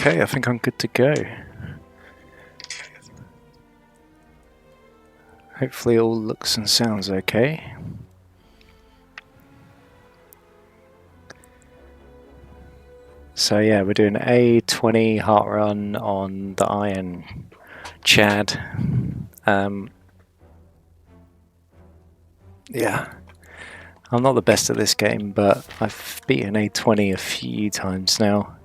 Okay, I think I'm good to go. Hopefully all looks and sounds okay. So yeah, we're doing A20 heart run on the Iron Chad. Yeah, I'm not the best at this game, but I've beaten A20 a few times now.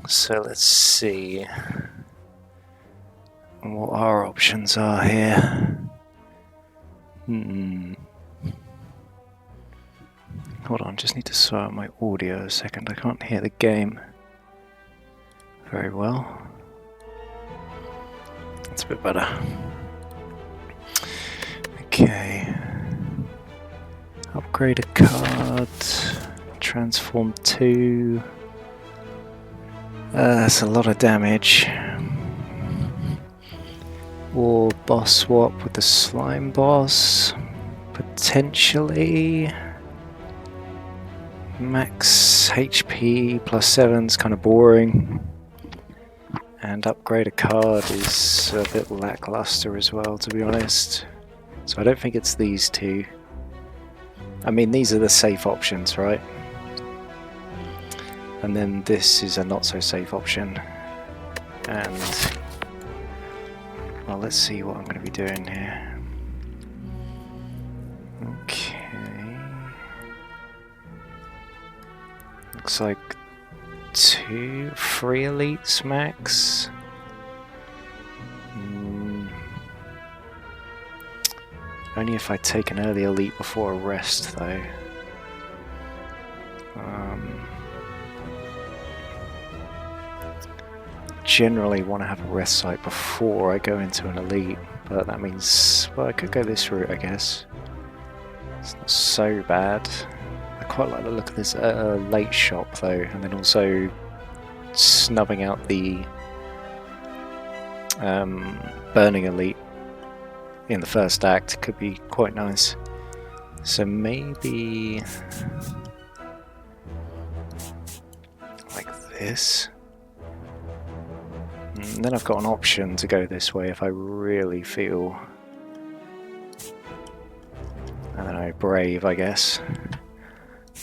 So let's see what our options are here. Hold on, just need to sort out my audio a second. I can't hear the game very well. That's a bit better. Okay. Upgrade a card. Transform 2. That's a lot of damage. Or boss swap with the slime boss. Potentially. Max HP plus 7's kind of boring. And upgrade a card is a bit lackluster as well, to be honest. So I don't think it's these two. I mean, these are the safe options, right? And then this is a not so safe option. And well, let's see what I'm going to be doing here. Okay. Looks like 3 elites max. Only if I take an early elite before a rest, though. Generally want to have a rest site before I go into an elite, but that means, well, I could go this route, I guess. It's not so bad. I quite like the look of this late shop, though, and then also snubbing out the burning elite in the first act could be quite nice. So maybe like this. And then I've got an option to go this way if I really feel, I don't know, brave, I guess.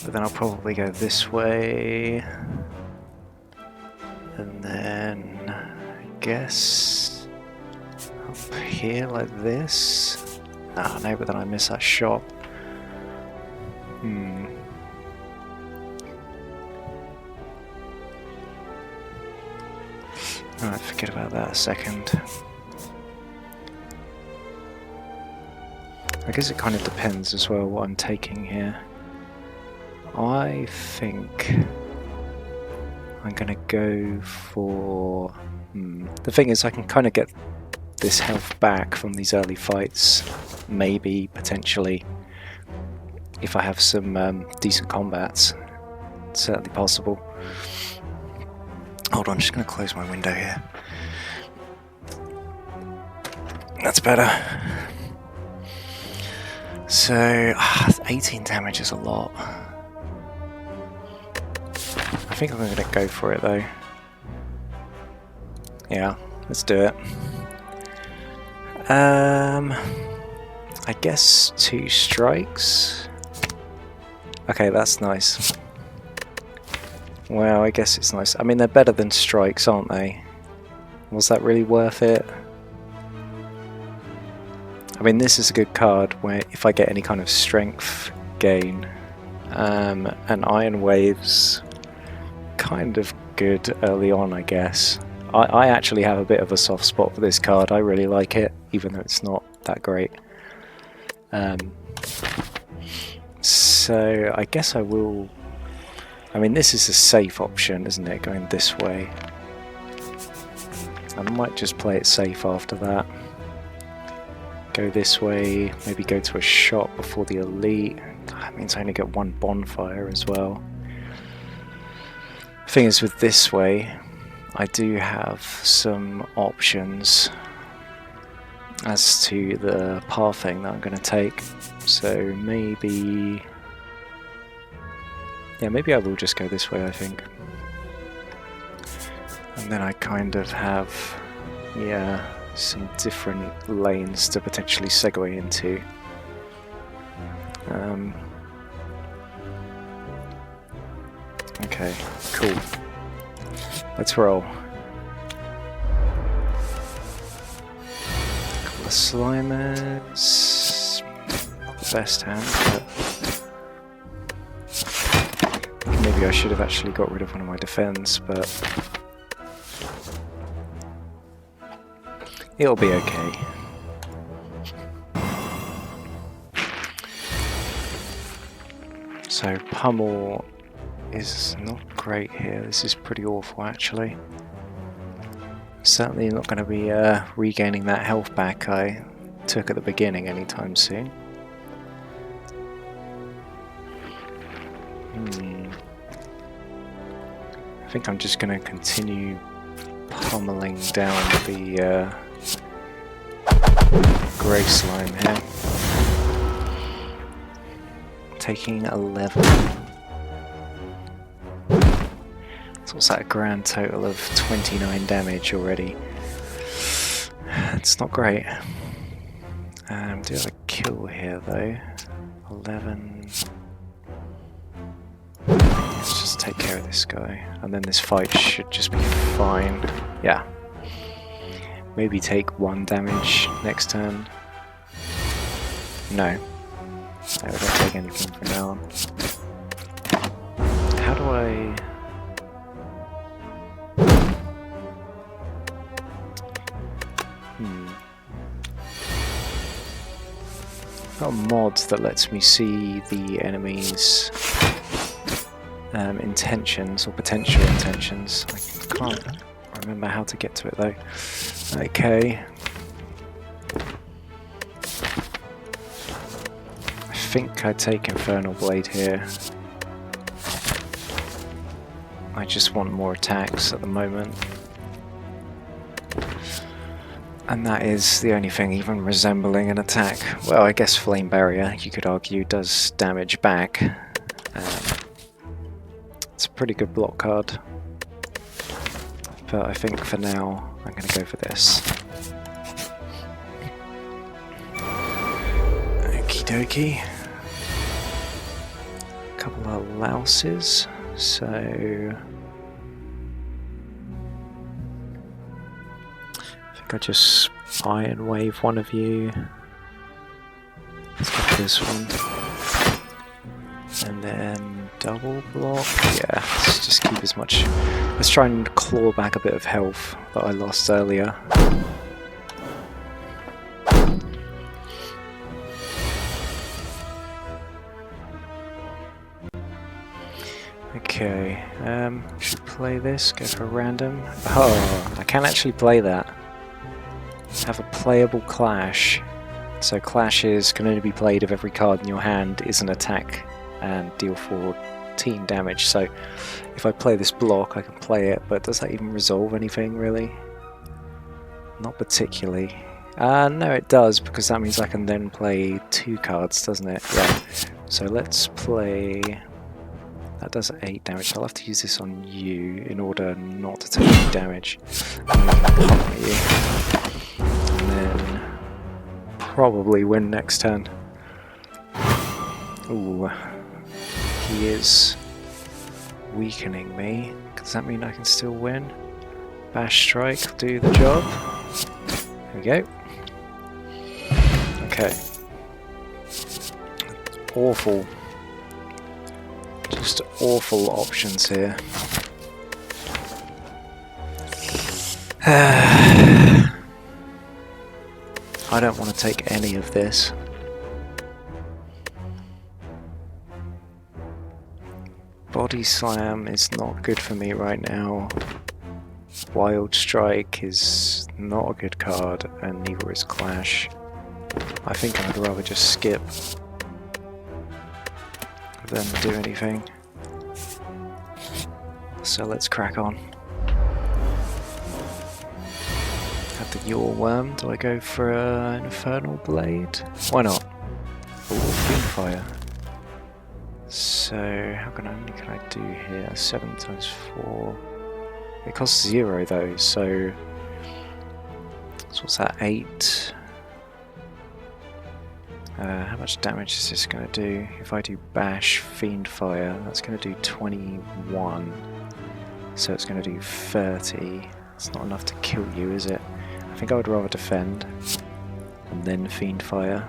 But then I'll probably go this way. And then I guess up here like this. Ah, no, but then I miss that shot. Alright, forget about that a second. I guess it kind of depends as well what I'm taking here. I think I'm gonna go for... The thing is, I can kind of get this health back from these early fights, maybe, potentially, if I have some decent combats. It's certainly possible. Hold on, I'm just going to close my window here. That's better. So, 18 damage is a lot. I think I'm going to go for it though. Yeah, let's do it. I guess 2 strikes. Okay, that's nice. Well, I guess it's nice. I mean, they're better than strikes, aren't they? Was that really worth it? I mean, this is a good card where if I get any kind of strength gain, and Iron Wave's kind of good early on, I guess. I actually have a bit of a soft spot for this card. I really like it, even though it's not that great. So I guess I will... I mean, this is a safe option, isn't it, going this way? I might just play it safe after that. Go this way, maybe go to a shop before the elite. That means I only get 1 bonfire as well. The thing is, with this way, I do have some options as to the pathing that I'm going to take. So maybe... Yeah, maybe I will just go this way, I think. And then I kind of have, yeah, some different lanes to potentially segue into. Okay, cool. Let's roll. Couple of Slimers. Not the best hand, but maybe I should have actually got rid of one of my defense, but it'll be okay. So pummel is not great here. This is pretty awful, actually. Certainly not going to be regaining that health back I took at the beginning anytime soon. I think I'm just going to continue pummeling down the grey slime here. Taking 11. So what's that, a grand total of 29 damage already? It's not great. Do have a kill here though. 11. Let's just take care of this guy, and then this fight should just be fine. Yeah. Maybe take 1 damage next turn. No. No, we don't take anything from now on. How do I... I've got a mod that lets me see the enemy's intentions, or potential intentions. I can't remember how to get to it though. Okay. I think I take Infernal Blade here. I just want more attacks at the moment. And that is the only thing even resembling an attack. Well, I guess Flame Barrier, you could argue, does damage back. It's a pretty good block card. But I think for now, I'm going to go for this. Okie dokie. A couple of louses, so... I just Iron Wave one of you. Let's go for this one. And then double block. Yeah, let's just keep as much. Let's try and claw back a bit of health that I lost earlier. Okay, should play this, go for random. Oh, I can actually play that. Have a playable clash. So clashes can only be played if every card in your hand is an attack and deal 14 damage. So if I play this block, I can play it, but does that even resolve anything really? Not particularly. No, it does, because that means I can then play 2 cards, doesn't it? Yeah. So let's play... That does 8 damage. I'll have to use this on you in order not to take any damage. And you. And then probably win next turn. Ooh. He is weakening me. Does that mean I can still win? Bash Strike will do the job. There we go. Okay. Awful. Just awful options here. I don't want to take any of this. Body Slam is not good for me right now. Wild Strike is not a good card, and neither is Clash. I think I'd rather just skip than do anything. So let's crack on. Have the Yaw Worm. Do I go for an Infernal Blade? Why not? Ooh, Fiend Fire. So how many can I do here? 7 times 4. It costs 0 though, so what's that? 8. How much damage is this going to do? If I do bash, fiend fire, that's going to do 21. So it's going to do 30. It's not enough to kill you, is it? I think I would rather defend and then fiend fire.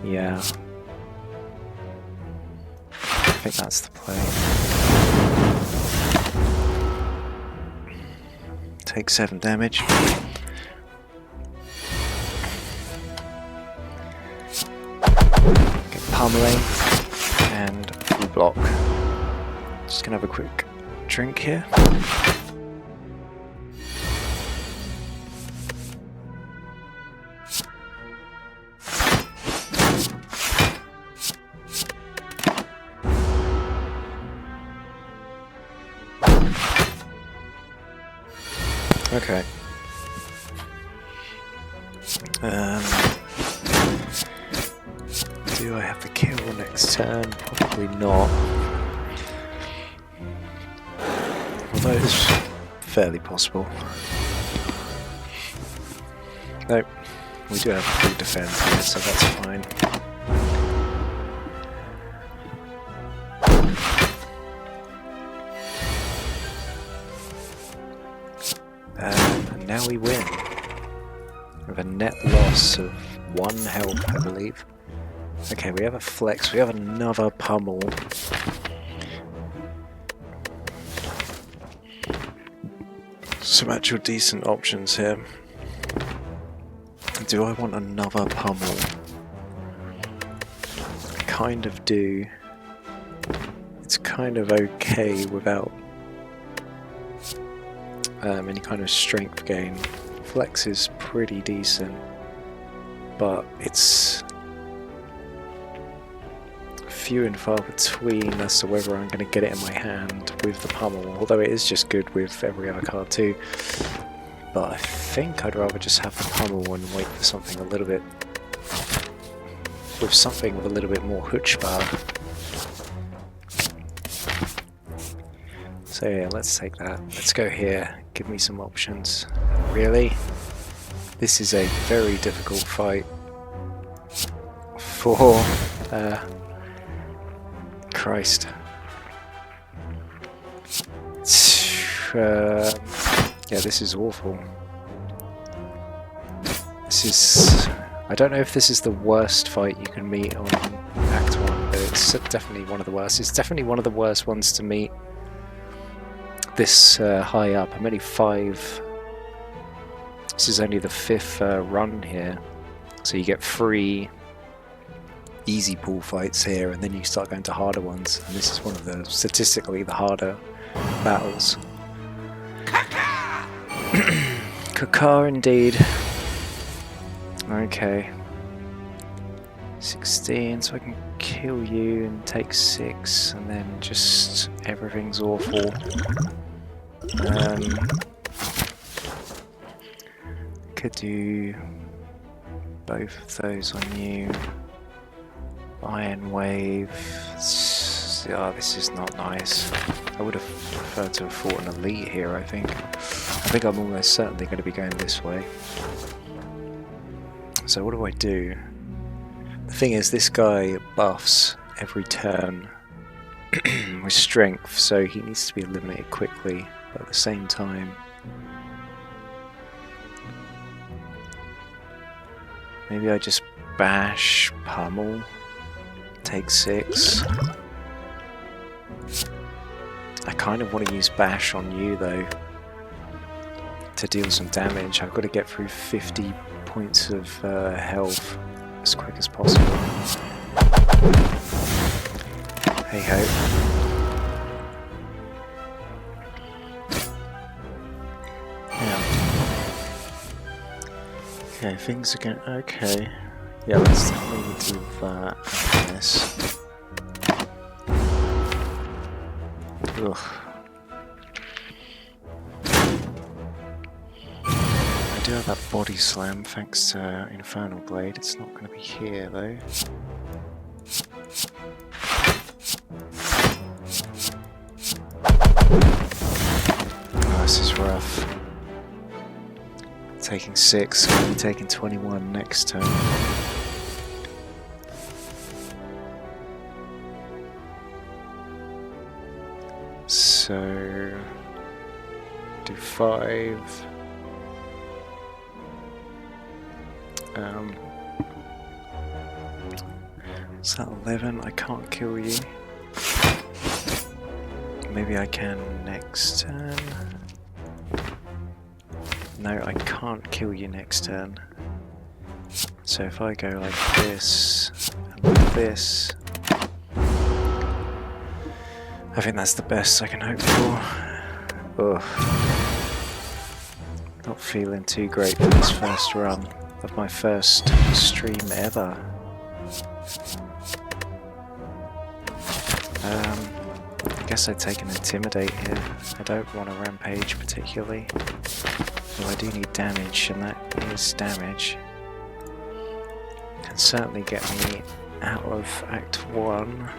Yeah. I think that's the play. Take 7 damage. Get pummeling and full block. Just gonna have a quick drink here. Okay. Do I have the kill next turn? Probably not. Although it's fairly possible. Nope. We do have full defense here, so that's fine. And now we win. With a net loss of 1 health, I believe. Okay, we have a flex, we have another pummel. Some actual decent options here. Do I want another pummel? I kind of do. It's kind of okay without any kind of strength gain. Flex is pretty decent, but it's few and far between as to whether I'm going to get it in my hand with the pummel, although it is just good with every other card too. But I think I'd rather just have the pummel and wait for something a little bit with a little bit more chutzpah. So yeah, let's take that. Let's go here. Give me some options. Really? This is a very difficult fight for Christ. Yeah, this is awful. This is... I don't know if this is the worst fight you can meet on Act 1, but it's definitely one of the worst. It's definitely one of the worst ones to meet this high up. I'm only 5... This is only the 5th run here. So you get 3 easy pool fights here, and then you start going to harder ones, and this is one of the statistically the harder battles. Kaka indeed. Okay. 16, so I can kill you and take 6, and then just everything's awful. Could do both of those on you. Iron Wave. Oh, this is not nice. I would have preferred to have fought an elite here, I think. I think I'm almost certainly going to be going this way. So what do I do? The thing is, this guy buffs every turn with strength, so he needs to be eliminated quickly, but at the same time... Maybe I just bash, pummel, take 6. I kind of want to use bash on you though, to deal some damage. I've got to get through 50 points of health as quick as possible. Hey ho. Okay, things are going okay. Yeah, let's definitely do that and this. Ugh. I do have that body slam thanks to Infernal Blade. It's not going to be here though. Oh, this is rough. Taking 6, going to be taking 21 next turn. So do 5. Is that 11? I can't kill you. Maybe I can next turn. No, I can't kill you next turn. So if I go like this and like this, I think that's the best I can hope for. Ugh. Not feeling too great for this first run of my first stream ever. I guess I'd take an Intimidate here. I don't want a Rampage particularly. Well, I do need damage, and that is damage. Can certainly get me out of Act 1.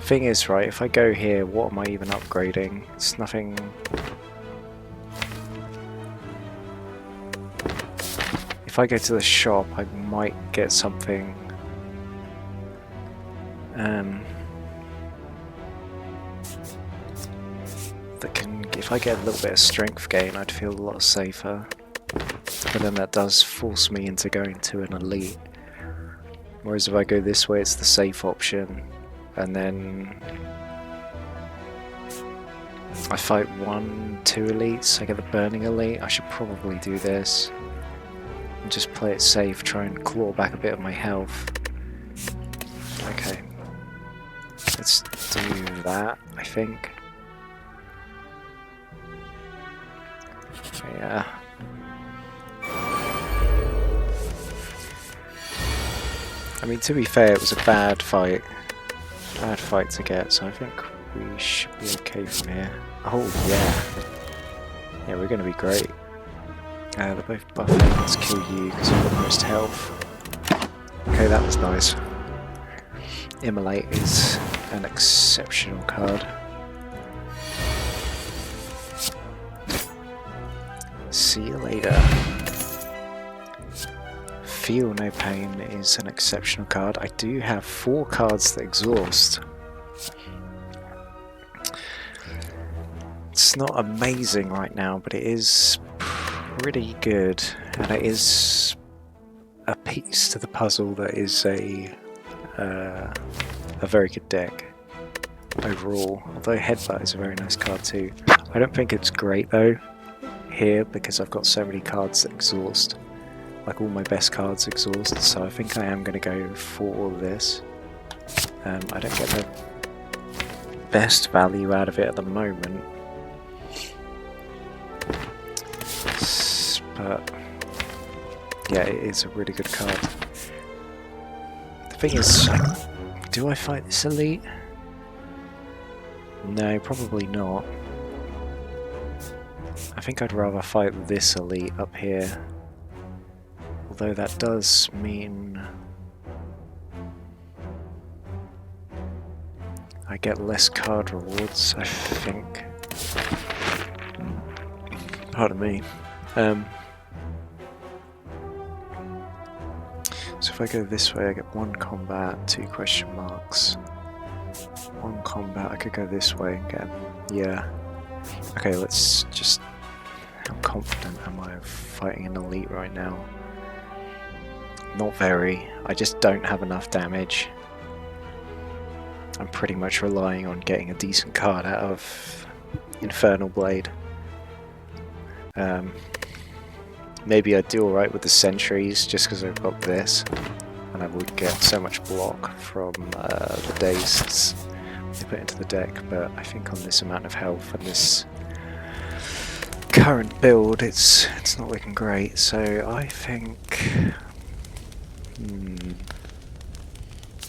Thing is, right, if I go here, what am I even upgrading? It's nothing. If I go to the shop, I might get something. That can, if I get a little bit of strength gain, I'd feel a lot safer. But then that does force me into going to an elite. Whereas if I go this way, it's the safe option. And then I fight 1, 2 elites, I get the burning elite. I should probably do this. And just play it safe, try and claw back a bit of my health. Okay. Let's do that, I think. Yeah. I mean, to be fair, it was a bad fight. Bad fight to get, so I think we should be okay from here. Oh, yeah. Yeah, we're going to be great. They're both buffing. Let's kill you because you've got the most health. Okay, that was nice. Immolate is an exceptional card. See you later. Feel No Pain is an exceptional card. I do have 4 cards that exhaust. It's not amazing right now, but it is pretty good, and it is a piece to the puzzle that is a very good deck overall. Although Headbutt is a very nice card too. I don't think it's great though here because I've got so many cards that exhaust. Like all my best cards exhaust, so I think I am going to go for this. I don't get the best value out of it at the moment. But yeah, it is a really good card. The thing is, do I fight this elite? No, probably not. I think I'd rather fight this elite up here. Although that does mean I get less card rewards, I think. Pardon me. So if I go this way, I get 1 combat, 2 question marks. 1 combat, I could go this way and get... Yeah. Okay, let's just... How confident am I of fighting an elite right now? Not very. I just don't have enough damage. I'm pretty much relying on getting a decent card out of Infernal Blade. Maybe I'd do alright with the sentries just because I've got this, and I would get so much block from the dazed they put into the deck, but I think on this amount of health and this current build it's not looking great, so I think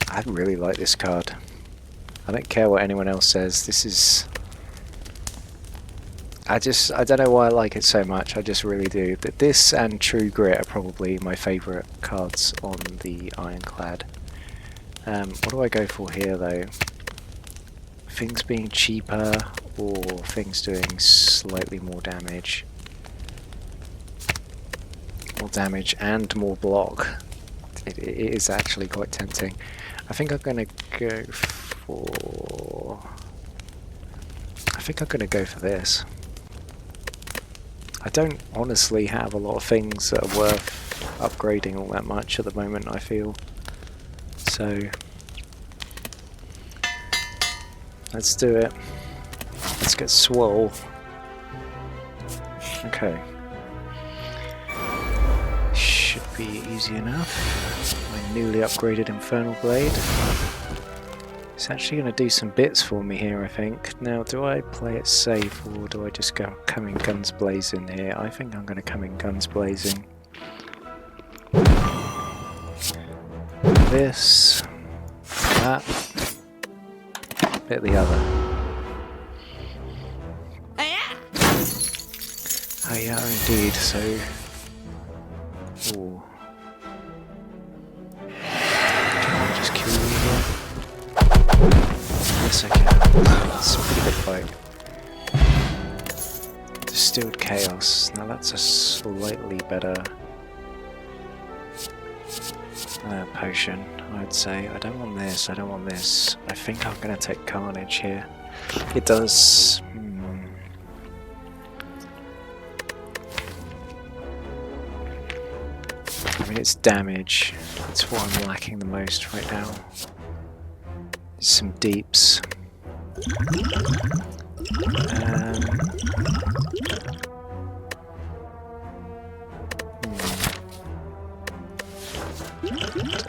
I really like this card. I don't care what anyone else says, this is I don't know why I like it so much, I just really do. This and True Grit are probably my favourite cards on the Ironclad. What do I go for here though? Things being cheaper or things doing slightly more damage? More damage and more block. It is actually quite tempting. I think I'm going to go for... this. I don't honestly have a lot of things that are worth upgrading all that much at the moment, I feel. So let's do it. Let's get swole. Okay. Should be easy enough. My newly upgraded Infernal Blade. It's actually going to do some bits for me here, I think. Now, do I play it safe or do I just come in guns blazing here? I think I'm going to come in guns blazing. This, that, bit the other. Oh yeah, indeed. So, ooh. Can I just kill you here? Yes, I can. It's a pretty good fight. Distilled Chaos. Now that's a slightly better potion, I'd say. I don't want this, I don't want this. I think I'm going to take Carnage here. It does... I mean, it's damage. That's what I'm lacking the most right now. Some deeps.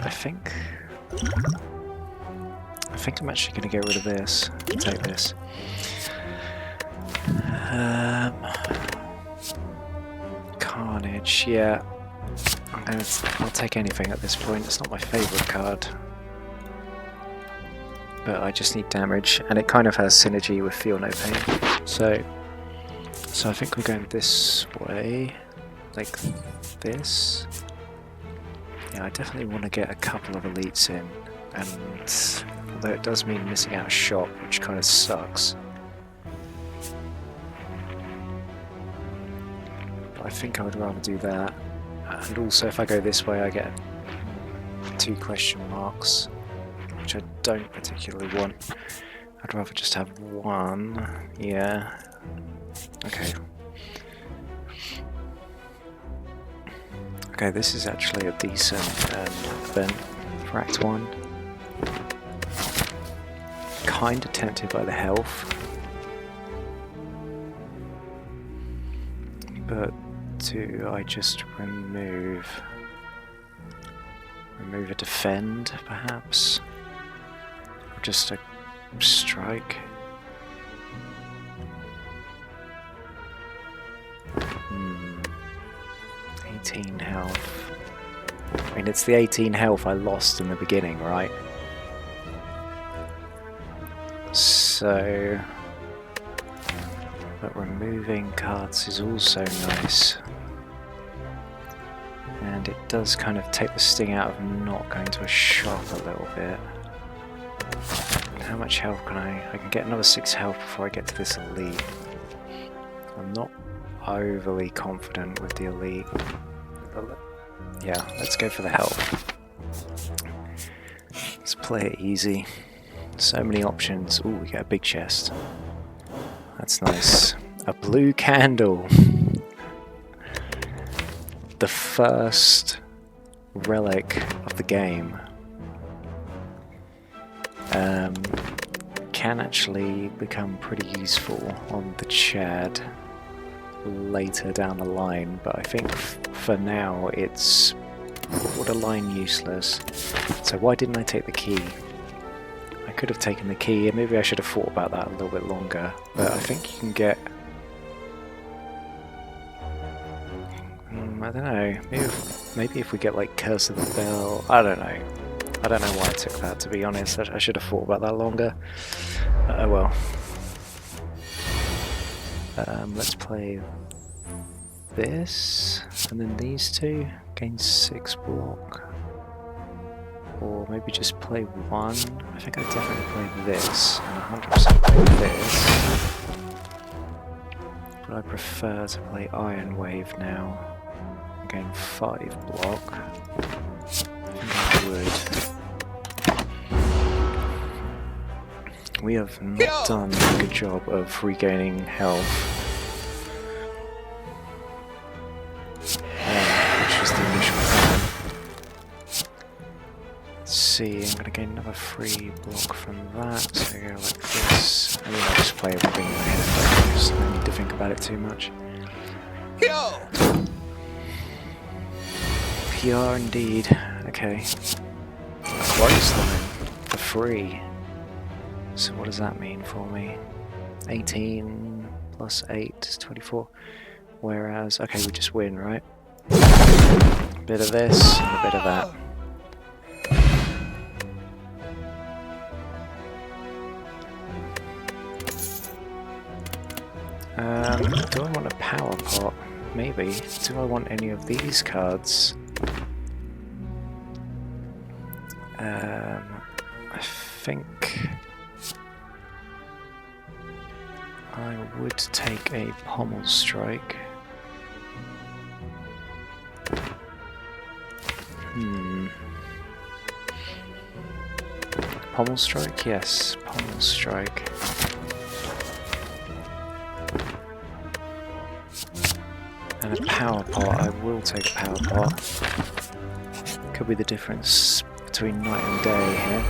I think I'm actually going to get rid of this. Take this. Carnage, yeah. I'll take anything at this point. It's not my favourite card. But I just need damage, and it kind of has synergy with Feel No Pain. So I think we're going this way, like this. Yeah, I definitely want to get a couple of elites in, and although it does mean missing out a shop, which kind of sucks. But I think I would rather do that. And also, if I go this way, I get 2 question marks, which I don't particularly want. I'd rather just have 1. Yeah. Okay. Okay, this is actually a decent event for Act 1. Kinda tempted by the health. But do I just remove a defend, perhaps? Or just a strike? 18 health. I mean, it's the 18 health I lost in the beginning, right? So... but removing cards is also nice. And it does kind of take the sting out of not going to a shop a little bit. How much health can I can get another 6 health before I get to this elite. I'm not overly confident with the elite. Yeah, let's go for the health. Let's play it easy. So many options. Ooh, we get a big chest. That's nice. A blue candle. The first relic of the game. Can actually become pretty useful on the Chad later down the line, but I think for now it's borderline useless. So why didn't I take the key? I could have taken the key, and maybe I should have thought about that a little bit longer, but I think you can get... I don't know, maybe if we get like Curse of the Bell, I don't know. I don't know why I took that, to be honest. I should have thought about that longer. Oh well. Let's play this, and then these two, gain 6 block. Or maybe just play one. I think I definitely play this, and 100% play this. But I prefer to play Iron Wave now. And gain 5 block. I think I would. We have not done a good job of regaining health. Which was the initial plan. Let's see, I'm going to gain another 3 block from that, so I go like this. I mean, I'll just play everything in my head, there's no need to think about it too much. PR indeed. Okay. Close line for free. So what does that mean for me? 18 plus 8 is 24. Whereas, okay, we just win, right? A bit of this and a bit of that. Do I want a power pot? Maybe. Do I want any of these cards? I think I would take a Pommel Strike. Pommel Strike? Yes, Pommel Strike. And a power pot, I will take a power pot. Could be the difference between night and day here.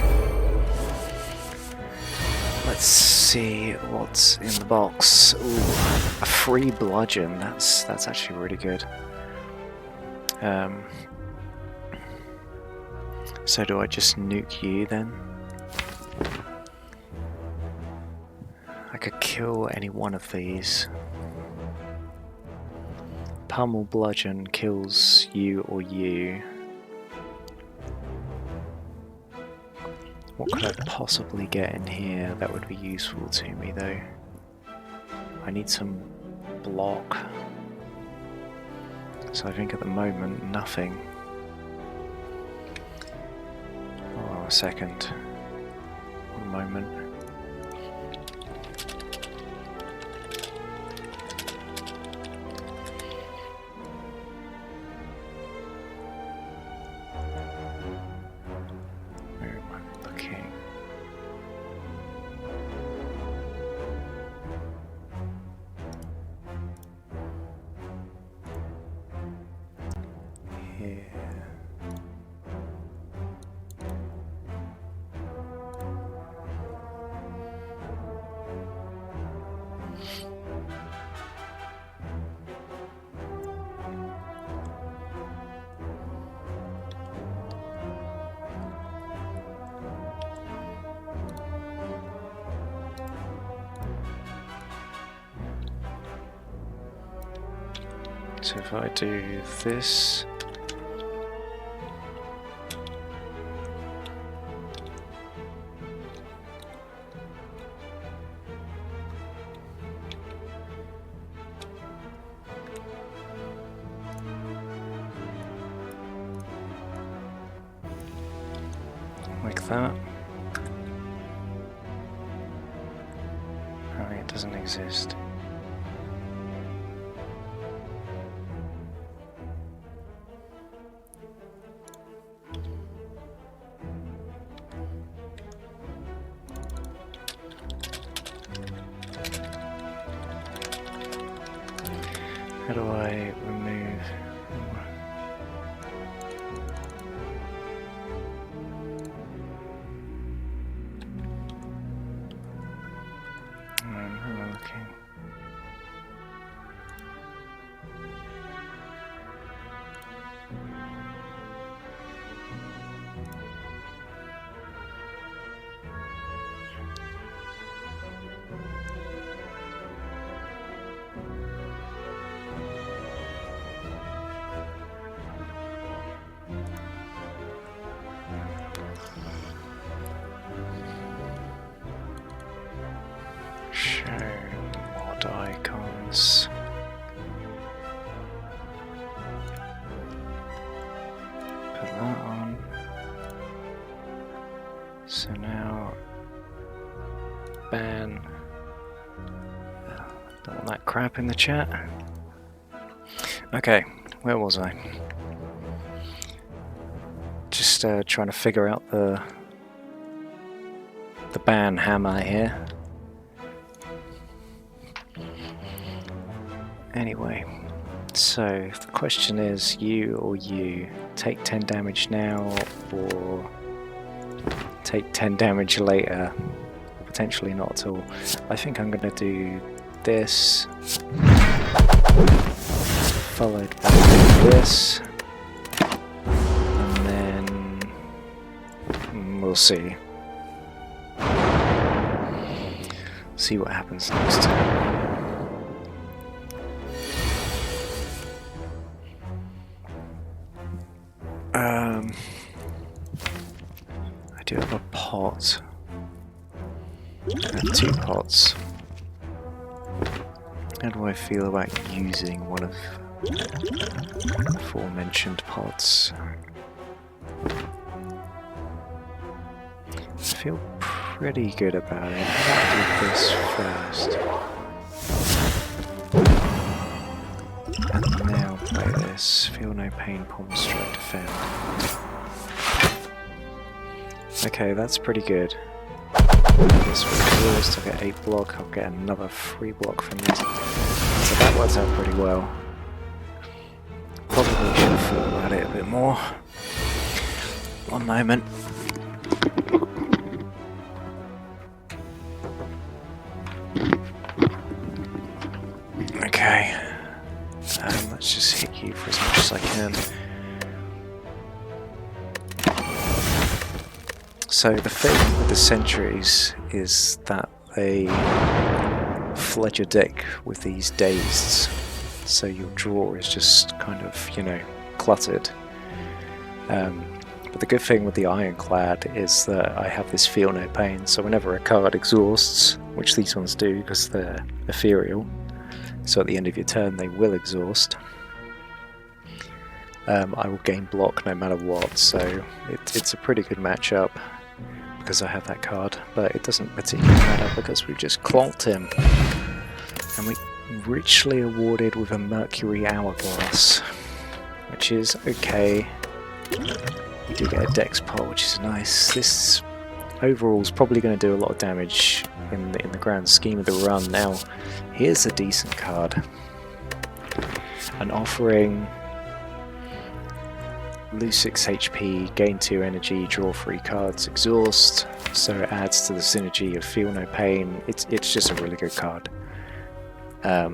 Let's see what's in the box. Ooh, a free bludgeon, that's actually really good. So do I just nuke you then? I could kill any one of these. Pummel Bludgeon kills you or you. What could I possibly get in here that would be useful to me though? I need some block. So I think at the moment, nothing. Oh, a second. One moment. So if I do this, like that. Apparently it doesn't exist. How do I remove? Where am I looking? put that on. So now ban. Don't want that crap in the chat. Okay, where was I? Just trying to figure out the ban hammer here. Anyway, so the question is, you or you, take 10 damage now or take 10 damage later, or potentially not at all. I think I'm going to do this, followed by this, and then we'll see. See what happens next time. I do have a pot. I have 2 pots. How do I feel about using one of the aforementioned pots? I feel pretty good about it. How about I do this first? And now play this. Feel no pain, palm strike, defend. Okay, that's pretty good. This will exhaust, I'll get 8 block, I'll get another 3 block from this. So that works out pretty well. Probably should have thought about it a bit more. One moment. Okay. Let's just hit you for as much as I can. So the thing with the sentries is that they flood your deck with these dazed, so your draw is just kind of, you know, cluttered. But the good thing with the Ironclad is that I have this feel no pain, so whenever a card exhausts, which these ones do because they're ethereal, so at the end of your turn they will exhaust, I will gain block no matter what, so it's a pretty good matchup because I have that card, but it doesn't particularly matter because we've just clonked him, and we richly awarded with a Mercury Hourglass, which is okay. We do get a Dex pot, which is nice. This overall is probably going to do a lot of damage in the grand scheme of the run. Now, here's a decent card. An offering, lose 6 HP, gain 2 energy, draw 3 cards, exhaust, so it adds to the synergy of feel no pain. It's just a really good card. I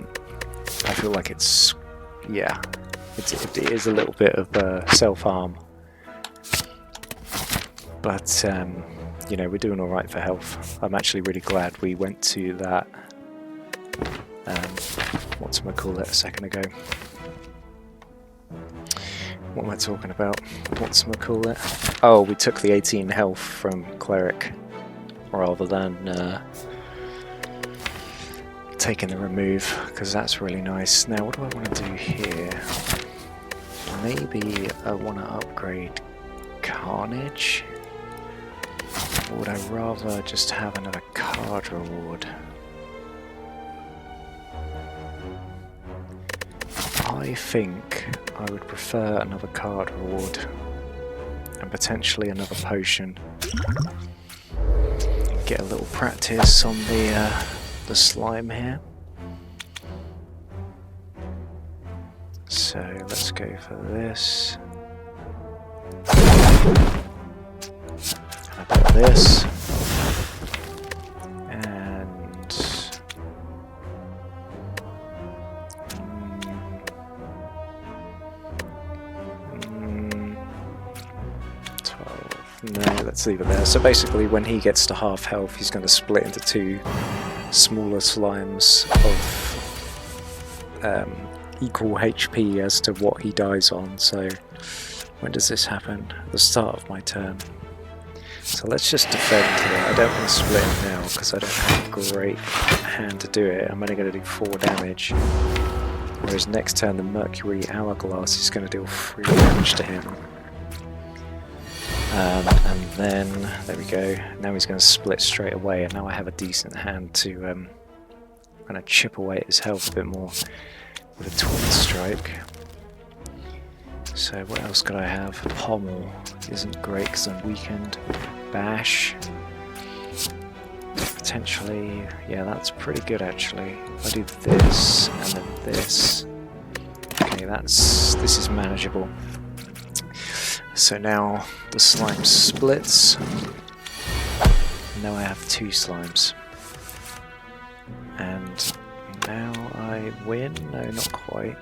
feel like it's, yeah, it is a little bit of self-harm, but you know, we're doing alright for health. I'm actually really glad we went to that, whatchamacallit, a second ago. What am I talking about? Whatchamacallit? Oh, we took the 18 health from Cleric, rather than taking the remove, because that's really nice. Now, what do I want to do here? Maybe I want to upgrade Carnage? Or would I rather just have another card reward? I think I would prefer another card reward and potentially another potion. Get a little practice on the slime here. So let's go for this. And about this. And 12. No, let's leave it there. So basically when he gets to half health, he's going to split into 2 smaller slimes of equal HP as to what he dies on. So when does this happen? At the start of my turn. So let's just defend here. I don't want to split him now because I don't have a great hand to do it. I'm only going to do 4 damage. Whereas next turn the Mercury Hourglass is going to deal 3 damage to him. And then, there we go, now he's going to split straight away, and now I have a decent hand to kind of chip away at his health a bit more with a twin strike. So what else could I have? Pommel isn't great because I'm weakened. Bash. Potentially, yeah, that's pretty good actually. If I do this and then this. Okay, this is manageable. So now the slime splits. Now I have 2 slimes. And now I win? No, not quite.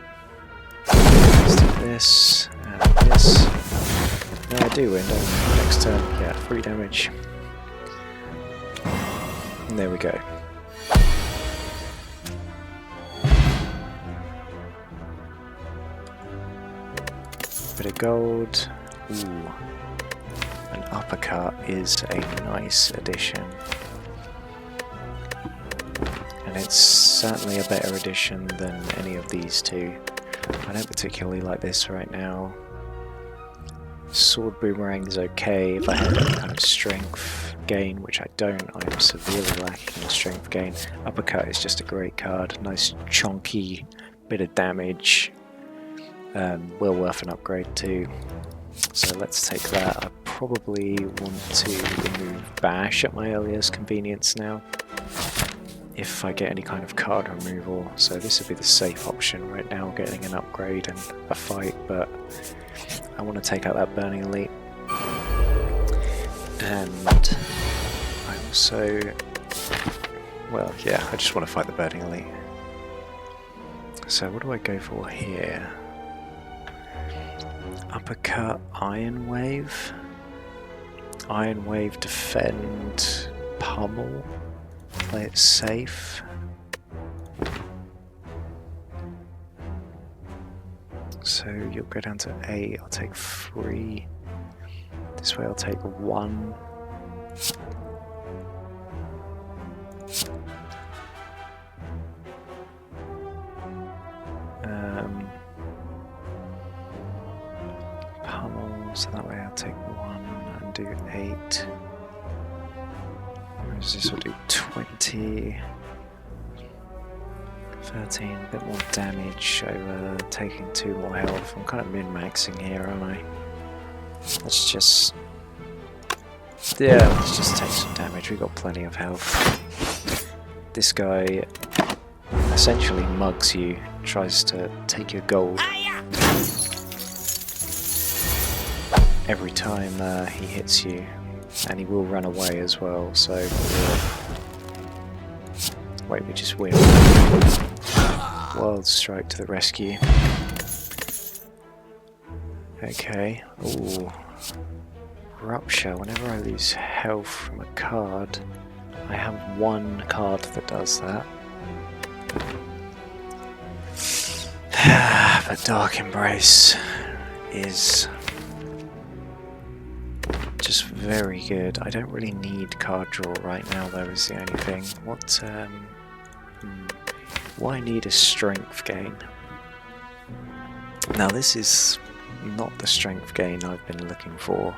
Let's do this and this. No, I do win, don't I? Next turn, yeah, 3 damage. And there we go. Bit of gold. Ooh. An uppercut is a nice addition. And it's certainly a better addition than any of these two. I don't particularly like this right now. Sword boomerang is okay if I have any kind of strength gain, which I don't. I'm severely lacking in strength gain. Uppercut is just a great card. Nice chunky bit of damage. Well worth an upgrade too. So let's take that. I probably want to remove Bash at my earliest convenience now, if I get any kind of card removal. So this would be the safe option right now, getting an upgrade and a fight, but I want to take out that Burning Elite. And I also, well, yeah, I just want to fight the Burning Elite. So what do I go for here? Uppercut, Iron Wave. Iron Wave, defend, pummel. Play it safe. So you'll go down to 8, I'll take 3. This way I'll take 1. Pummel, so that way I'll take 1 and do 8. Whereas this will do 20. 13, a bit more damage over taking 2 more health. I'm kind of min-maxing here, aren't I? Let's just... yeah, let's just take some damage. We've got plenty of health. This guy essentially mugs you, tries to take your gold every time he hits you, and he will run away as well, so... wait, we just win. Wild Strike to the rescue. Okay. Ooh. Rupture. Whenever I lose health from a card, I have 1 card that does that. But Dark Embrace is just very good. I don't really need card draw right now, though, is the only thing. What, why need a strength gain? Now this is not the strength gain I've been looking for.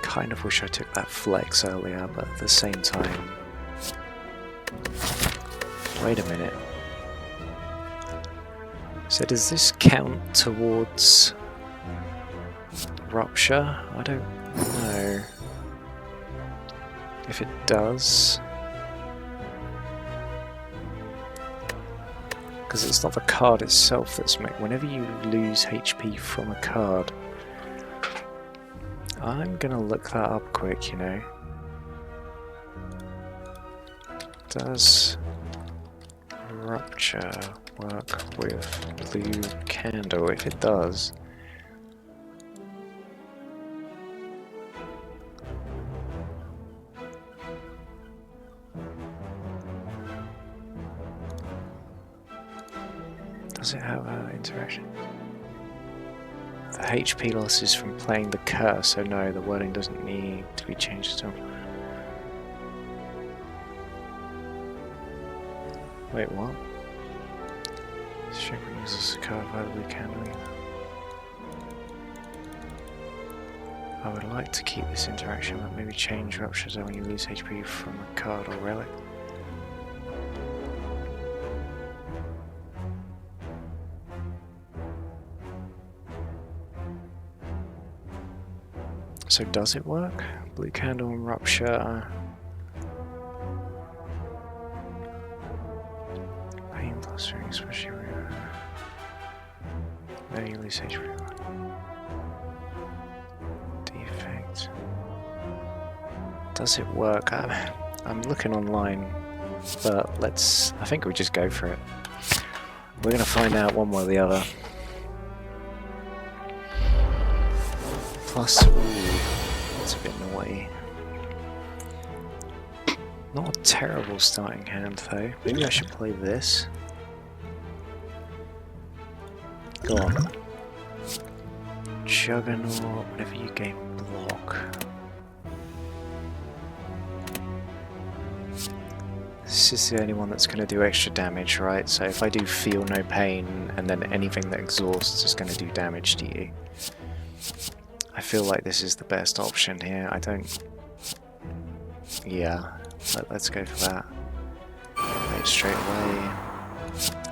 Kind of wish I took that flex earlier, but at the same time... wait a minute. So does this count towards Rupture? I don't know if it does. Because it's not the card itself that's made. Whenever you lose HP from a card, I'm gonna look that up quick, you know. Does Rupture work with Blue Candle? If it does, does it have an interaction? The HP loss is from playing the curse, so no, the wording doesn't need to be changed at all. Wait, what? Strength uses a card violently candling. I would like to keep this interaction, but maybe change Rupture Zone when you lose HP from a card or relic. So does it work? Blue Candle and Rupture. Pain plus ring, especially there you lose HP. Defect. Does it work? I'm looking online, but I think we just go for it. We're going to find out one way or the other. Plus, ooh, that's a bit naughty. Not a terrible starting hand though. Maybe I should play this. Go on. Juggernaut, whenever you gain block. This is the only one that's going to do extra damage, right? So if I do feel no pain, and then anything that exhausts is going to do damage to you. I feel like this is the best option here. I don't... Yeah, let's go for that. Play it straight away.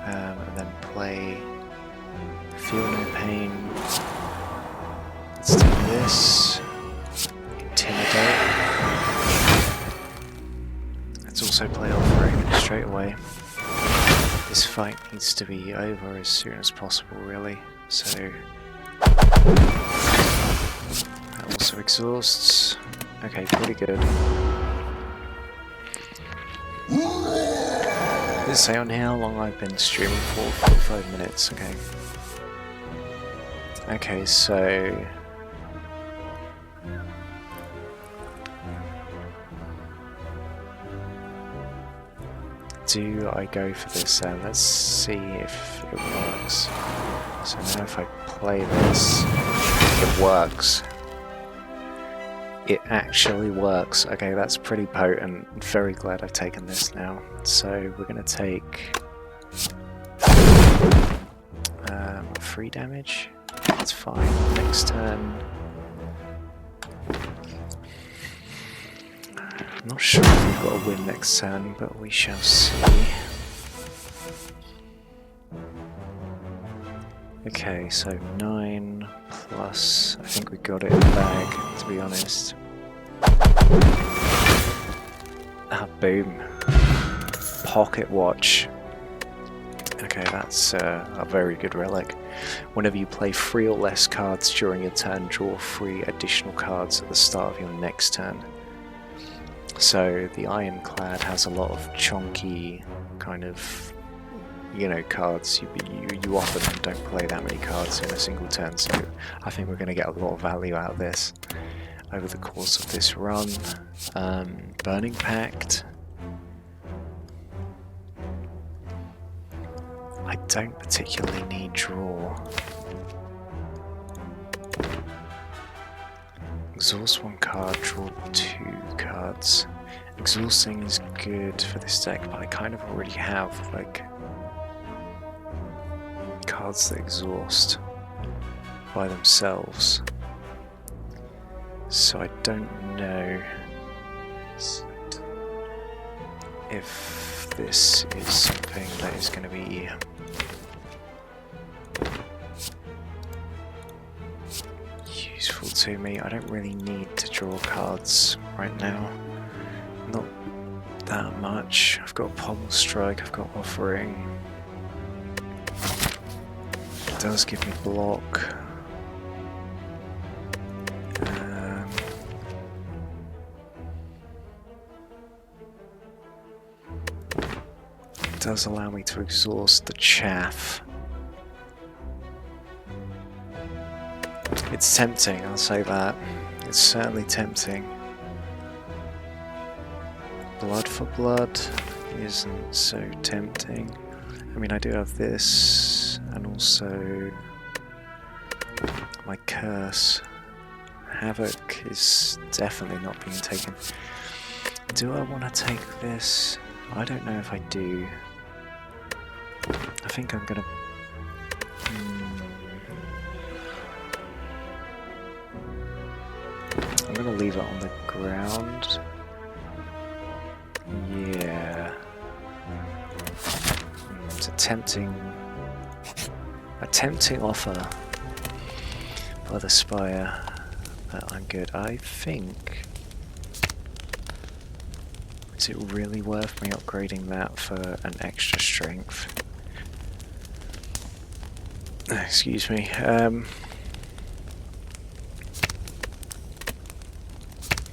And then play... Feel no pain. Let's do this. Intimidate. Let's also play Offering straight away. This fight needs to be over as soon as possible, really. So... That also exhausts. Okay, pretty good. Does it say on here how long I've been streaming for? 45 minutes, okay. Okay, so... Do I go for this then? Let's see if it works. So now if I play this, it works. It actually works. Okay, that's pretty potent. I'm very glad I've taken this now. So we're going to take 3 damage. That's fine. Next turn. I'm not sure if we've got a win next turn, but we shall see. Okay, so 9 plus, I think we got it in the bag, to be honest. Ah, boom. Pocket watch. Okay, that's a very good relic. Whenever you play 3 or less cards during your turn, draw 3 additional cards at the start of your next turn. So the Ironclad has a lot of chunky kind of, you know, cards. You often don't play that many cards in a single turn, so I think we're going to get a lot of value out of this over the course of this run. Burning Pact. I don't particularly need draw. Exhaust 1 card, draw 2 cards. Exhausting is good for this deck, but I kind of already have like cards that exhaust by themselves. So I don't know if this is something that is going to be useful to me. I don't really need to draw cards right now. Not that much. I've got Pommel Strike, I've got Offering. It does give me block. It does allow me to exhaust the chaff. It's tempting, I'll say that. It's certainly tempting. Blood for blood isn't so tempting. I mean, I do have this, and also my curse. Havoc is definitely not being taken. Do I want to take this? I don't know if I do. I think I'm gonna... to leave it on the ground. Yeah. It's a tempting offer by the Spire, but I'm good. I think... Is it really worth me upgrading that for an extra strength? Excuse me.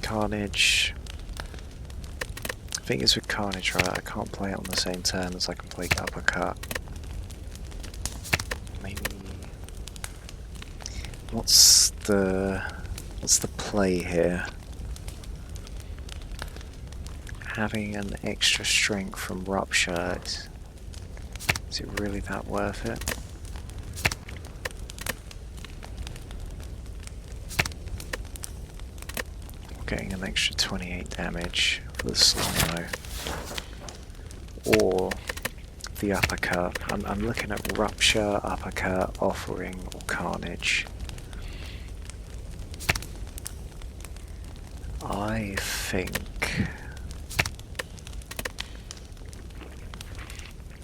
Carnage. The thing is with Carnage, right, I can't play it on the same turn as I can play Uppercut. Maybe... What's the play here? Having an extra strength from Rupture, is it really that worth it? Getting an extra 28 damage for the slow-mo, or the uppercut. I'm looking at Rupture, Uppercut, Offering, or Carnage. I think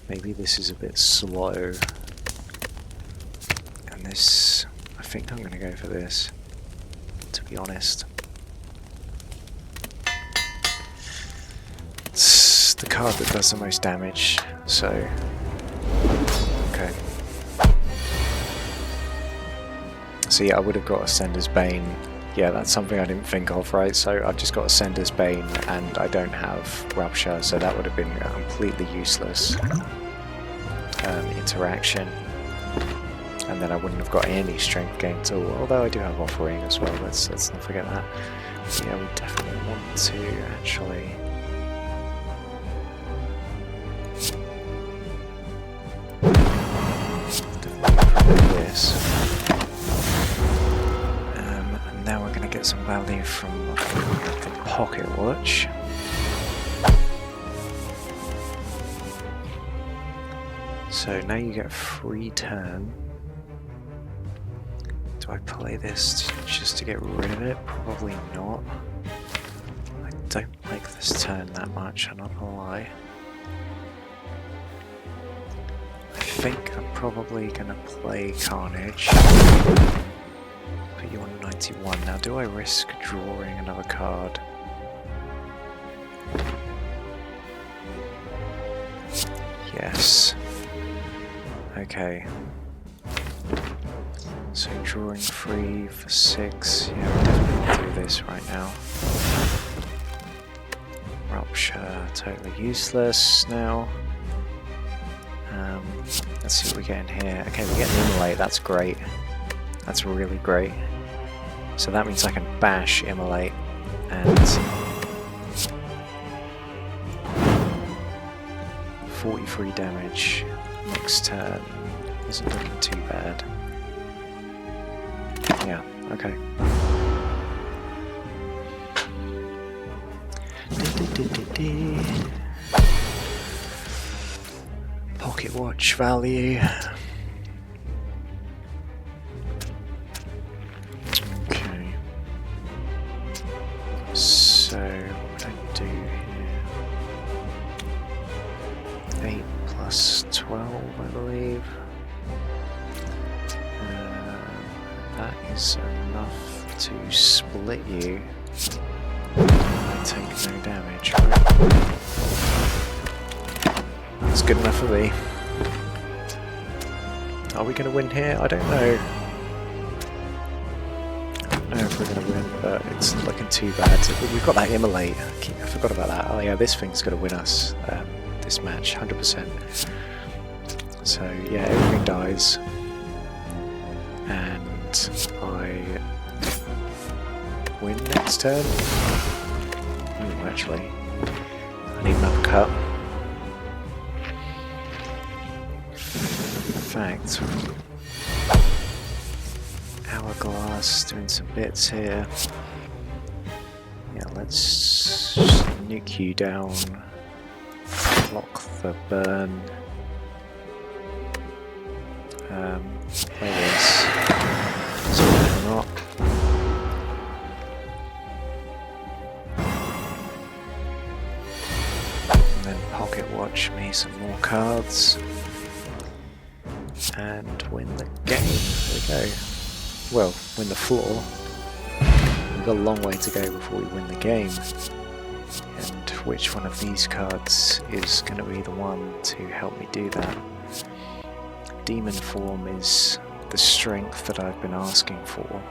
maybe this is a bit slow, and this, I think I'm going to go for this, to be honest. It's the card that does the most damage, so okay. So yeah, I would have got Ascender's Bane. Yeah, that's something I didn't think of, right? So I've just got Ascender's Bane and I don't have Rupture, so that would have been a completely useless interaction. And then I wouldn't have got any strength gain at all, although I do have Offering as well, let's not forget that. So yeah, we definitely want to actually... this. And now we're going to get some value from the Pocket Watch. So now you get a free turn. Do I play this just to get rid of it? Probably not. I don't like this turn that much, I'm not gonna lie. I think I'm probably gonna play Carnage. Put you on 91. Now, do I risk drawing another card? Yes. Okay. So drawing 3 for 6. Yeah, we're definitely gonna do this right now. Rupture, totally useless now. Let's see what we get in here. Okay, we get an Immolate, that's great. That's really great. So that means I can bash Immolate and 43 damage next turn. Isn't looking too bad. Yeah, okay. Pocket watch value. Okay. So what would I do here? 8 plus 12, I believe. That is enough to split you. I take no damage, right? That's good enough for me. Are we going to win here? I don't know. I don't know if we're going to win, but it's not looking too bad. We've got that Immolate. I forgot about that. Oh yeah, this thing's going to win us this match, 100%. So yeah, everything dies. And I win next turn. Actually, I need an uppercut. In fact, Hourglass doing some bits here. Yeah, let's just nuke you down. Block the burn. Play this. So not. some more cards and win the game. There we go. Well, win the floor. We've got a long way to go before we win the game. And which one of these cards is going to be the one to help me do that? Demon form is the strength that I've been asking for.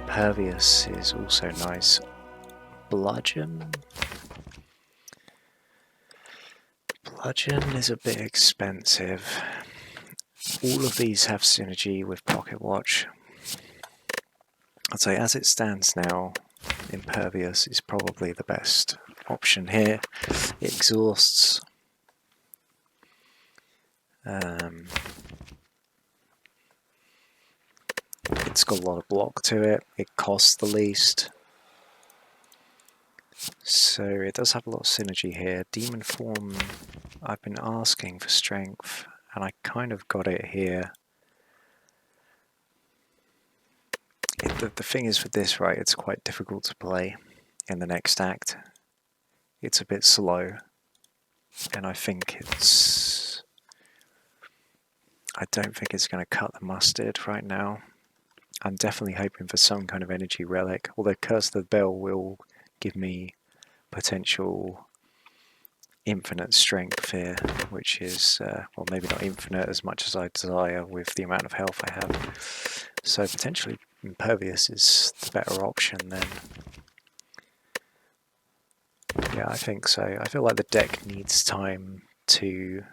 Impervious is also nice. Bludgeon? Bludgeon is a bit expensive. All of these have synergy with Pocket Watch. I'd say as it stands now, Impervious is probably the best option here. It exhausts. It's got a lot of block to it. It costs the least. So it does have a lot of synergy here. Demon form, I've been asking for strength, and I kind of got it here. The thing is with this, right, it's quite difficult to play in the next act. It's a bit slow, and I don't think it's going to cut the mustard right now. I'm definitely hoping for some kind of energy relic, although Curse of the Bell will give me potential infinite strength here, which is, well, maybe not infinite as much as I desire with the amount of health I have. So potentially Impervious is the better option then. Yeah, I think so. I feel like the deck needs time to,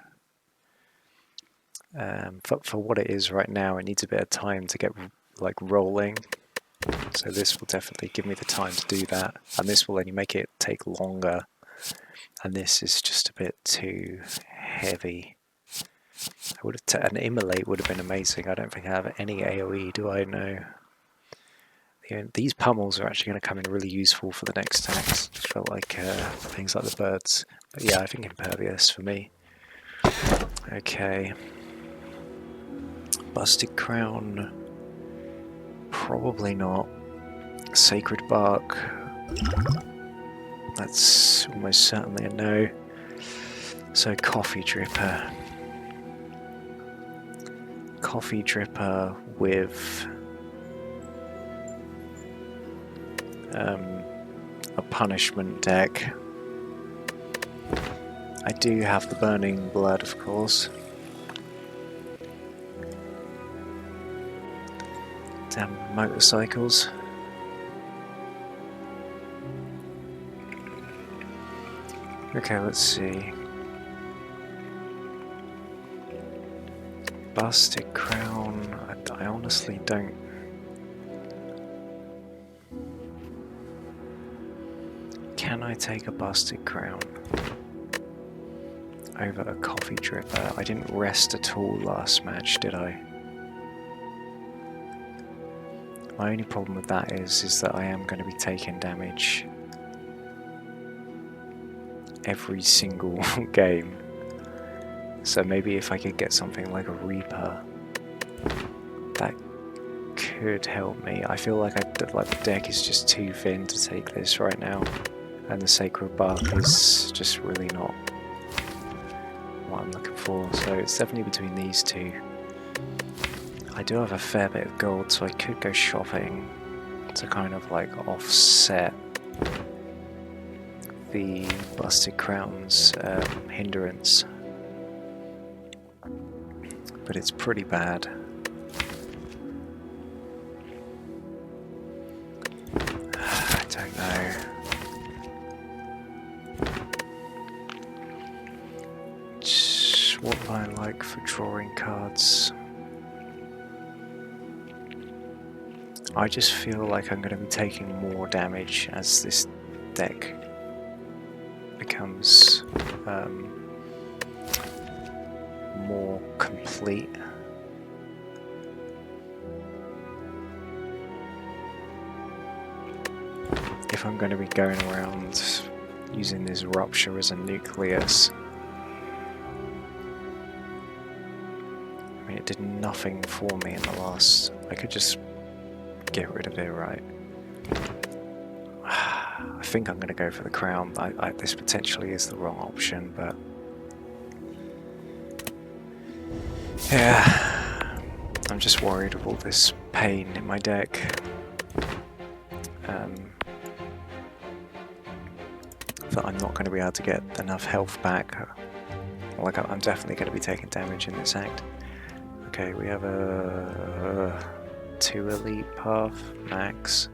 for what it is right now, it needs a bit of time to get like rolling. So this will definitely give me the time to do that, and this will only make it take longer. And this is just a bit too heavy. An Immolate would have been amazing. I don't think I have any AoE, do I? No. These pummels are actually going to come in really useful for the next tax. I felt like things like the birds. But yeah, I think Impervious for me. Okay. Busted Crown. Probably not. Sacred Bark. That's almost certainly a no. So Coffee Dripper. Coffee Dripper with a punishment deck. I do have the Burning Blood, of course. Damn motorcycles. Okay, let's see. Busted Crown. I honestly don't. Can I take a Busted Crown over a Coffee Dripper? I didn't rest at all last match, did I? My only problem with that is that I am going to be taking damage every single game. So maybe if I could get something like a Reaper, that could help me. I feel like the deck is just too thin to take this right now, and the Sacred Bark is just really not what I'm looking for. So it's definitely between these two. I do have a fair bit of gold, so I could go shopping to kind of like offset the Busted Crown's hindrance. But it's pretty bad. I don't know. What do I like for drawing cards? I just feel like I'm going to be taking more damage as this deck becomes more complete. If I'm going to be going around using this Rupture as a nucleus, I mean, it did nothing for me in the last. I could just get rid of it, right? I think I'm going to go for the Crown. This potentially is the wrong option, but Yeah, I'm just worried of all this pain in my deck. That I'm not going to be able to get enough health back. Like, I'm definitely going to be taking damage in this act. Okay, we have a 2 elite path max.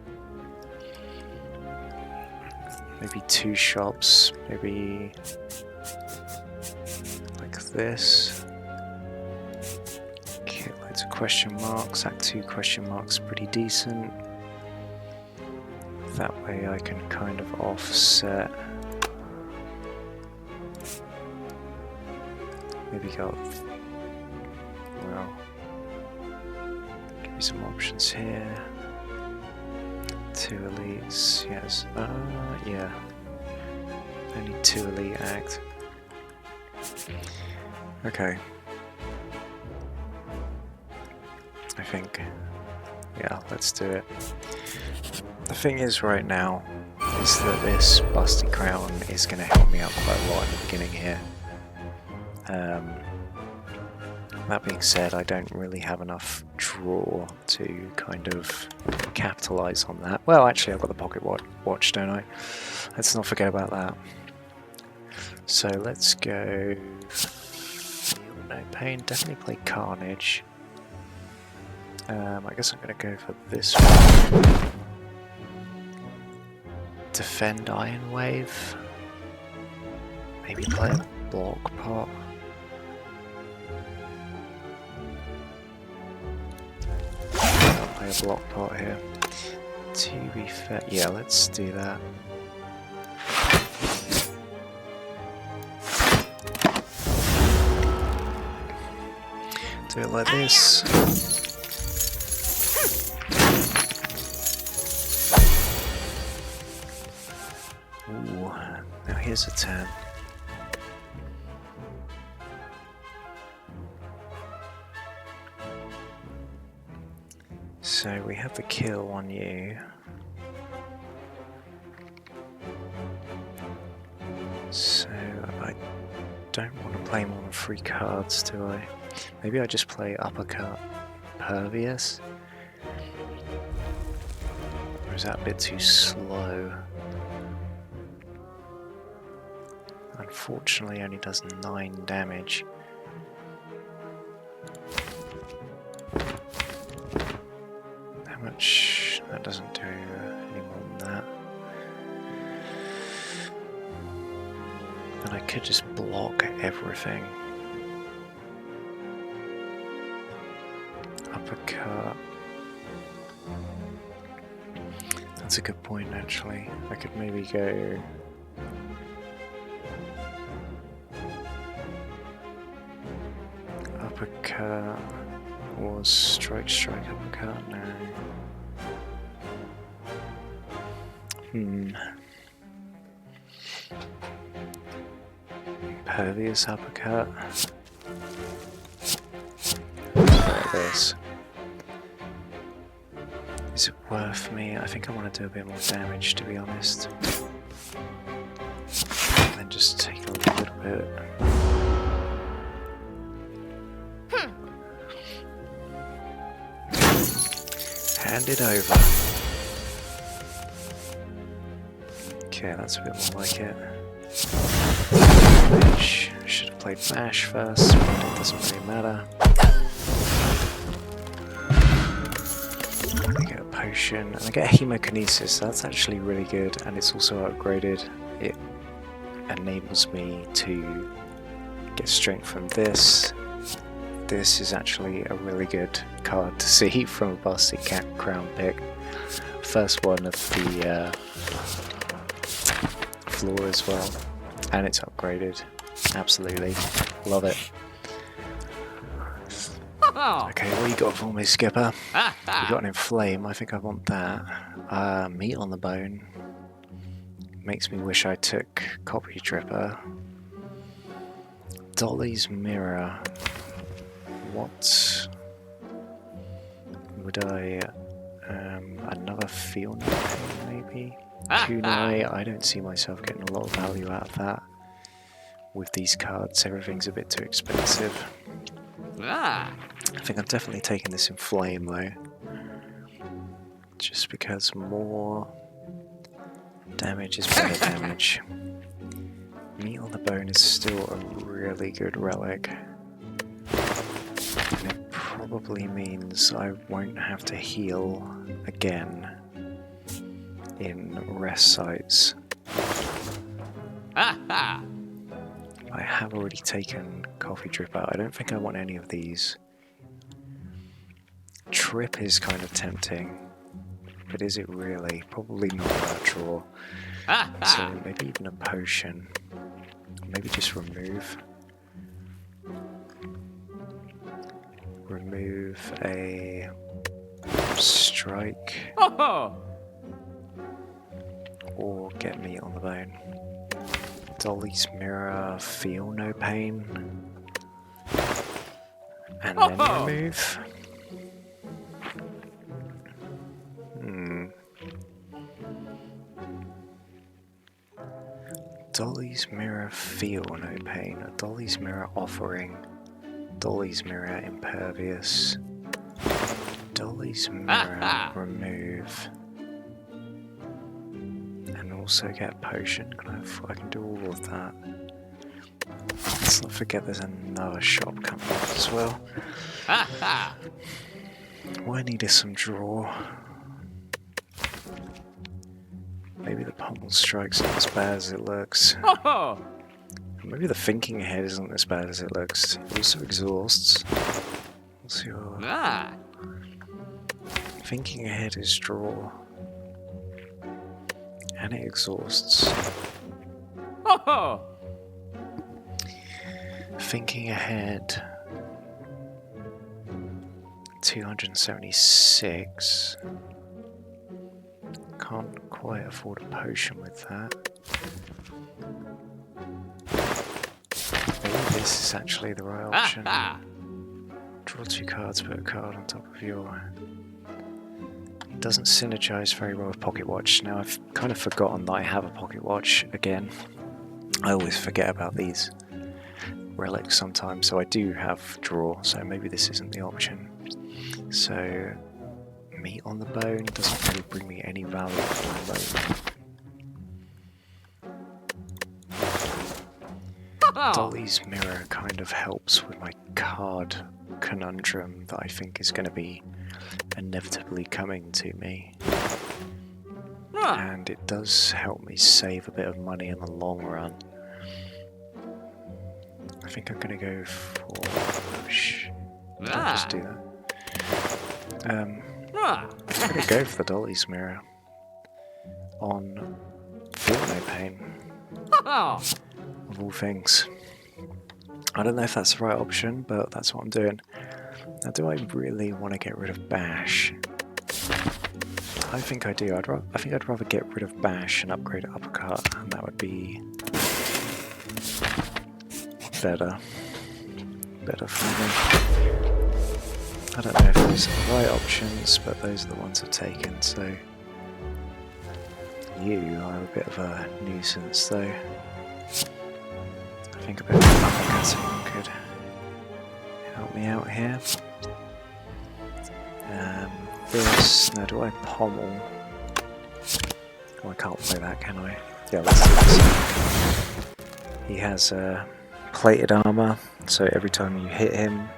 Maybe 2 shops, maybe like this. Okay, loads of question marks. Act 2 question marks pretty decent. That way I can kind of offset. Maybe go, well, give me some options here. 2 elites, yes, yeah. Only 2 elite act. Okay. I think, yeah, let's do it. The thing is right now, is that this Busted Crown is going to help me out quite a lot in the beginning here. That being said, I don't really have enough draw to kind of capitalise on that. Well, actually, I've got the pocket watch, don't I? Let's not forget about that. So let's go... No pain, definitely play Carnage. I guess I'm going to go for this one. Defend Iron Wave. Maybe play a block pot. I'll play a block pot here. To be fair, yeah, let's do that. Do it like this. Ooh, now here's a 10. So we have the kill on you. So I don't want to play more than 3 cards, do I? Maybe I just play Uppercut Pervious? Or is that a bit too slow? Unfortunately, only does 9 damage. How much? That doesn't do any more than that. And I could just block everything. Uppercut. That's a good point, actually. I could maybe go... Uppercut, or strike, uppercut, no. Pervious uppercut. Like this. Is it worth me? I think I want to do a bit more damage, to be honest. And then just take a little bit. Hand it over. Okay, that's a bit more like it. Should have played Mash first, but it doesn't really matter. I get a potion, and I get Hemokinesis, so that's actually really good, and it's also upgraded. It enables me to get strength from this. This is actually a really good card to see from a Busted Crown pick. First one of the floor as well, and it's upgraded. Absolutely, love it. Okay, what you got for me, Skipper? You got an Inflame, I think I want that. Meat on the Bone. Makes me wish I took Copy Dripper. Dolly's Mirror. What would I... another Field maybe? Kunai, I don't see myself getting a lot of value out of that. With these cards, everything's a bit too expensive. Ah. I think I'm definitely taking this in flame though. Just because more damage is better damage. Meat on the bone is still a really good relic. And it probably means I won't have to heal again in rest sites. Ha. I have already taken coffee drip out. I don't think I want any of these. Trip is kind of tempting, but is it really? Probably not that draw. So maybe even a potion. Maybe just remove. Remove a strike. Oh. Or get meat on the bone. Dolly's mirror, feel no pain. And then remove. Dolly's mirror, feel no pain. Dolly's mirror, offering. Dolly's mirror, impervious. Dolly's mirror, remove. And also get potion. I can do all of that. Let's not forget there's another shop coming up as well. What I need is some draw. Maybe the pummel strike's not as bad as it looks. Maybe the thinking ahead isn't as bad as it looks. It also exhausts. What's your... Thinking ahead is draw. And it exhausts. Thinking ahead. 276. Can't quite afford a potion with that. Maybe this is actually the right option. Draw 2 cards, put a card on top of your... It doesn't synergize very well with Pocket Watch. Now I've kind of forgotten that I have a Pocket Watch again. I always forget about these relics sometimes, so I do have draw, so maybe this isn't the option. So... meat on the bone doesn't really bring me any value at the moment. Dolly's mirror kind of helps with my card conundrum that I think is going to be inevitably coming to me. And it does help me save a bit of money in the long run. I think I'm going to go for... Did I just do that? I'm going to go for the Dolly's mirror on Feel No Pain, of all things. I don't know if that's the right option, but that's what I'm doing. Now, do I really want to get rid of Bash? I think I do. I think I'd rather get rid of Bash and upgrade Uppercut, and that would be better for me. I don't know if those are the right options, but those are the ones I've taken, so... You are a bit of a nuisance, though. I think a bit of uppercutting could help me out here. This... Now, do I pommel? Oh, I can't play that, can I? Yeah, let's do this. He has plated armor, so every time you hit him,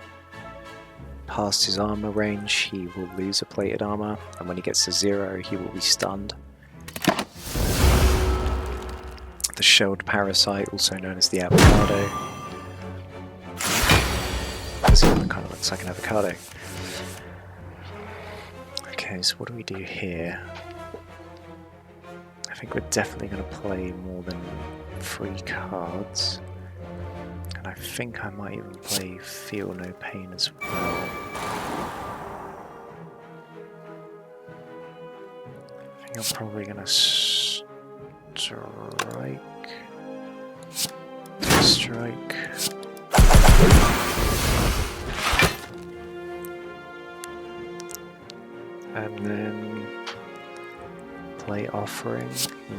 past his armor range, he will lose a plated armor, and when he gets to 0, he will be stunned. The shelled parasite, also known as the avocado, because he kind of looks like an avocado. Okay, so what do we do here? I think we're definitely going to play more than 3 cards. And I think I might even play Feel No Pain as well. I think I'm probably going to strike. And then play Offering,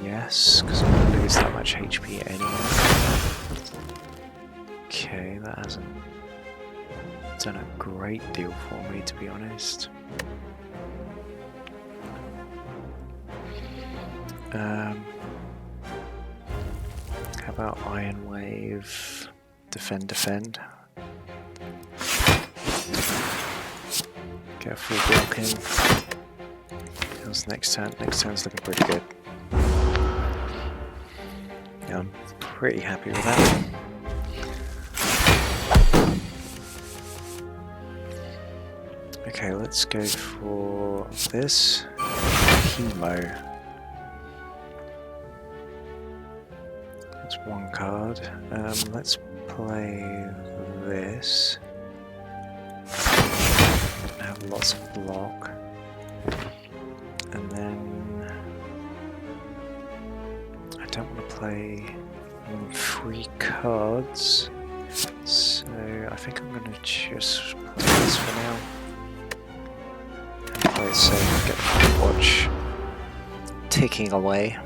yes, because I'm going to lose that much HP anyway. Okay, that hasn't done a great deal for me, to be honest. How about Iron Wave? Defend, defend. Get a full block in. How's next turn? Next turn's looking pretty good. Yeah, I'm pretty happy with that. Okay, let's go for this. Chemo. That's one card. Let's play this. And have lots of block. And then I don't want to play 3 cards. So I think I'm going to just play this for now. And play it safe, get the watch ticking away.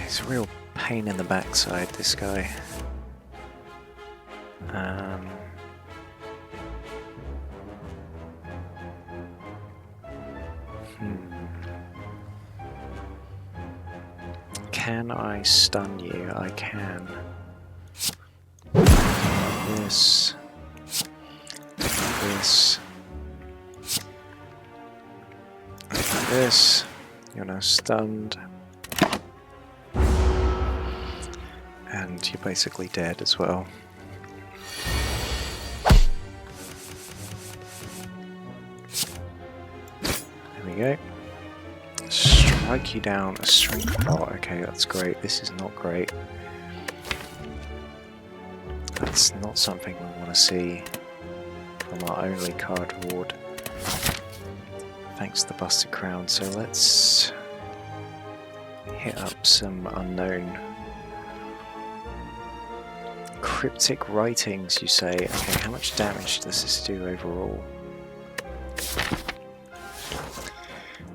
He's a real pain in the backside, this guy. Can I stun you? I can. This. This. This. You're now stunned. And you're basically dead as well. There we go. Strike you down a strength. Oh, okay, that's great. This is not great. That's not something we want to see from our only card ward. Thanks to the Busted Crown. So let's hit up some unknown. Cryptic writings, you say. Okay, how much damage does this do overall?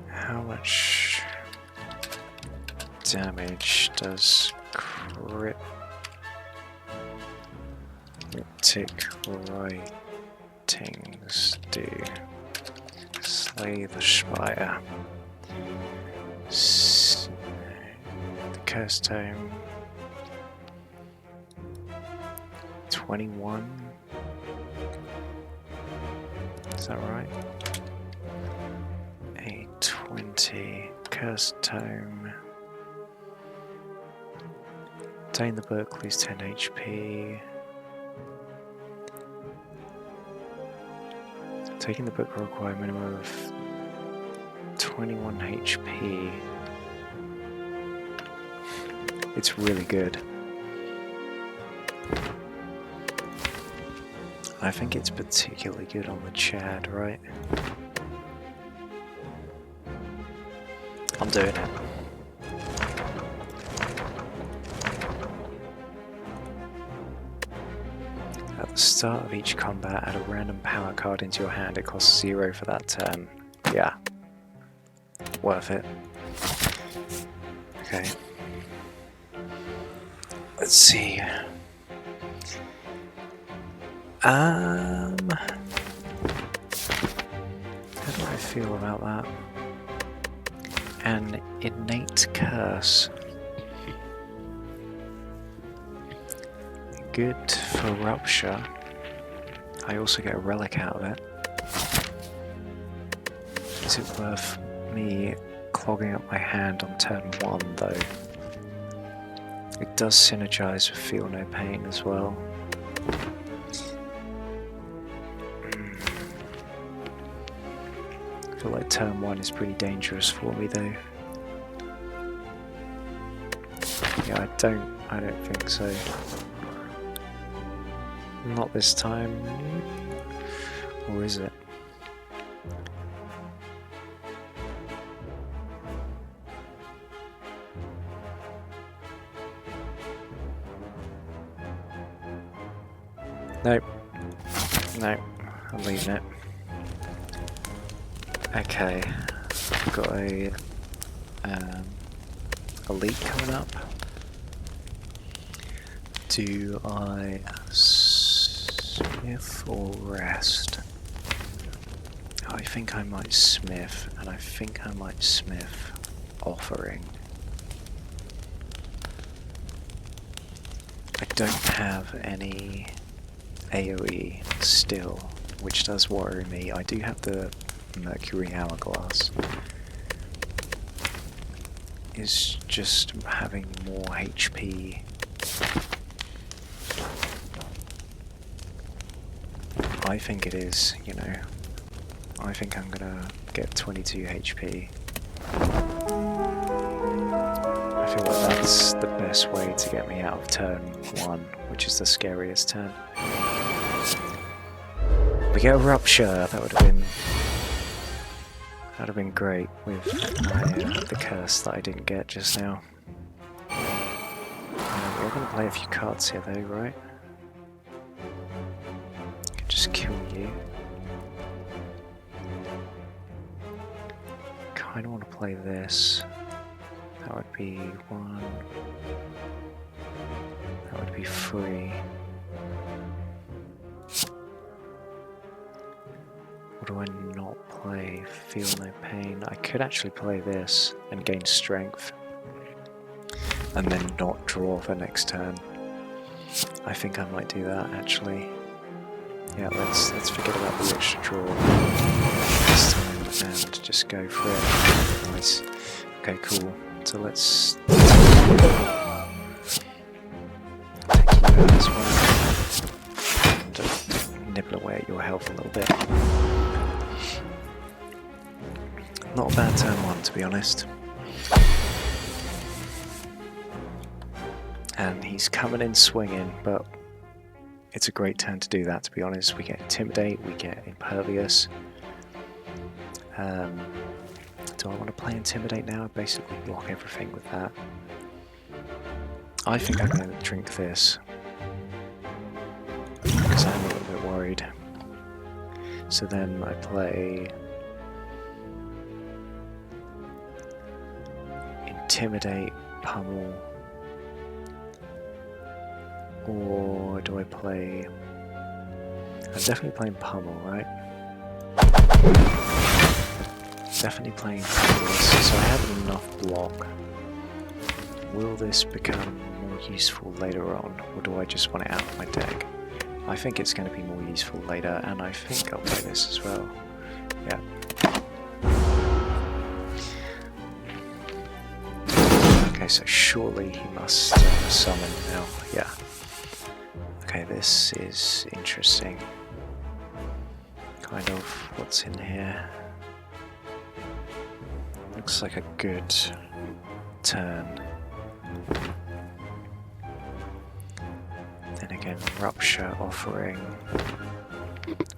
How much damage does cryptic writings do? Slay the Spire. The Cursed Tome. 21. Is that right? A20 Cursed Tome. Obtain the book, lose 10 HP. Taking the book will require a minimum of 21 HP. It's really good. I think it's particularly good on the Chad, right? I'm doing it. At the start of each combat, add a random power card into your hand. It costs 0 for that turn. Yeah. Worth it. Okay. Let's see. How do I feel about that? An innate curse. Good for rupture. I also get a relic out of it. Is it worth me clogging up my hand on turn 1 though? It does synergize with Feel No Pain as well. I feel like turn 1 is pretty dangerous for me though. Yeah, I don't think so. Not this time. Or is it? Nope. No, I'm leaving it. Okay, I've got a leak coming up. Do I smith or rest? I think I might smith, and I think I might smith offering. I don't have any AoE still, which does worry me. I do have the Mercury Hourglass. Is just having more HP. I think it is, you know. I think I'm gonna get 22 HP. I feel like that's the best way to get me out of turn 1, which is the scariest turn. We get a Rupture, that would have been great with the curse that I didn't get just now. We're gonna play a few cards here though, right? I can just kill you. Kinda wanna play this. That would be 1. That would be 3. What do I not play? Feel no pain. I could actually play this and gain strength. And then not draw for next turn. I think I might do that actually. Yeah, let's forget about the extra draw this time and just go for it. Nice. Okay, cool. So let's take you out as well. And nibble away at your health a little bit. Not a bad turn 1 to be honest. And he's coming in swinging, but it's a great turn to do that to be honest. We get Intimidate, we get Impervious. Do I want to play Intimidate now? I basically block everything with that. I think I'm going to drink this. Because I'm a little bit worried. So then I play Intimidate, Pummel. Or do I play... I'm definitely playing Pummel, right? Definitely playing Pummel, so I have enough block. Will this become more useful later on, or do I just want it out of my deck? I think it's going to be more useful later, and I think I'll play this as well. Yeah. Okay, so surely he must summon now. Yeah. Okay, this is interesting. Kind of what's in here. Looks like a good turn. Then again, Rupture Offering.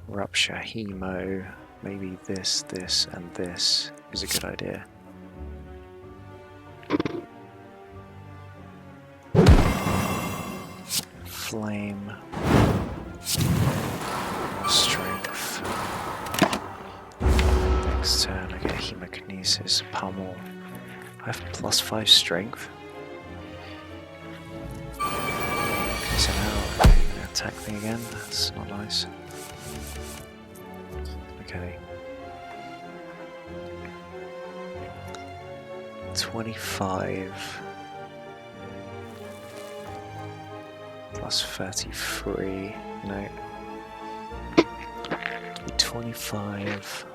Rupture Hemo. Maybe this, this, and this is a good idea. Flame. Strength. Next turn I get Hemokinesis, Pummel. I have +5 strength. Okay, so now they're going to attack me again. That's not nice. Okay. 25 plus 33. No. 25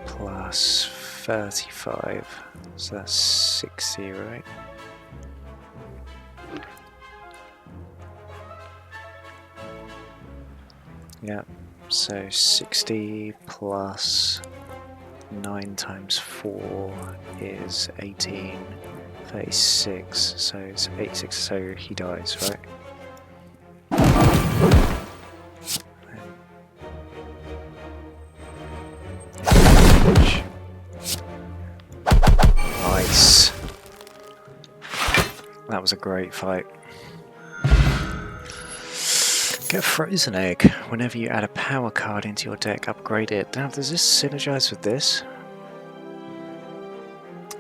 plus 35. So that's 60, right? Yeah, so 60 plus 9 times 4 is 18, 36, so it's 86, so he dies, right? Nice. That was a great fight. Get Frozen Egg. Whenever you add a power card into your deck, upgrade it. Now, does this synergize with this?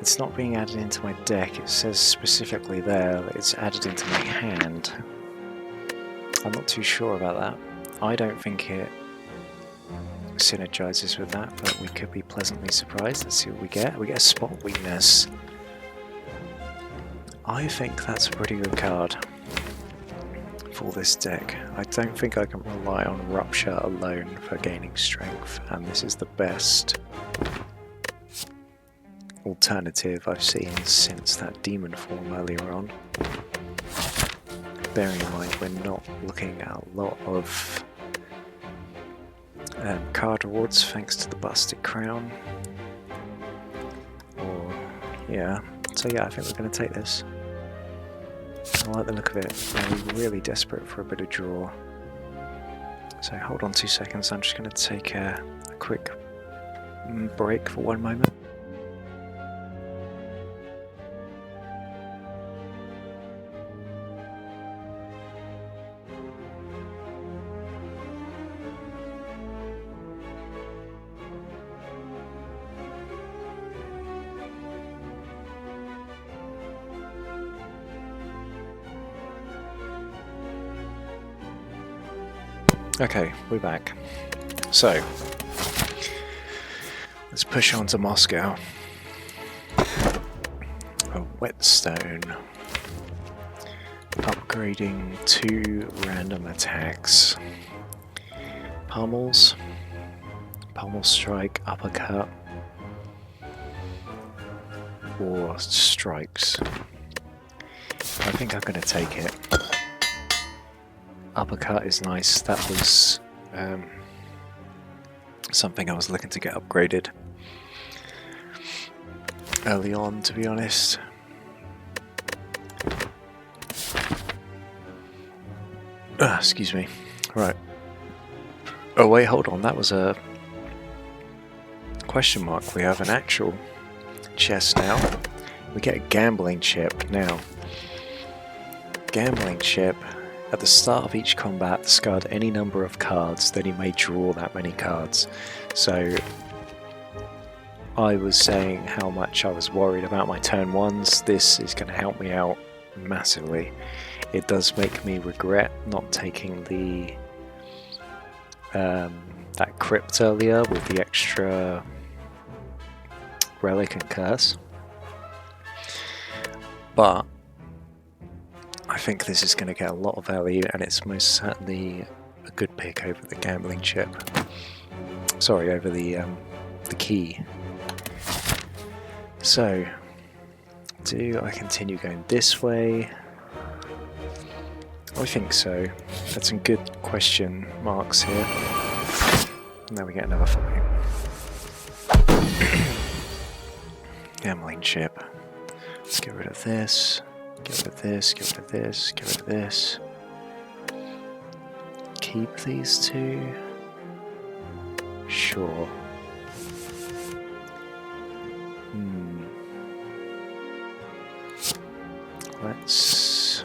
It's not being added into my deck. It says specifically there that it's added into my hand. I'm not too sure about that. I don't think it synergizes with that, but we could be pleasantly surprised. Let's see what we get. We get a spot weakness. I think that's a pretty good card for this deck. I don't think I can rely on Rupture alone for gaining strength, and this is the best alternative I've seen since that demon form earlier on. Bearing in mind we're not looking at a lot of card rewards thanks to the busted crown. Or yeah, so yeah, I think we're going to take this. I like the look of it. I'm really desperate for a bit of draw. So hold on 2 seconds, I'm just going to take a quick break for 1 moment. Okay, we're back. So, let's push on to Moscow. A whetstone. Upgrading 2 random attacks. Pummels. Pummel strike, uppercut. Or strikes. I think I'm going to take it. Uppercut is nice. That was something I was looking to get upgraded early on, to be honest. Excuse me. Right. Oh wait, hold on. That was a question mark. We have an actual chest now. We get a gambling chip now. Gambling chip. At the start of each combat, discard any number of cards, then you may draw that many cards. So I was saying how much I was worried about my turn ones. This is going to help me out massively. It does make me regret not taking the that crypt earlier with the extra relic and curse. But I think this is going to get a lot of value, and it's most certainly a good pick over the gambling chip. Sorry, over the key. So, do I continue going this way? I think so. That's some good question marks here. Now we get another fight. Gambling chip. Let's get rid of this. Get rid of this, get rid of this, get rid of this. Keep these 2. Sure. Let's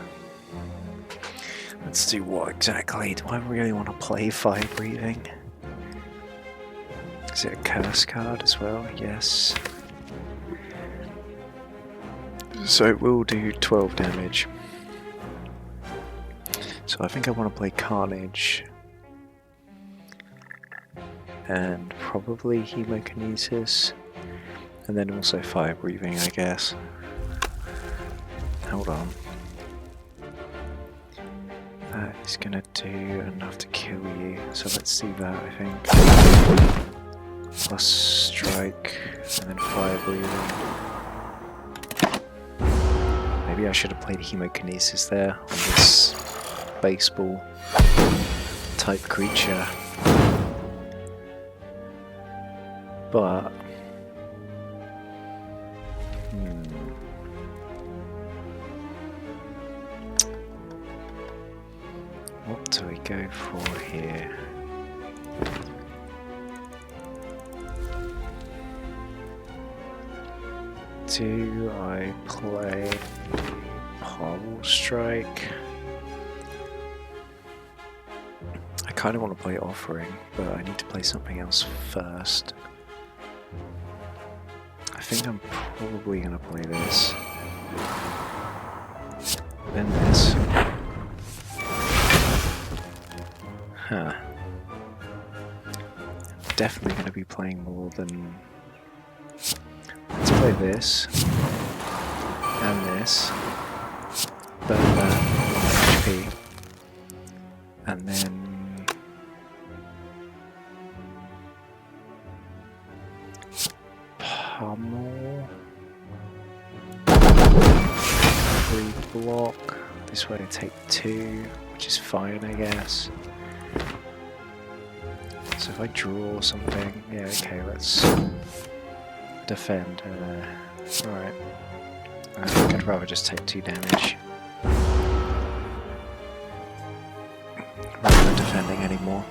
do what exactly? Do I really want to play Fire Breathing? Is it a curse card as well? Yes. So it will do 12 damage. So I think I want to play Carnage. And probably Hemokinesis. And then also Fire Breathing, I guess. Hold on. That is gonna do enough to kill you. So let's do that, I think. Plus Strike, and then Fire Breathing. Maybe I should have played Hemokinesis there on this baseball type creature. But what do we go for here? Do I play Pommel Strike? I kind of want to play Offering, but I need to play something else first. I think I'm probably going to play this. Then this. Huh. Definitely going to be playing more than... Let's play this. And this. Burn that 1 HP. And then... Pummel. Block. This way I take 2, which is fine, I guess. So if I draw something, yeah, okay, let's defend. Alright. I think I'd rather just take 2 damage rather than defending anymore.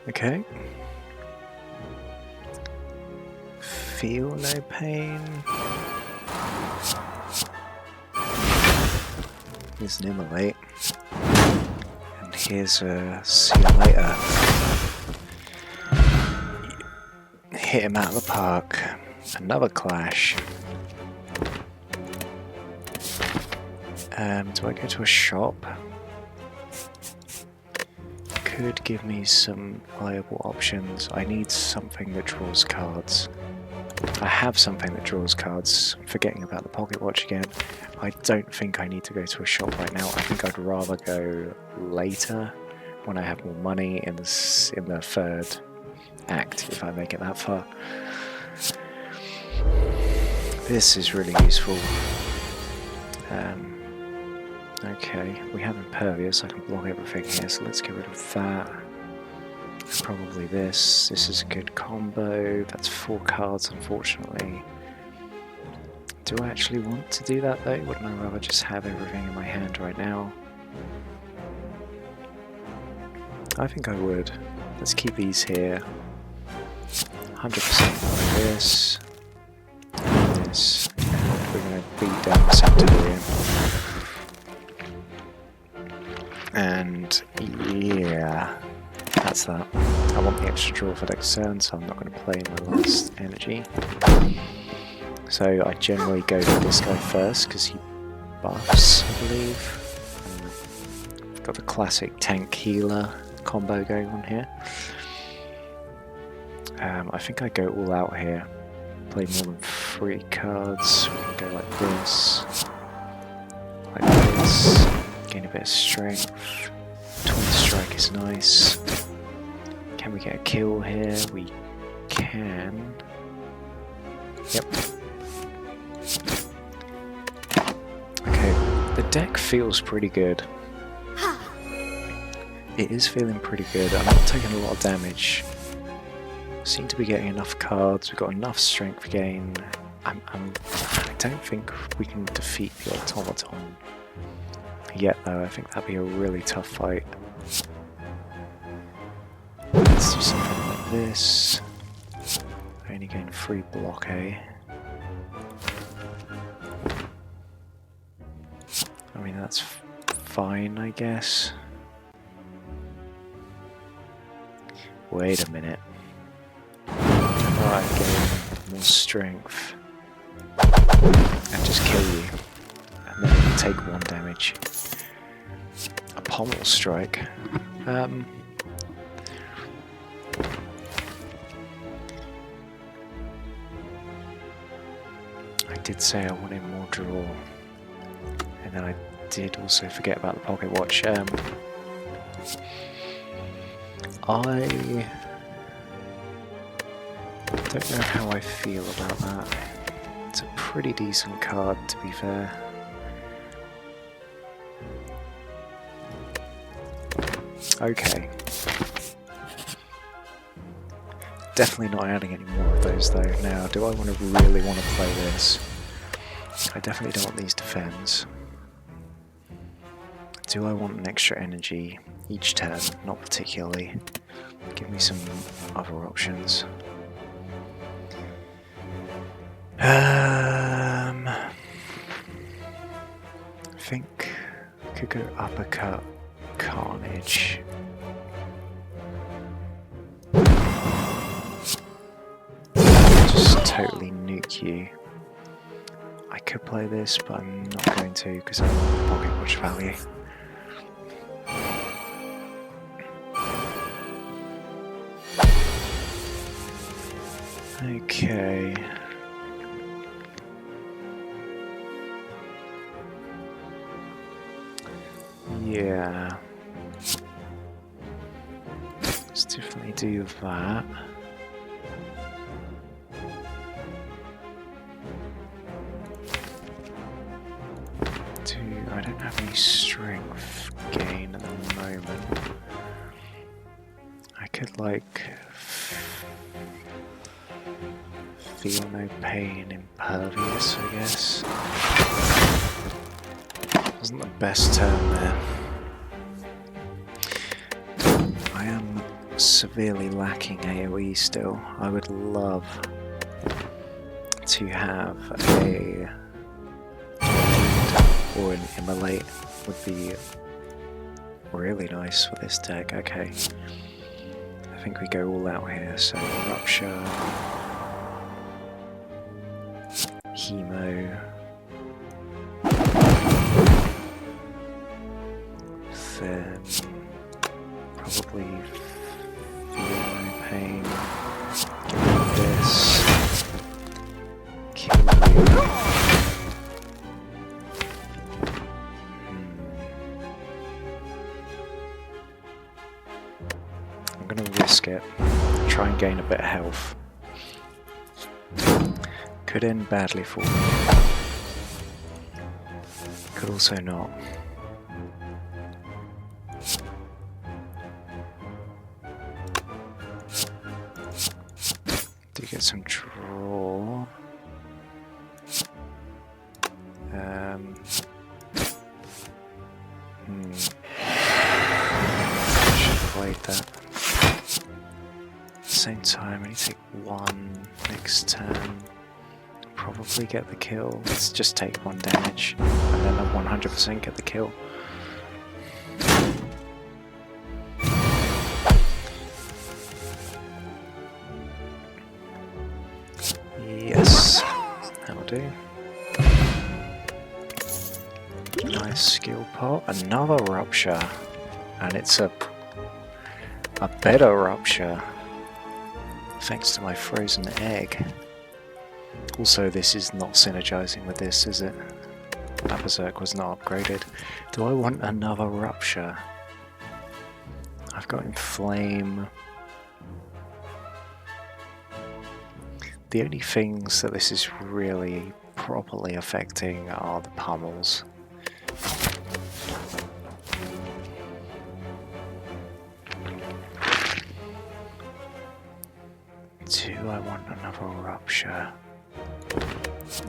Okay. Feel no pain. Here's an immolate. And here's a see you later. Hit him out of the park. Another clash. Do I go to a shop? Could give me some viable options. I need something that draws cards. I have something that draws cards. I'm forgetting about the pocket watch again. I don't think I need to go to a shop right now. I think I'd rather go later when I have more money in the 3rd act, if I make it that far. This is really useful. Okay, we have impervious. I can block everything here, so let's get rid of that. Probably this. This is a good combo. That's 4 cards, unfortunately. Do I actually want to do that though? Wouldn't I rather just have everything in my hand right now? I think I would. Let's keep these here. 100% this. And this. And we're going to beat down the Centurion. And yeah. That's that. I want the extra draw for next turn, so I'm not going to play my last energy. So I generally go for this guy first, because he buffs, I believe. I've got the classic tank healer combo going on here. I think I go all out here. Play more than 3 cards. We can go like this. Like this. Gain a bit of strength. Twin strike is nice. Can we get a kill here? We can. Yep. Okay, the deck feels pretty good. It is feeling pretty good. I'm not taking a lot of damage. Seem to be getting enough cards. We've got enough strength gain. I don't think we can defeat the automaton yet, though. I think that'd be a really tough fight. Let's do something like this. I only gain 3 block, eh? I mean, that's fine, I guess. Wait a minute. Alright, gain more strength. And just kill you. And then you take 1 damage. A pommel strike. I did say I wanted more draw, and then I did also forget about the pocket watch. I don't know how I feel about that. It's a pretty decent card, to be fair. Okay. Definitely not adding any more of those though. Now, do I really want to play this? I definitely don't want these defends. Do I want an extra energy each turn? Not particularly. Give me some other options. I think I could go uppercut, carnage. totally nuke you. I could play this, but I'm not going to because I want pocket watch value. Okay. Yeah. Let's definitely do that. I don't have any strength gain at the moment. I could like feel no pain, impervious, I guess. Wasn't the best term there. I am severely lacking AoE still. I would love to have a or an immolate would be really nice for this deck. Okay, I think we go all out here. So Rupture, Hemo, then probably Feel No Pain, get this, kill you. I'm going to risk it, try and gain a bit of health. Could end badly for me. Could also not. Do get some draw. Should have played that. At the same time, I need to take one next turn. Probably get the kill. Let's just take 1 damage and then I'll 100% get the kill. Yes, that'll do. Nice skill pot. Another Rupture, and it's a better Rupture thanks to my frozen egg. Also, this is not synergizing with this, is it? That Berserk was not upgraded. Do I want another Rupture? I've got Inflame. The only things that this is really properly affecting are the pummels. Do I want another Rupture?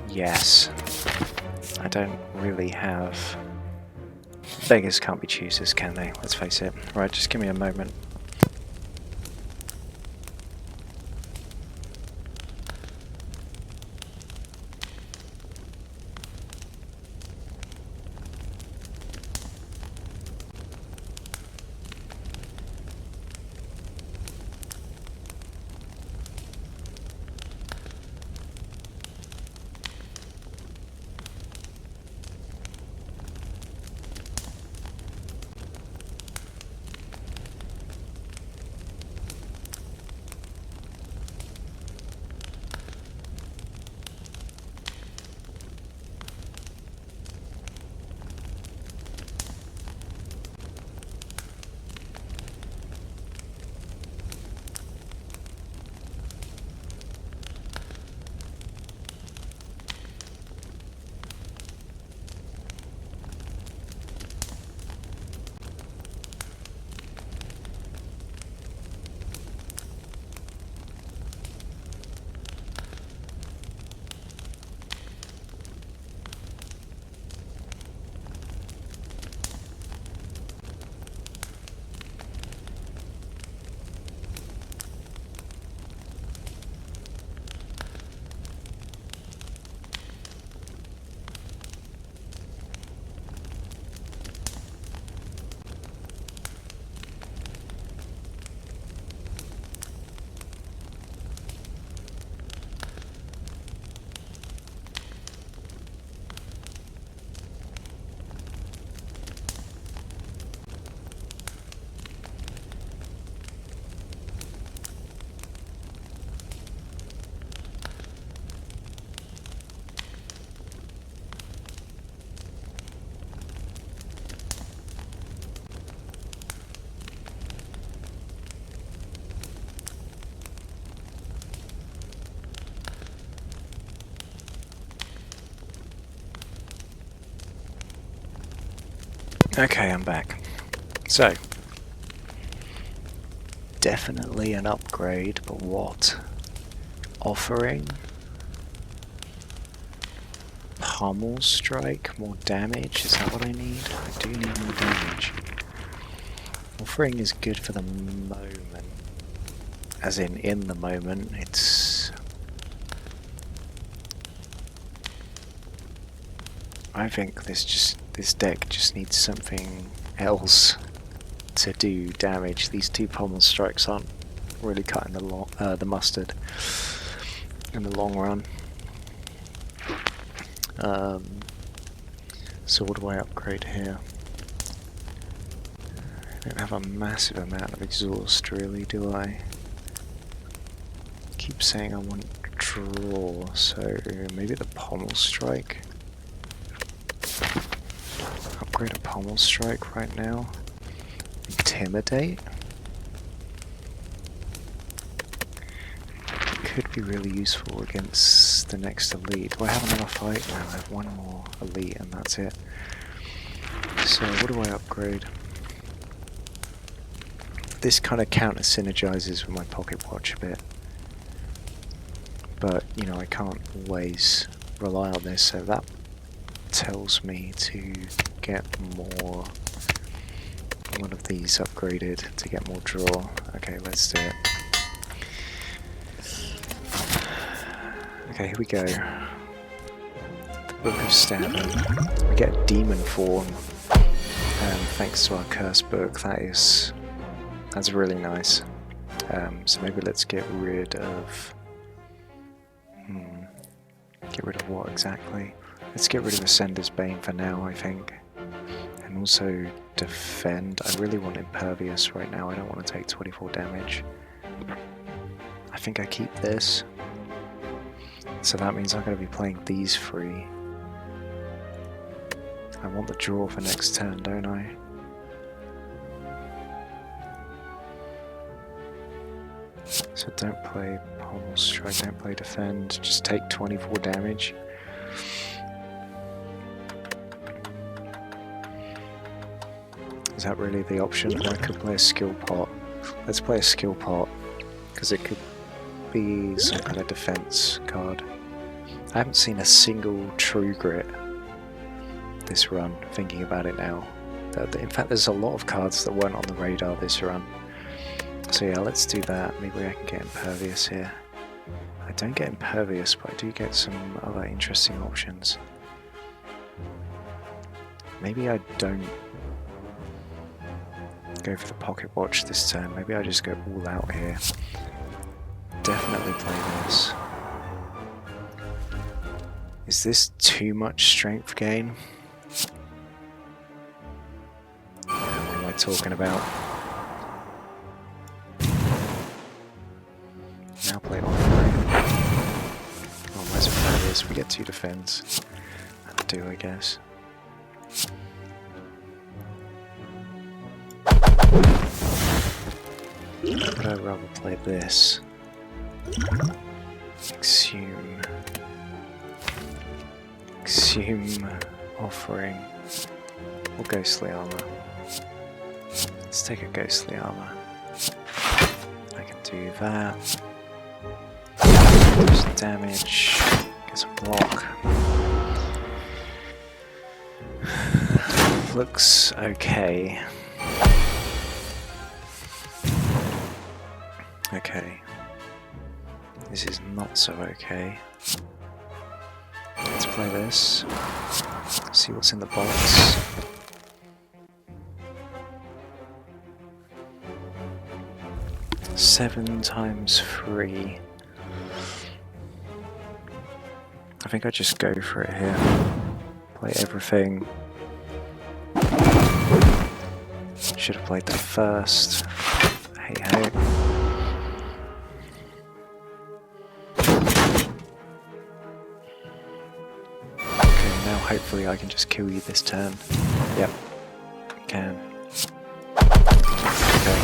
Yes. I don't really have... Beggars can't be choosers, can they? Let's face it. Right, just give me a moment. Okay, I'm back. So, definitely an upgrade, but what? Offering? Pommel strike? More damage? Is that what I need? I do need more damage. Offering is good for the moment. As in the moment, it's... I think this deck just needs something else to do damage. These two pommel strikes aren't really cutting the mustard in the long run. So what do I upgrade here? I don't have a massive amount of exhaust really, do I? Keep saying I want draw, so maybe the pommel strike? Upgrade a pommel strike right now. Intimidate? Could be really useful against the next elite. Do I have another fight? No, I have one more elite and that's it. So what do I upgrade? This kind of counter synergizes with my pocket watch a bit. But, you know, I can't always rely on this, so that tells me to get more... one of these upgraded to get more draw. Okay, let's do it. Okay, here we go. The Book of Stabbing. We get a demon form, and thanks to our curse book, that's really nice. So maybe let's get rid of... get rid of what exactly? Let's get rid of Ascender's Bane for now, I think. And also defend. I really want Impervious right now. I don't want to take 24 damage. I think I keep this. So that means I'm going to be playing these three. I want the draw for next turn, don't I? So don't play Pommel Strike, don't play Defend, just take 24 damage. Is that really the option? I could play a skill pot. Let's play a skill pot, because it could be some kind of defense card. I haven't seen a single True Grit this run, thinking about it now. In fact, there's a lot of cards that weren't on the radar this run. So yeah, let's do that. Maybe I can get Impervious here. I don't get Impervious, but I do get some other interesting options. Maybe I don't go for the pocket watch this turn. Maybe I just go all out here. Definitely play this. Is this too much strength gain? What am I talking about? Now play offering. Oh, where's Impervious? We get 2 defense. That'll do, I guess. But I'd rather play this. Exhume. Exhume, offering, or ghostly armor. Let's take a ghostly armor. I can do that. Do some damage, get some block. Looks okay. Okay. This is not so okay. Let's play this. See what's in the box. Seven times 3. I think I just go for it here. Play everything. Should have played that first. Hey ho. Hopefully I can just kill you this turn. Yep, can. Okay,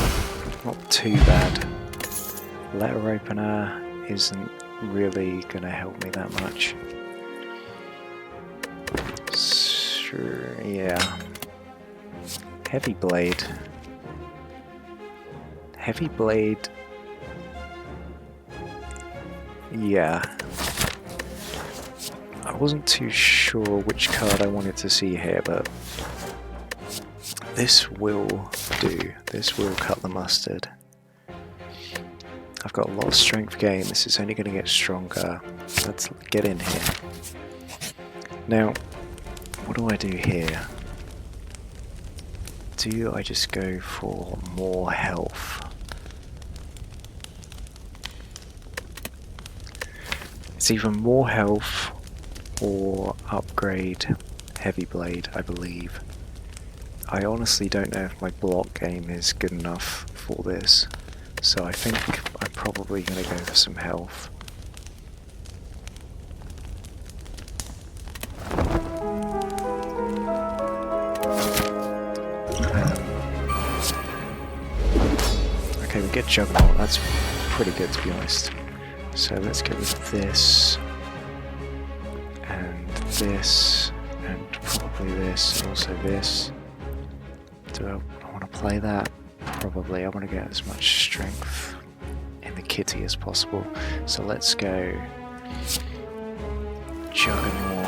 not too bad. Letter opener isn't really going to help me that much. Sure, yeah. Heavy blade. Heavy blade. Yeah. I wasn't too sure which card I wanted to see here, but this will do. This will cut the mustard. I've got a lot of strength gain. This is only going to get stronger. Let's get in here. Now, what do I do here? Do I just go for more health? It's either more health or upgrade heavy blade, I believe. I honestly don't know if my block game is good enough for this, so I think I'm probably going to go for some health. Okay, we get Juggernaut, that's pretty good to be honest. So let's go with this, and probably this, and also this. Do I want to play that? Probably. I want to get as much strength in the kitty as possible. So let's go Juggernaut,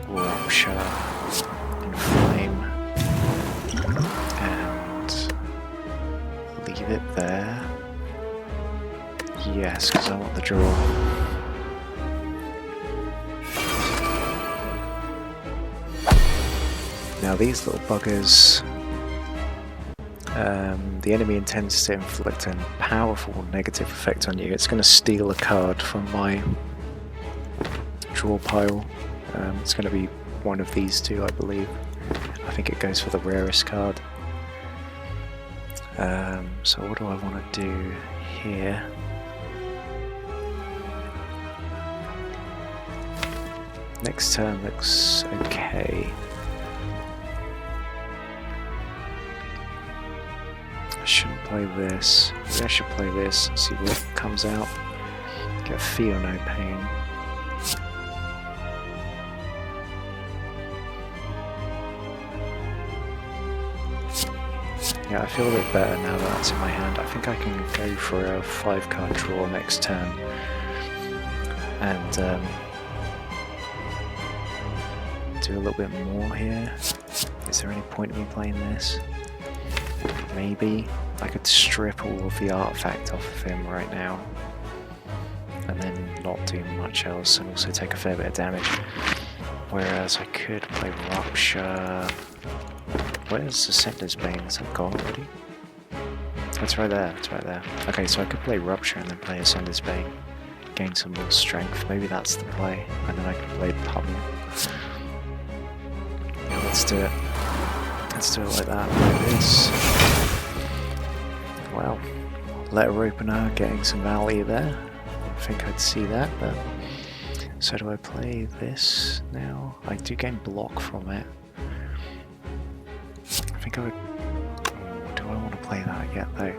Rupture, Inflame, and leave it there. Yes, because I want the draw. Now these little buggers, the enemy intends to inflict a powerful negative effect on you. It's going to steal a card from my draw pile. It's going to be one of these two, I believe. I think it goes for the rarest card. So what do I want to do here? Next turn looks okay. I shouldn't play this. Maybe I should play this and see what comes out. Get Feel No Pain. Yeah, I feel a bit better now that that's in my hand. I think I can go for a 5-card draw next turn. And do a little bit more here. Is there any point in me playing this? Maybe. I could strip all of the artifact off of him right now. And then not do much else and also take a fair bit of damage. Whereas I could play Rupture. Where's the Ascender's Bane? Is that gone already? It's right there, it's right there. Okay, so I could play Rupture and then play Ascender's Bane. Gain some more strength. Maybe that's the play. And then I can play Pummel. Yeah, let's do it. Let's do it like that, like this. Well, letter opener, getting some value there. I think I'd see that, but... So do I play this now? I do gain block from it. I think I would... Do I want to play that yet, though?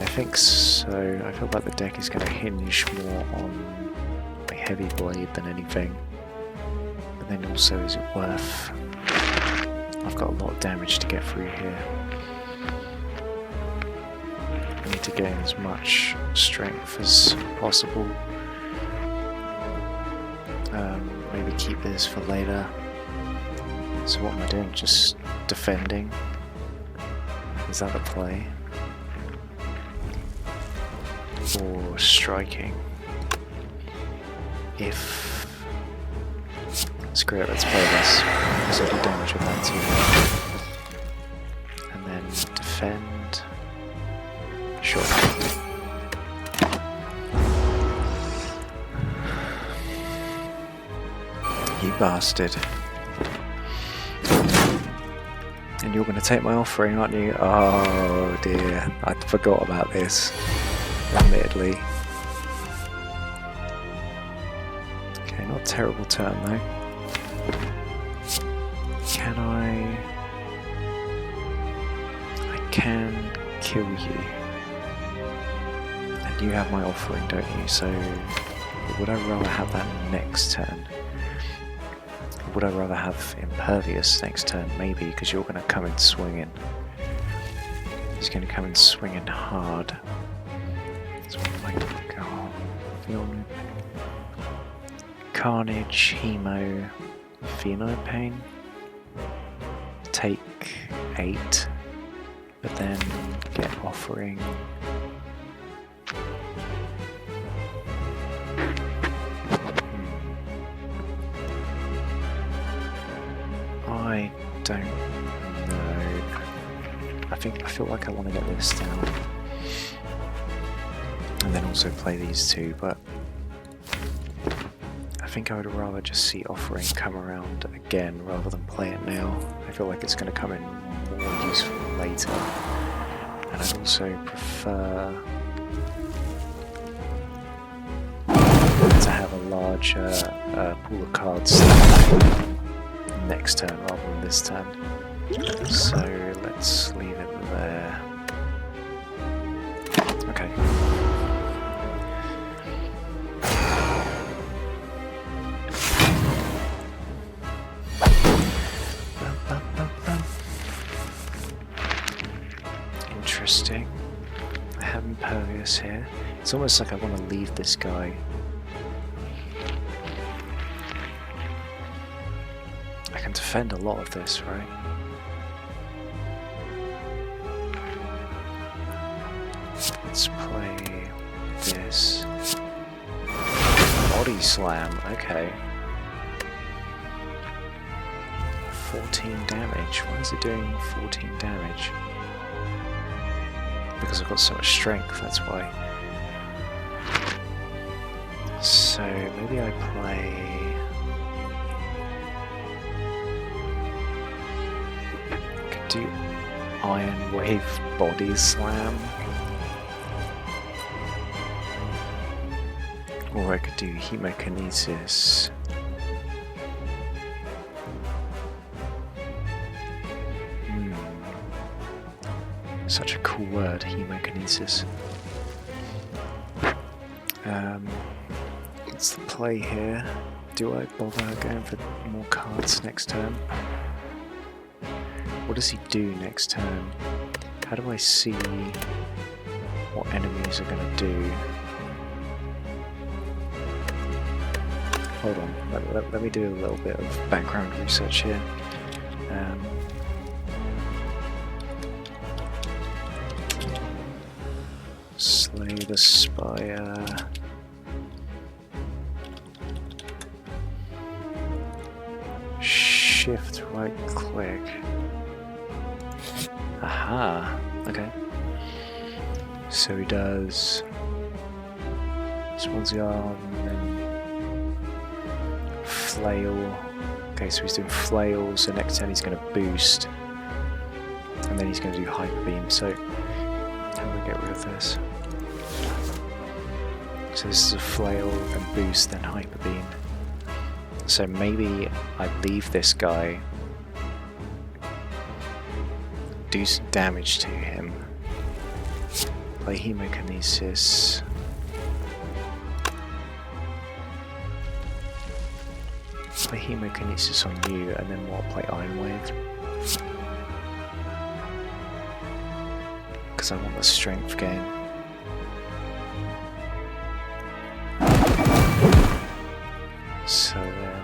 I think so. I feel like the deck is going to hinge more on a heavy blade than anything. But then also, is it worth... I've got a lot of damage to get through here. I need to gain as much strength as possible. Maybe keep this for later. So what am I doing? Just defending? Is that the play? Or striking? If... Screw it, let's play this. Because I do damage with that too. And then defend. Sure. You bastard. And you're going to take my offering, aren't you? Oh dear, I forgot about this, admittedly. Okay, not a terrible turn though. Can I can kill you. And you have my offering, don't you? So would I rather have that next turn? Would I rather have Impervious next turn? Maybe, because you're going to come in swinging. He's going to come in swinging hard. So what am I going to Carnage, Hemo, Pheno Pain. Take 8, but then get Offering. I don't know. I feel like I want to get this down. And then also play these two, but I think I would rather just see Offering come around again rather than play it now. I feel like it's going to come in more useful later. And I'd also prefer to have a larger pool of cards next turn rather than this turn. So let's leave it there. Okay. Interesting. I have Impervious here. It's almost like I want to leave this guy. I can defend a lot of this, right? Let's play this. Body Slam, okay. 14 damage. Why is it doing 14 damage? Because I've got so much strength, that's why. So maybe I play... I could do Iron Wave Body Slam. Or I could do Hemokinesis. Such a cool word, Hemokinesis. What's the play here? Do I bother going for more cards next turn? What does he do next turn? How do I see what enemies are going to do? Hold on, let me do a little bit of background research here. Slay the Spire. Shift right click. Aha, okay. So he does Swansea Arm and then Flail. Okay, so he's doing Flail, so next turn he's going to boost. And then he's going to do Hyper Beam, so how do we get rid of this? So this is a Flail, then boost, then Hyper Beam. So maybe I leave this guy, do some damage to him, play Hemokinesis, play Hemokinesis on you, and then what, play Iron Wave? Because I want the strength gain. So then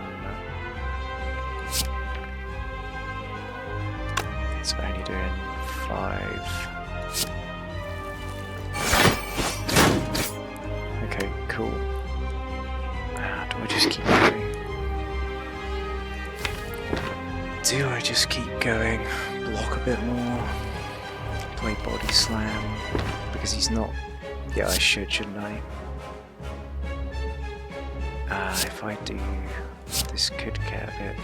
it's only doing 5. Okay, cool. Do I just keep going? Do I just keep going? Block a bit more? Play Body Slam? Because he's not... Yeah, I should, shouldn't I? If I do, this could get a bit...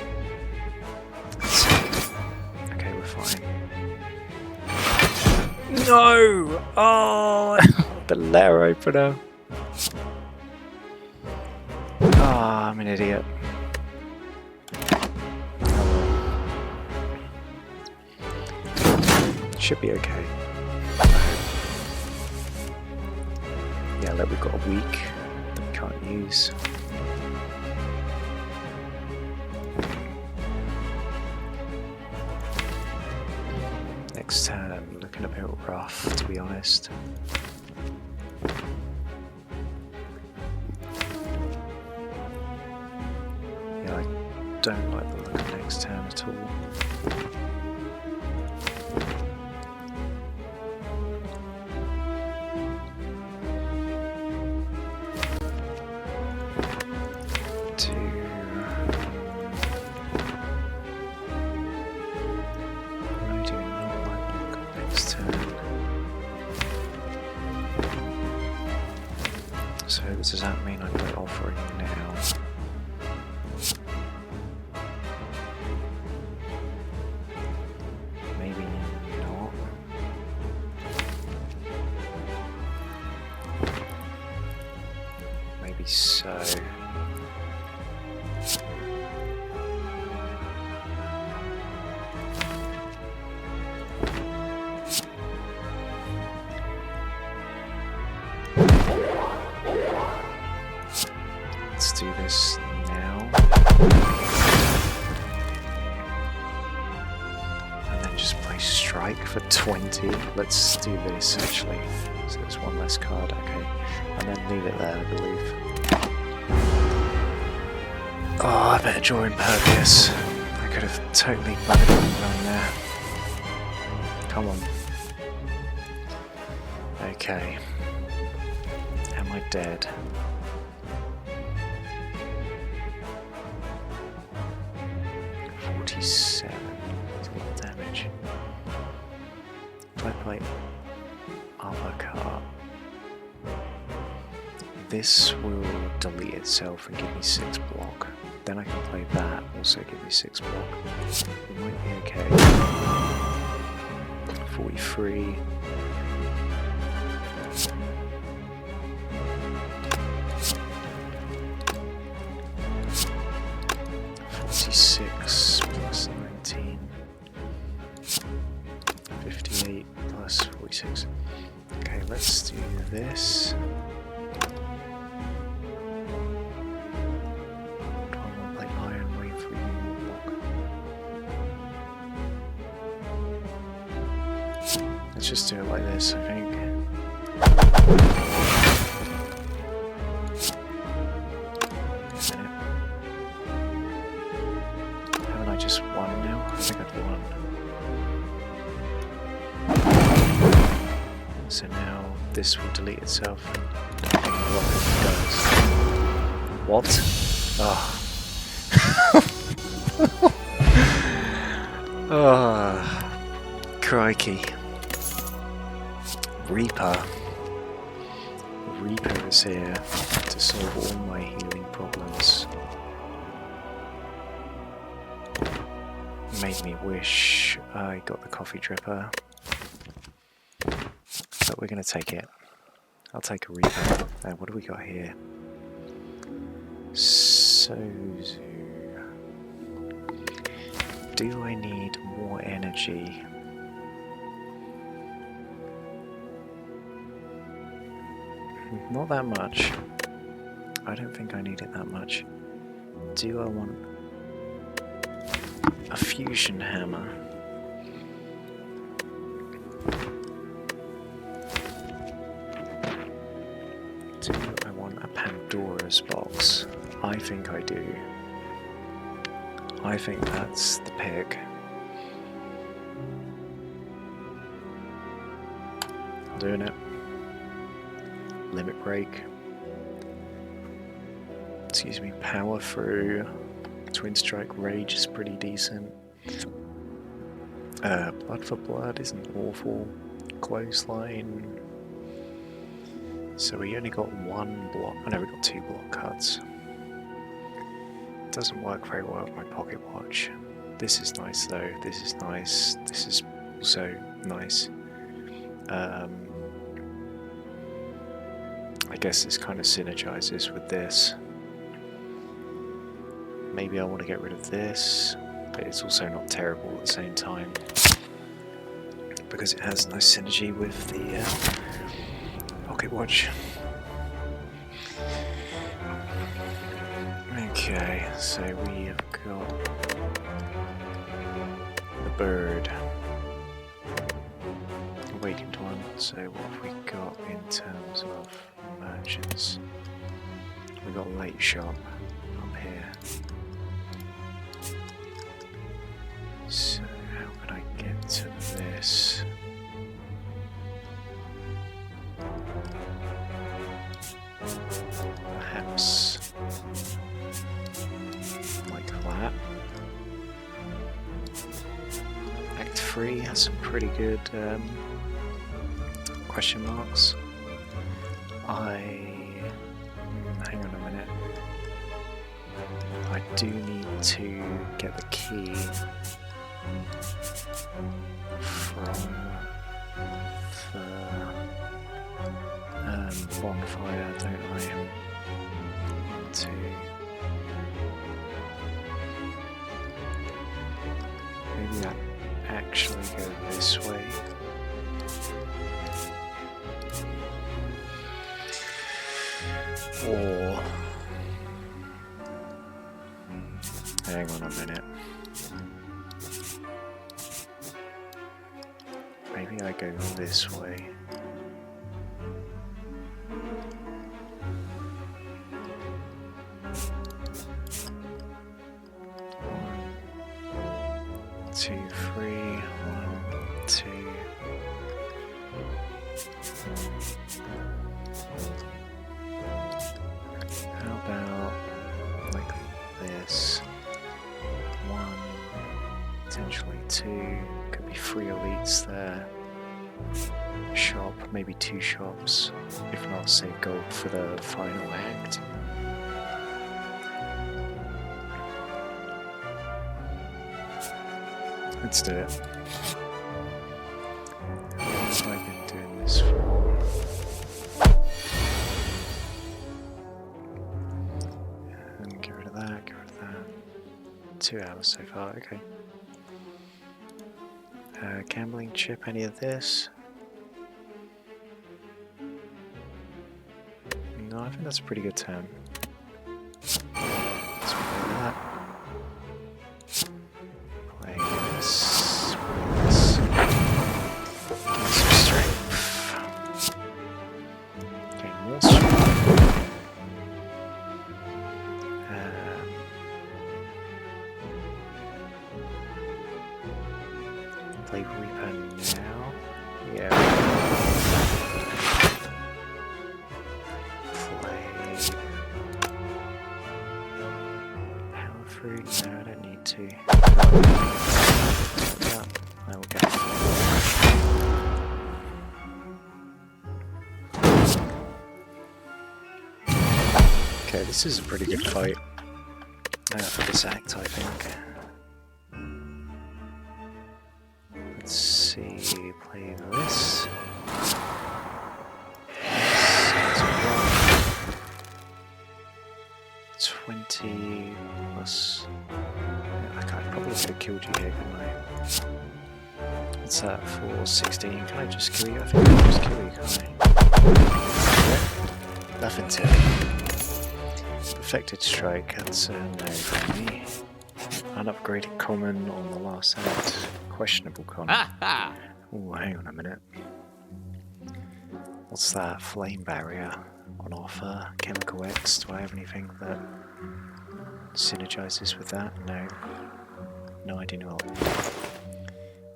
Okay, we're fine. No! Oh! The letter opener. Ah, I'm an idiot. Should be okay. Yeah, look, we've got a week that we can't use. next turn looking a bit rough, to be honest. Yeah, I don't like the look of next turn at all. So does that mean I go offering now? Maybe not. Maybe so. Let's do this now. And then just play strike for 20. Let's do this actually. So there's one less card, okay. And then leave it there, I believe. Oh, I better draw Impervious. I could have totally buggered it on there. Come on. Okay. Am I dead? That's a lot of damage. If I play uppercut, this will delete itself and give me 6 block. Then I can play that, also give me 6 block. It might be okay. 43. Plus 19, 58 plus 46. Okay, let's do this. Do I want to play Iron Wave for one more block? Let's just do it like this, I think. Just one now? I think I've won. So now this will delete itself and block it does. What? Oh. Oh. Crikey. Reaper. Reaper is here to solve all my healing problems. Made me wish I got the coffee dripper, but we're going to take it. I'll take a Reaper. What do we got here? Sozu. Do I need more energy? Not that much. I don't think I need it that much. Do I want a fusion hammer? Do I want a Pandora's box? I think I do. I think that's the pick. I'm doing it. Limit break. Excuse me, power through. Twin Strike Rage is pretty decent. Blood for Blood isn't awful. Clothesline. So we only got one block. Oh no, we got 2 block cards. Doesn't work very well with my pocket watch. This is nice though. This is nice. This is also nice. I guess this kind of synergizes with this. Maybe I want to get rid of this, but it's also not terrible at the same time because it has nice synergy with the pocket watch. Okay, so we have got the bird. awakened one. So what have we got in terms of merchants? We got late shop up here. So how can I get to this? Perhaps like that. Act 3 has some pretty good question marks. Hang on a minute. I do need to get the key from the bonfire, don't I? Maybe I actually go this way. Or hang on a minute. Maybe I go this way. Two, three, 1, 2. How about like this? 1, potentially 2. Could be 3 elites there. Shop, maybe 2 shops. If not, save gold for the final act. Let's do it. How long have I been doing this for? And get rid of that, get rid of that. 2 hours so far, okay. Gambling chip, any of this? No, I think that's a pretty good turn. Let's play that. Play this. Gain some strength. Gain more strength. Play Reaper now. Yeah. Power fruit? No, I don't need to. Yeah, I will get it. Okay, this is a pretty good fight for this act, I think. Let's see, play this. 20 plus. Yeah, I probably could have killed you here, couldn't I? What's that for 16? Can I just kill you? I think I can just kill you, can't I? Yeah. Nothing to it. Perfected strike, that's a no for me. Unupgraded common on the last act. Questionable con. Oh, hang on a minute. What's that? Flame barrier on offer. Chemical X. Do I have anything that synergizes with that? No. No, I do not.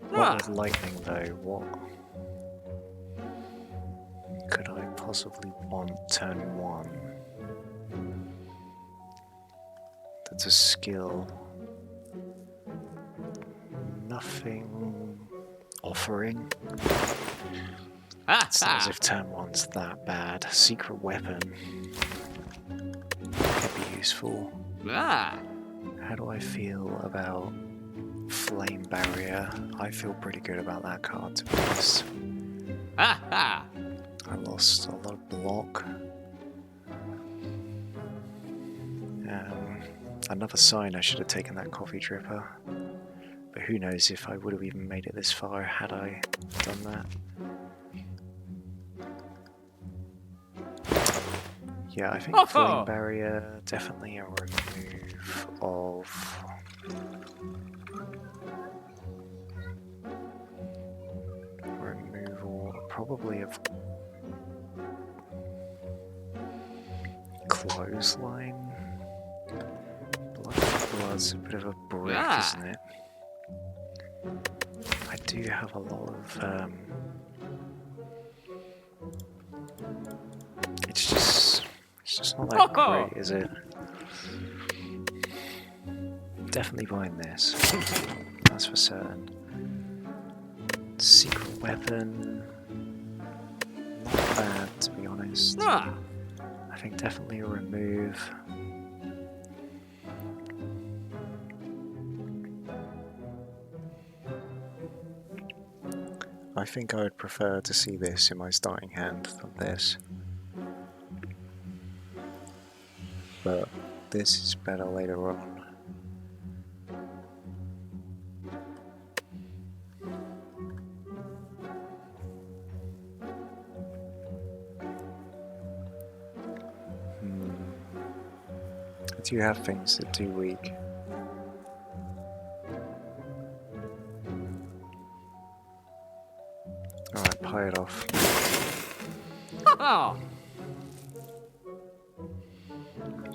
What with lightning though? What could I possibly want turn 1? That's a skill. Nothing offering. It's not as if turn 1's that bad. Secret weapon could be useful. How do I feel about flame barrier? I feel pretty good about that card, to be honest. I lost a lot of block. Another sign I should have taken that coffee dripper. But who knows if I would have even made it this far had I done that. Yeah, I think flame barrier, definitely a remove of... removal probably have clothesline. Blood's a bit of a brick, isn't it? I do have a lot of it's just not that great, is it? Definitely buying this. That's for certain. Secret weapon. Not bad, to be honest. I think definitely a remove. I think I would prefer to see this in my starting hand than this. But this is better later on. I do have things that do weak. Alright, pie it off.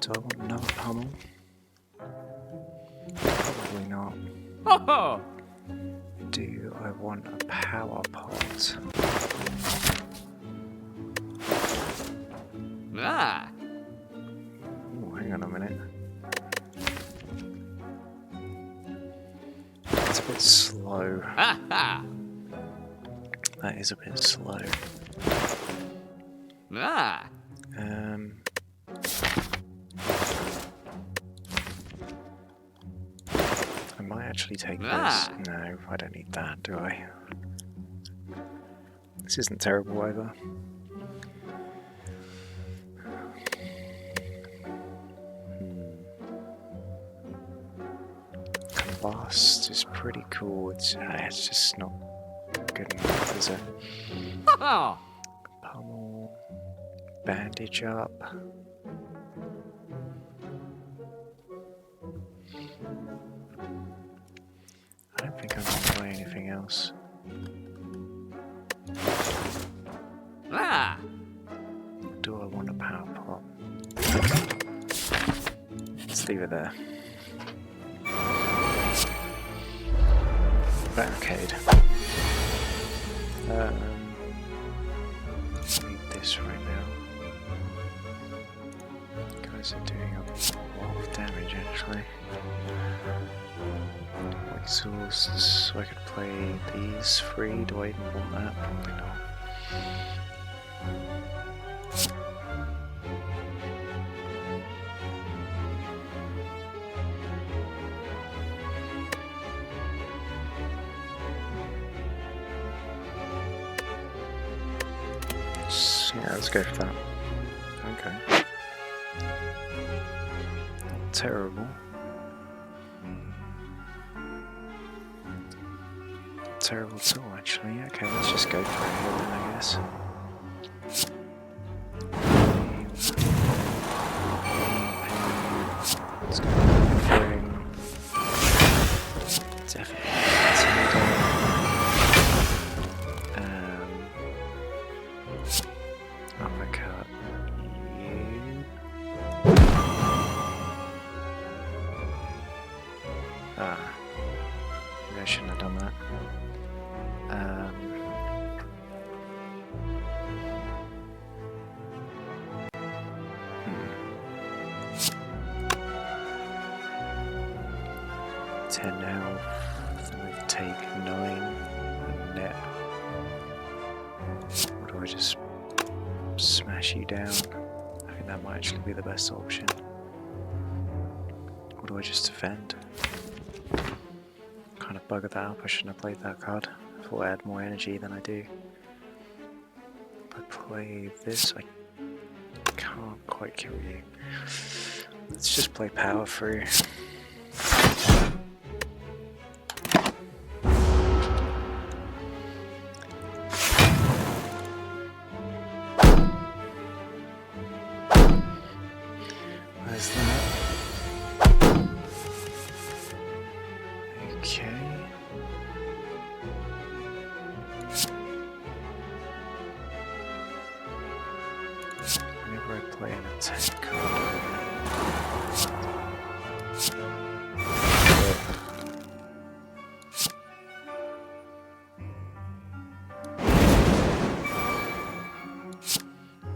Do I want another pummel? Probably not. Do I want a power pot? Ooh, hang on a minute. It's a bit slow. That is a bit slow. I might actually take this. No, I don't need that, do I? This isn't terrible either. Combust is pretty cool. It's just not good enough, is it? Pummel. Bandage up. I don't think I'm going to buy anything else. Do I want a power pot? Let's leave it there. Barricade. I need this right now. Guys are doing a lot of damage actually. Exhausts, so I could play these three. Do I even want that? Probably not. Yeah, let's go for that. Okay. Not terrible. Not terrible at all, actually. Okay, let's just go for it here then, I guess. Let's go for it. Definitely. Uppercut you. Maybe I shouldn't have done that. 10 health. Then we take 9 net. Or do I just smash you down? I think that might actually be the best option. Or do I just defend? Kind of buggered that up. I shouldn't have played that card. I thought I had more energy than I do. If I play this, I can't quite kill you. Let's just play power through. Where's that? Okay.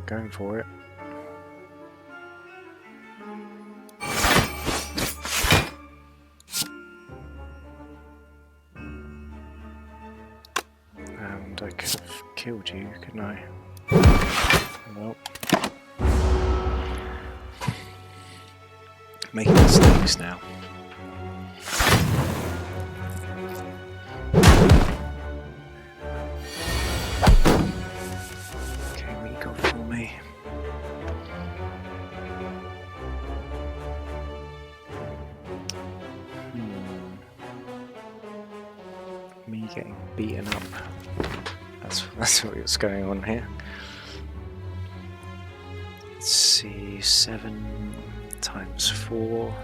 Going for it. And I could have killed you, couldn't I? Nope. Making mistakes now. Okay, what you got for me? Me getting beaten up. That's what's going on here. Let's see, 7 times 4,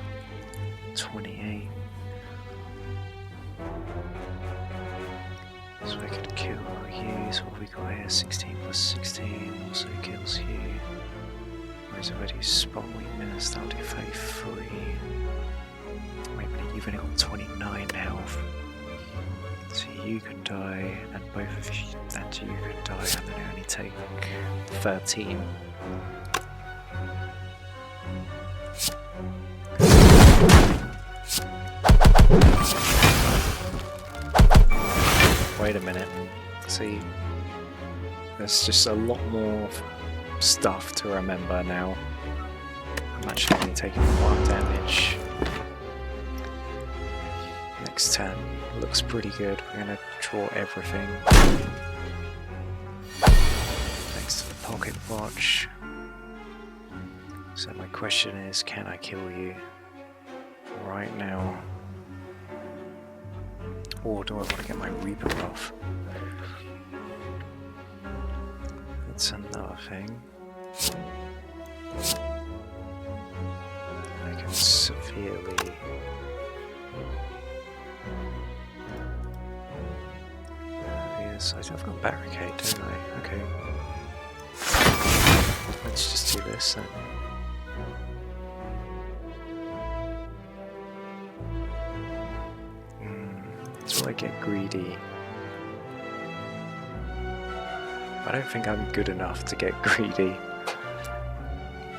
28. So I could kill you. So what have we got here? 16 plus 16 also kills you. Whereas if I do spot weakness, that'll do 33. Wait a minute, you've only got 29 health. So you can die, and both of you and you can die, and then only take 13. Wait a minute. See, there's just a lot more stuff to remember now. I'm actually only taking 1 damage. Next turn looks pretty good. We're going to draw everything. Thanks to the pocket watch. So my question is, can I kill you right now? Or do I want to get my Reaper off? That's another thing. I can severely... Yes, I've got barricade, don't I? Okay. Let's just do this then. Do I get greedy? I don't think I'm good enough to get greedy.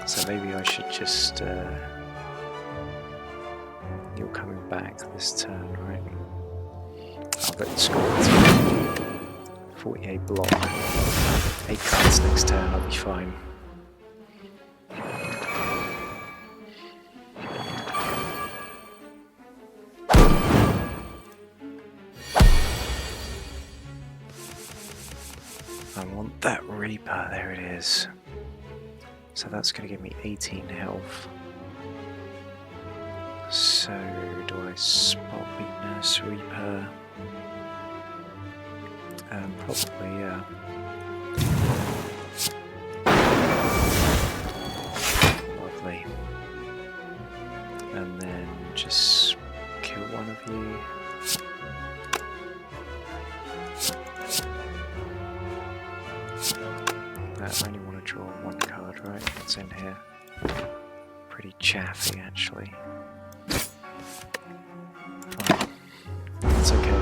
So maybe I should just... You're coming back this turn, right? I'll bet you score 48 block. 8 cards next turn, I'll be fine. I want that Reaper, there it is. So that's going to give me 18 health. So do I spot weakness, Reaper? Probably, yeah. Lovely. And then just kill one of you. I only want to draw 1 card, right? What's in here? Pretty chaffy, actually. Fine. It's okay.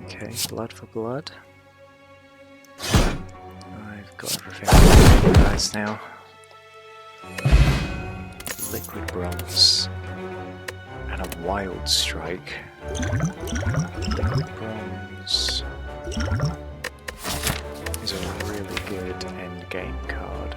Okay, blood for blood. I've got everything for you guys now. Liquid bronze and a wild strike. Liquid bronze is a really good end game card.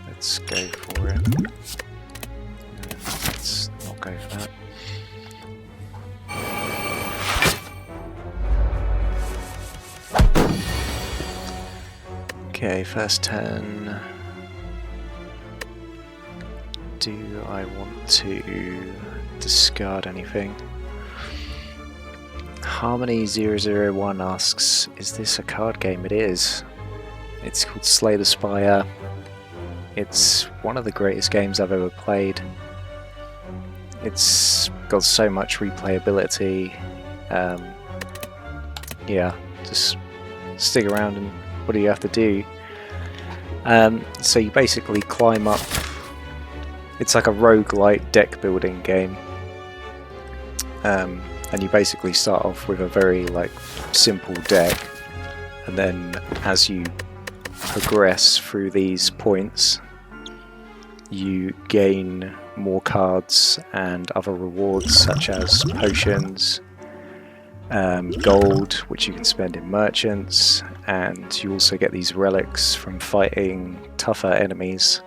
Let's go for it. Let's not go for that. Okay, first turn. Do I want to discard anything? Harmony001 asks, is this a card game? It is. It's called Slay the Spire. It's one of the greatest games I've ever played. It's got so much replayability. Yeah, just stick around and what do you have to do? So you basically climb up. It's like a roguelite deck building game. And you basically start off with a very like simple deck, and then as you progress through these points, you gain more cards and other rewards such as potions, gold, which you can spend in merchants, and you also get these relics from fighting tougher enemies.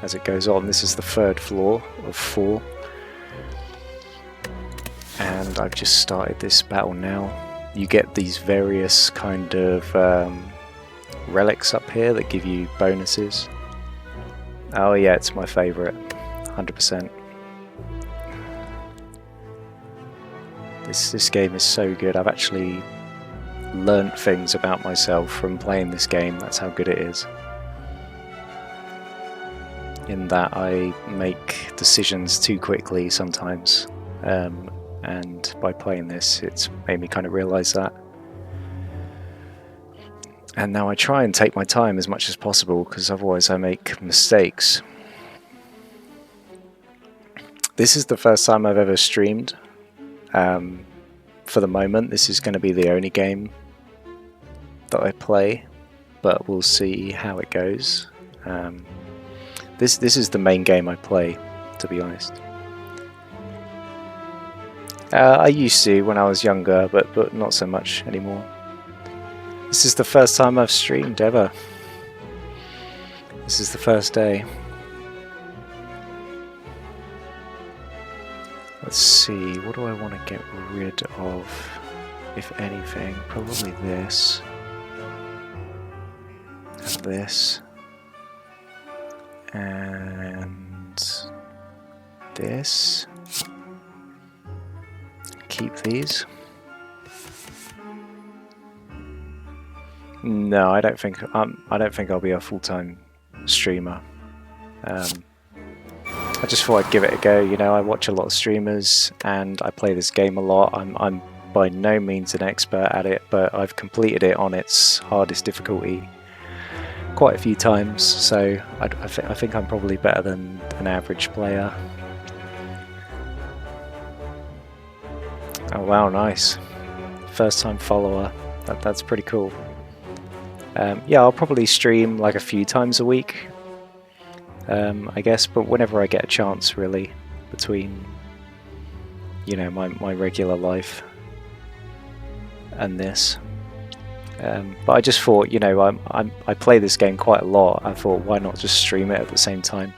As it goes on, this is the 3rd floor of 4, and I've just started this battle now. You get these various kind of relics up here that give you bonuses. Oh yeah, it's my favourite, 100%. This game is so good. I've actually learnt things about myself from playing this game. That's how good it is. In that I make decisions too quickly sometimes, and by playing this it's made me kind of realise that. And now I try and take my time as much as possible, because otherwise I make mistakes. This is the first time I've ever streamed. For the moment, this is going to be the only game that I play, but we'll see how it goes. This is the main game I play, to be honest. I used to when I was younger, but not so much anymore. This is the first time I've streamed ever. This is the first day. Let's see, what do I want to get rid of, if anything? Probably this. And this. And this. Keep these. No, I don't think I'll be a full-time streamer. I just thought I'd give it a go. You know, I watch a lot of streamers and I play this game a lot. I'm by no means an expert at it, but I've completed it on its hardest difficulty quite a few times, so I think I'm probably better than an average player. Oh wow, nice. First time follower. That's pretty cool. Yeah, I'll probably stream like a few times a week, I guess, but whenever I get a chance, really, between, you know, my regular life and this. But I just thought, you know, I play this game quite a lot. I thought, why not just stream it at the same time?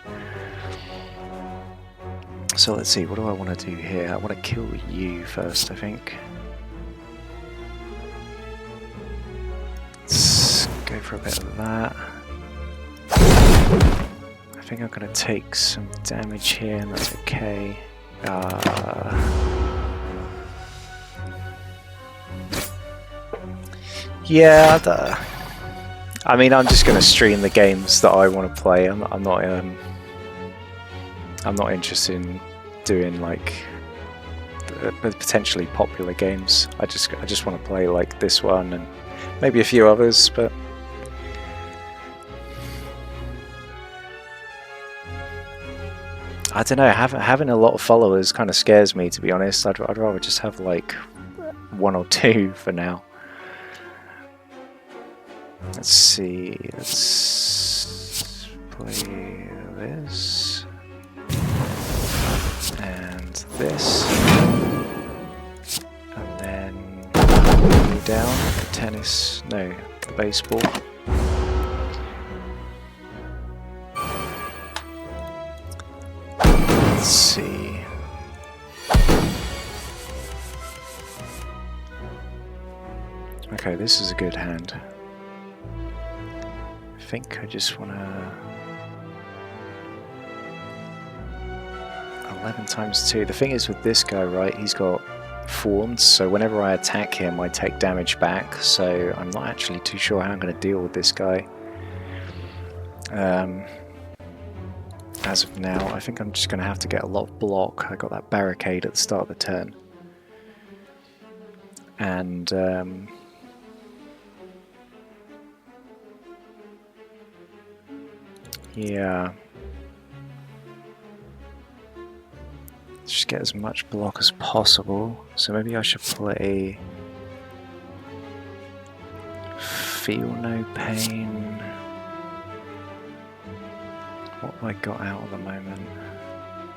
So let's see, what do I want to do here? I want to kill you first, I think. Let's go for a bit of that. I think I'm going to take some damage here, and that's okay. Yeah, I mean, I'm just going to stream the games that I want to play. I'm not interested in doing like potentially popular games. I just want to play like this one and maybe a few others, but I don't know. Having a lot of followers kind of scares me, to be honest. I'd rather just have like 1 or 2 for now. Let's see. Let's play this and this, and then go down the tennis. No, the baseball. Let's see. Okay, this is a good hand. I think I just want to 11 times 2. The thing is with this guy, right, he's got forms, so whenever I attack him I take damage back, so I'm not actually too sure how I'm going to deal with this guy. as of now. I think I'm just going to have to get a lot of block. I got that barricade at the start of the turn. And yeah. Just get as much block as possible. So maybe I should play Feel No Pain. What have I got out at the moment?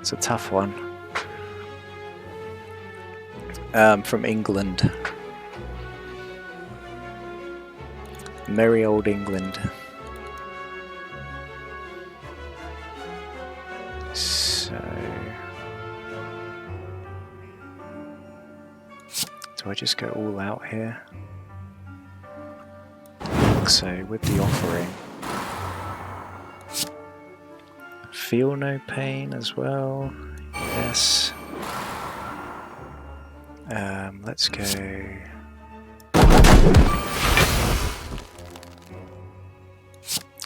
It's a tough one. From England. Merry old England. So... do I just go all out here? So, with the offering. Feel No Pain as well. Yes. Let's go.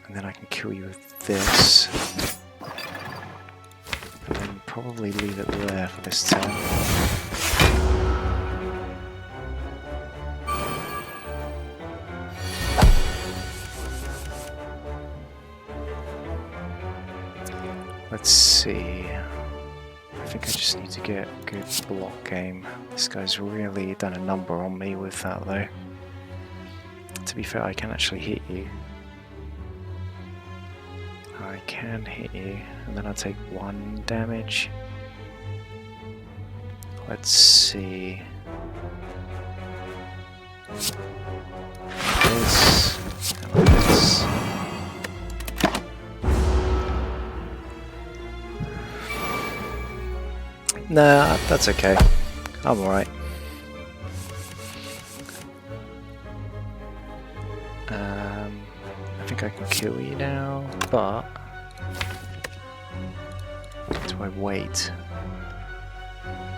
And then I can kill you with this. And then probably leave it there for this turn. Let's see. I think I just need to get a good block game. This guy's really done a number on me with that though. To be fair, I can actually hit you. I can hit you, and then I'll take 1 damage. Let's see. This and this. Nah, that's okay. I'm alright. I think I can kill you now, but do I wait?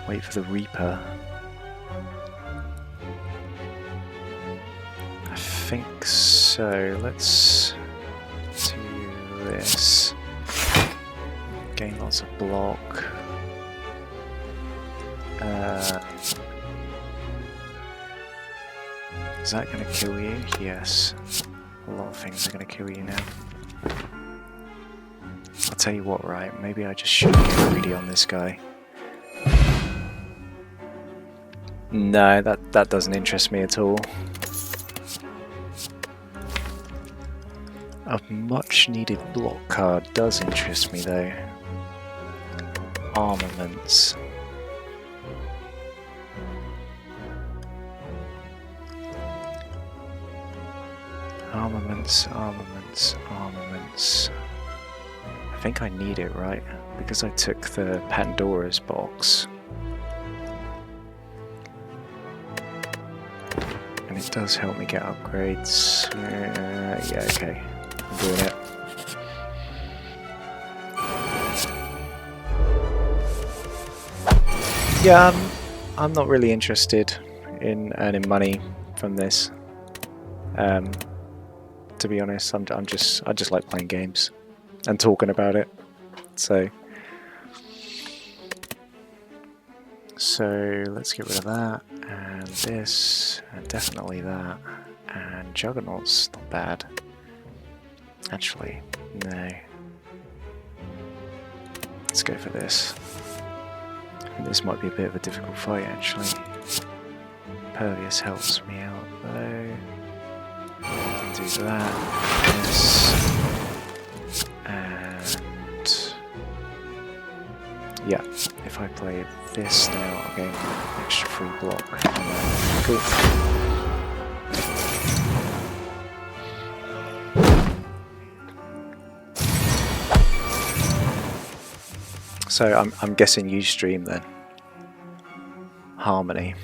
Wait for the Reaper? I think so. Let's do this. Gain lots of block. Is that going to kill you? Yes. A lot of things are going to kill you now. I'll tell you what, right? Maybe I just shouldn't get greedy on this guy. No, that doesn't interest me at all. A much needed block card does interest me though. Armaments. Armaments, armaments, armaments. I think I need it, right? Because I took the Pandora's box. And it does help me get upgrades. Yeah, okay. I'm doing it. Yeah, I'm not really interested in earning money from this. To be honest, I just like playing games and talking about it. So let's get rid of that and this and definitely that, and Juggernaut's not bad. Actually, no. Let's go for this. And this might be a bit of a difficult fight actually. Pervious helps me out though. Do that, this, and yeah, if I play this now, I'll gain an extra free block. Cool. So I'm guessing you stream then. Harmony.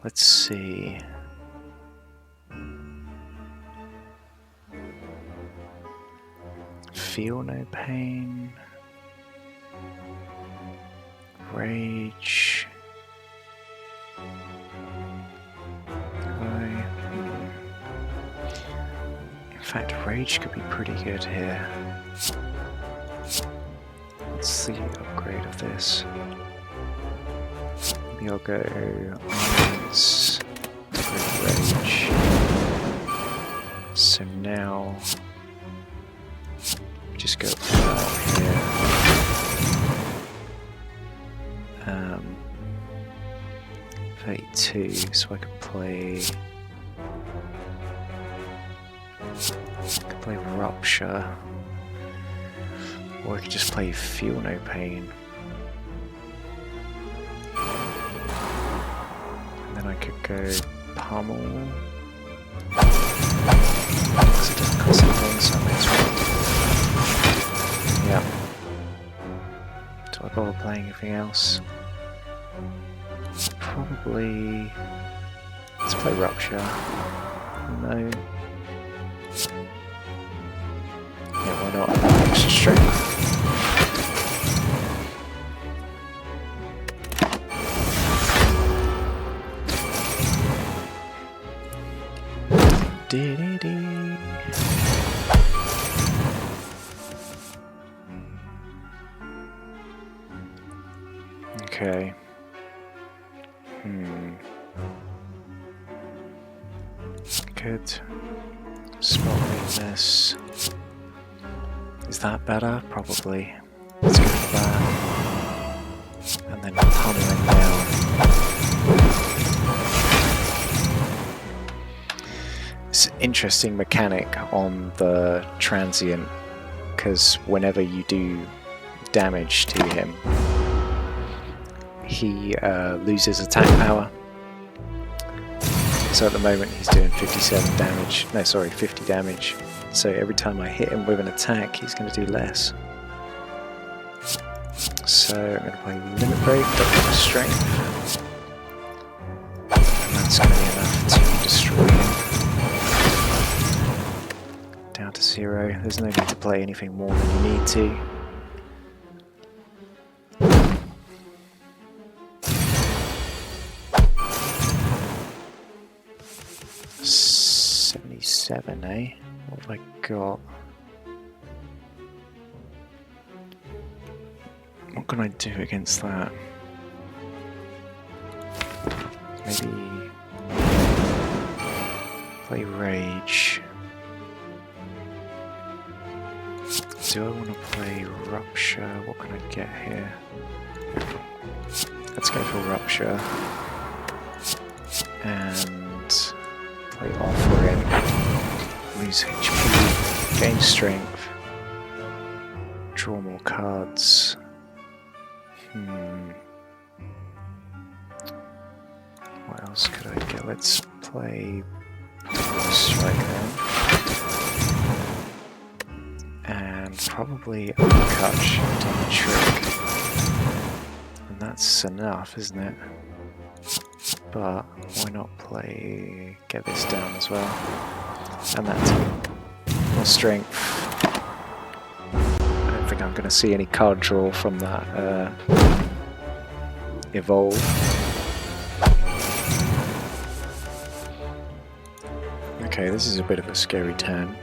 Let's see. Feel No Pain. Rage. fact, Rage could be pretty good here. What's the upgrade of this? Maybe I'll go Armaments, Rage. So now, just go out here. 32, so I could play Rupture, or I could just play Feel No Pain. And then I could go Pummel. Because it doesn't cost anything, so I may as well. Yeah. Do I bother playing anything else? Probably. Let's play Rupture. No. Yeah, why not? Extra strength. Dee-dee-dee. Okay. Good. Spot weakness. Is that better? Probably. Let's go for that. And then pummeling down. It's an interesting mechanic on the transient, because whenever you do damage to him, he loses attack power. So at the moment he's doing 57 damage, no sorry, 50 damage. So every time I hit him with an attack, he's going to do less. So I'm going to play Limit Break, double strength. And that's going to be enough to destroy him. Down to 0. There's no need to play anything more than you need to. 77, eh? What have I got? What can I do against that? Maybe play Rage. Do I want to play Rupture? What can I get here? Let's go for Rupture. And play Offering. Lose HP. Gain strength. Draw more cards. What else could I get? Let's play Strike then. And probably Uppercut should do the trick. And that's enough, isn't it? But why not play, get this down as well. And that's more strength. I don't think I'm going to see any card draw from that Evolve. Okay, this is a bit of a scary turn.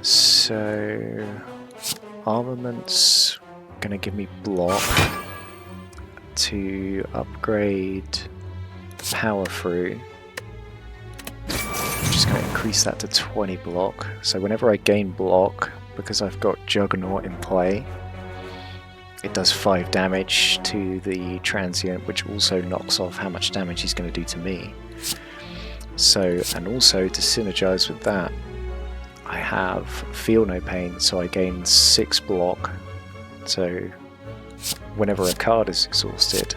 So, Armament's going to give me block to upgrade the power through. I'm just going to increase that to 20 block. So whenever I gain block, because I've got Juggernaut in play, it does 5 damage to the transient, which also knocks off how much damage he's going to do to me. So, and also to synergize with that, I have Feel No Pain, so I gain 6 block. So whenever a card is exhausted,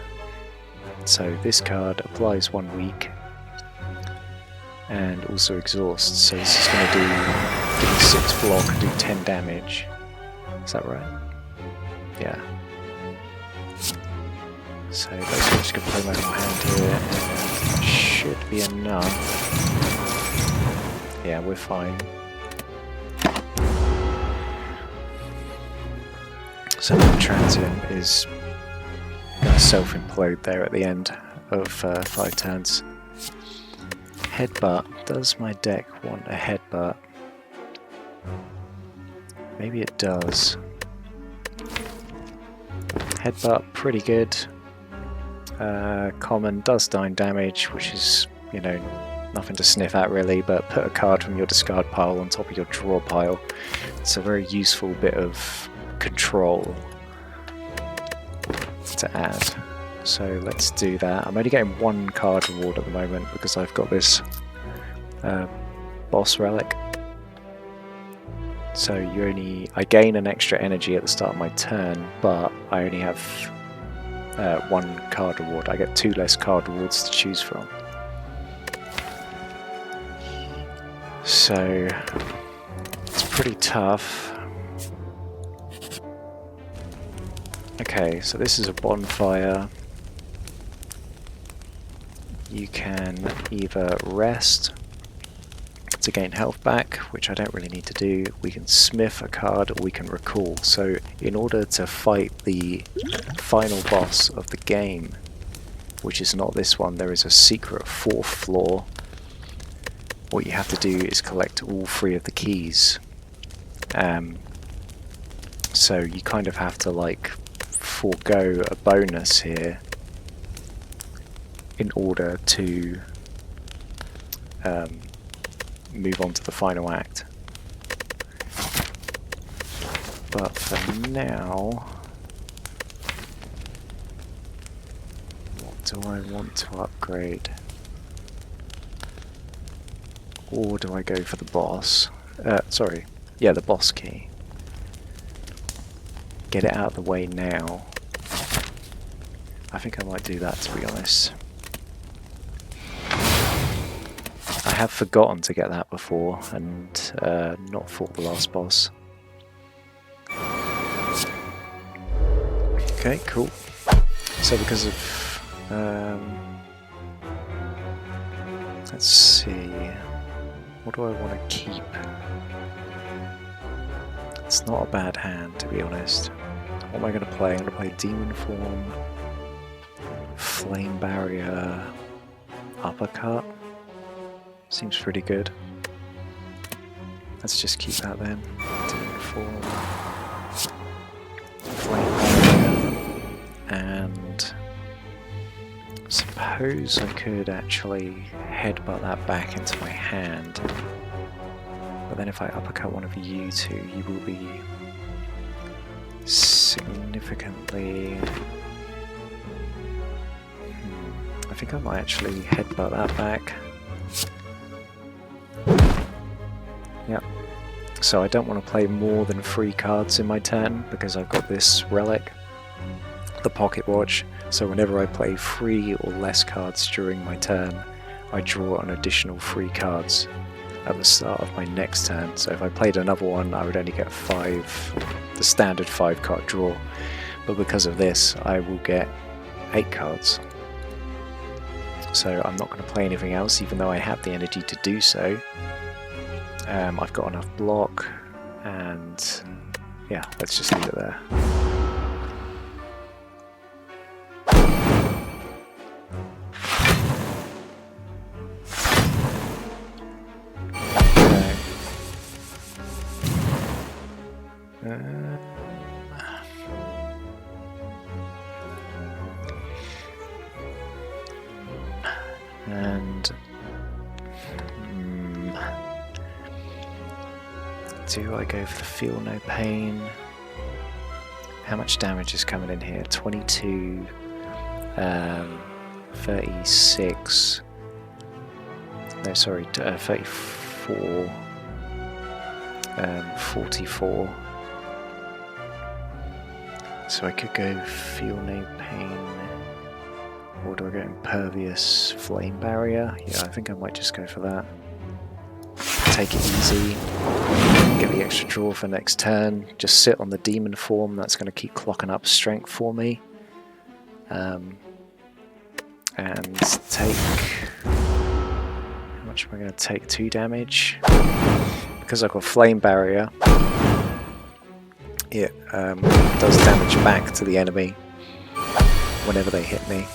so this card applies 1 week and also exhausts. So this is going to do 6 block and do 10 damage. Is that right? Yeah. So basically I'm just going to play my whole hand here, and that should be enough. Yeah, we're fine. So the transient is going to self-implode there at the end of 5 turns. headbutt. Does my deck want a headbutt? Maybe it does. Headbutt, pretty good. Common does 9 damage, which is, you know, nothing to sniff at really, but put a card from your discard pile on top of your draw pile. It's a very useful bit of control to add. So let's do that. I'm only getting 1 card reward at the moment because I've got this boss relic. So I gain an extra energy at the start of my turn, but I only have 1 card reward. I get 2 less card rewards to choose from. So it's pretty tough. Okay, so this is a bonfire. You can either rest to gain health back, which I don't really need to do. We can smith a card, or we can recall. So in order to fight the final boss of the game, which is not this one, there is a secret 4th floor. What you have to do is collect all 3 of the keys. So you kind of have to like forego a bonus here in order to move on to the final act. But for now, what do I want to upgrade? Or do I go for the boss? Sorry, yeah, the boss key. Get it out of the way now. I think I might do that, to be honest. I have forgotten to get that before and not fought the last boss. Okay, cool. So because of... let's see... What do I want to keep? It's not a bad hand, to be honest. What am I going to play? I'm going to play Demon Form, Flame Barrier, Uppercut. Seems pretty good. Let's just keep that then. Demon Form, Flame Barrier, and suppose I could actually headbutt that back into my hand. But then if I uppercut one of you two, you will be significantly... I think I might actually headbutt that back. Yep. So I don't want to play more than 3 cards in my turn because I've got this relic, the pocket watch. So whenever I play 3 or less cards during my turn, I draw an additional 3 cards at the start of my next turn. So if I played another one, I would only get 5, the standard 5 card draw. But because of this, I will get 8 cards. So I'm not going to play anything else, even though I have the energy to do so. I've got enough block, and yeah, let's just leave it there. And do I go for the Feel No Pain? How much damage is coming in here? 22, 36, no sorry, 34, 44. So I could go Feel No Pain, or do I go Impervious Flame Barrier? Yeah, I think I might just go for that. Take it easy, get the extra draw for next turn, just sit on the demon form, that's going to keep clocking up strength for me. And take... how much am I going to take? 2 damage. Because I've got Flame Barrier, it does damage back to the enemy whenever they hit me.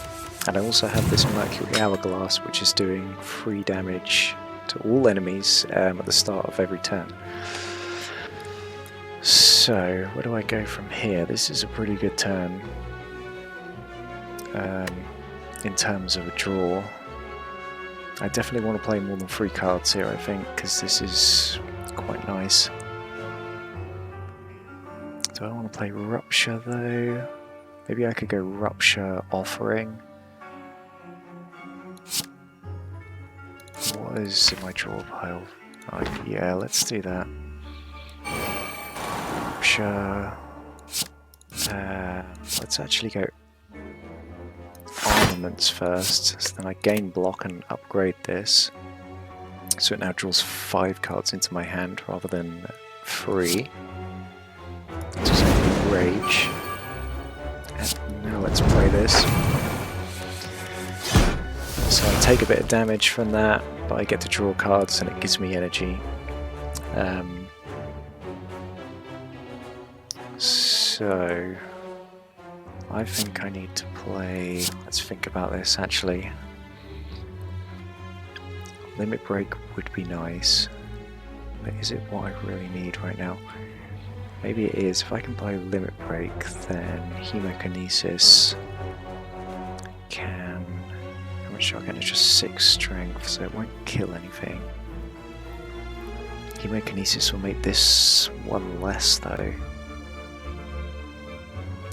And I also have this Mercury Hourglass, which is doing 3 damage to all enemies at the start of every turn. So, where do I go from here? This is a pretty good turn in terms of a draw. I definitely want to play more than 3 cards here, I think, because this is quite nice. Do I want to play Rupture though? Maybe I could go Rupture Offering. What is in my draw pile? Oh, yeah, let's do that. Rupture. Let's actually go Armaments first, so then I gain block and upgrade this. So it now draws 5 cards into my hand rather than 3. Just Rage. And now let's play this. So I take a bit of damage from that, but I get to draw cards and it gives me energy. So I think I need to play, let's think about this actually. Limit Break would be nice, but is it what I really need right now? Maybe it is. If I can play Limit Break, then Hemokinesis can... How much do I get? It's just 6 strength, so it won't kill anything. Hemokinesis will make this one less though.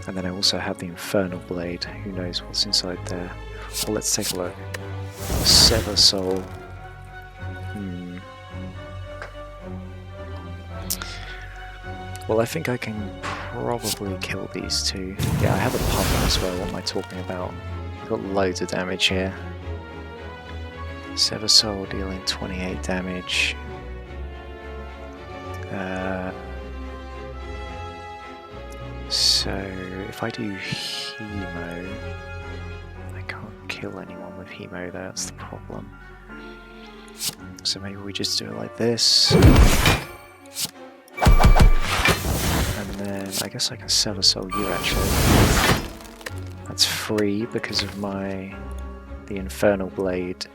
And then I also have the Infernal Blade. Who knows what's inside there? Well, let's take a look. Sever Soul. Well, I think I can probably kill these 2. Yeah, I have a pummel as well. What am I talking about? I've got loads of damage here. Sever Soul dealing 28 damage. So if I do Hemo, I can't kill anyone with Hemo, that's the problem. So maybe we just do it like this. And then I guess I can Sever Soul you actually. That's free because of the Infernal Blade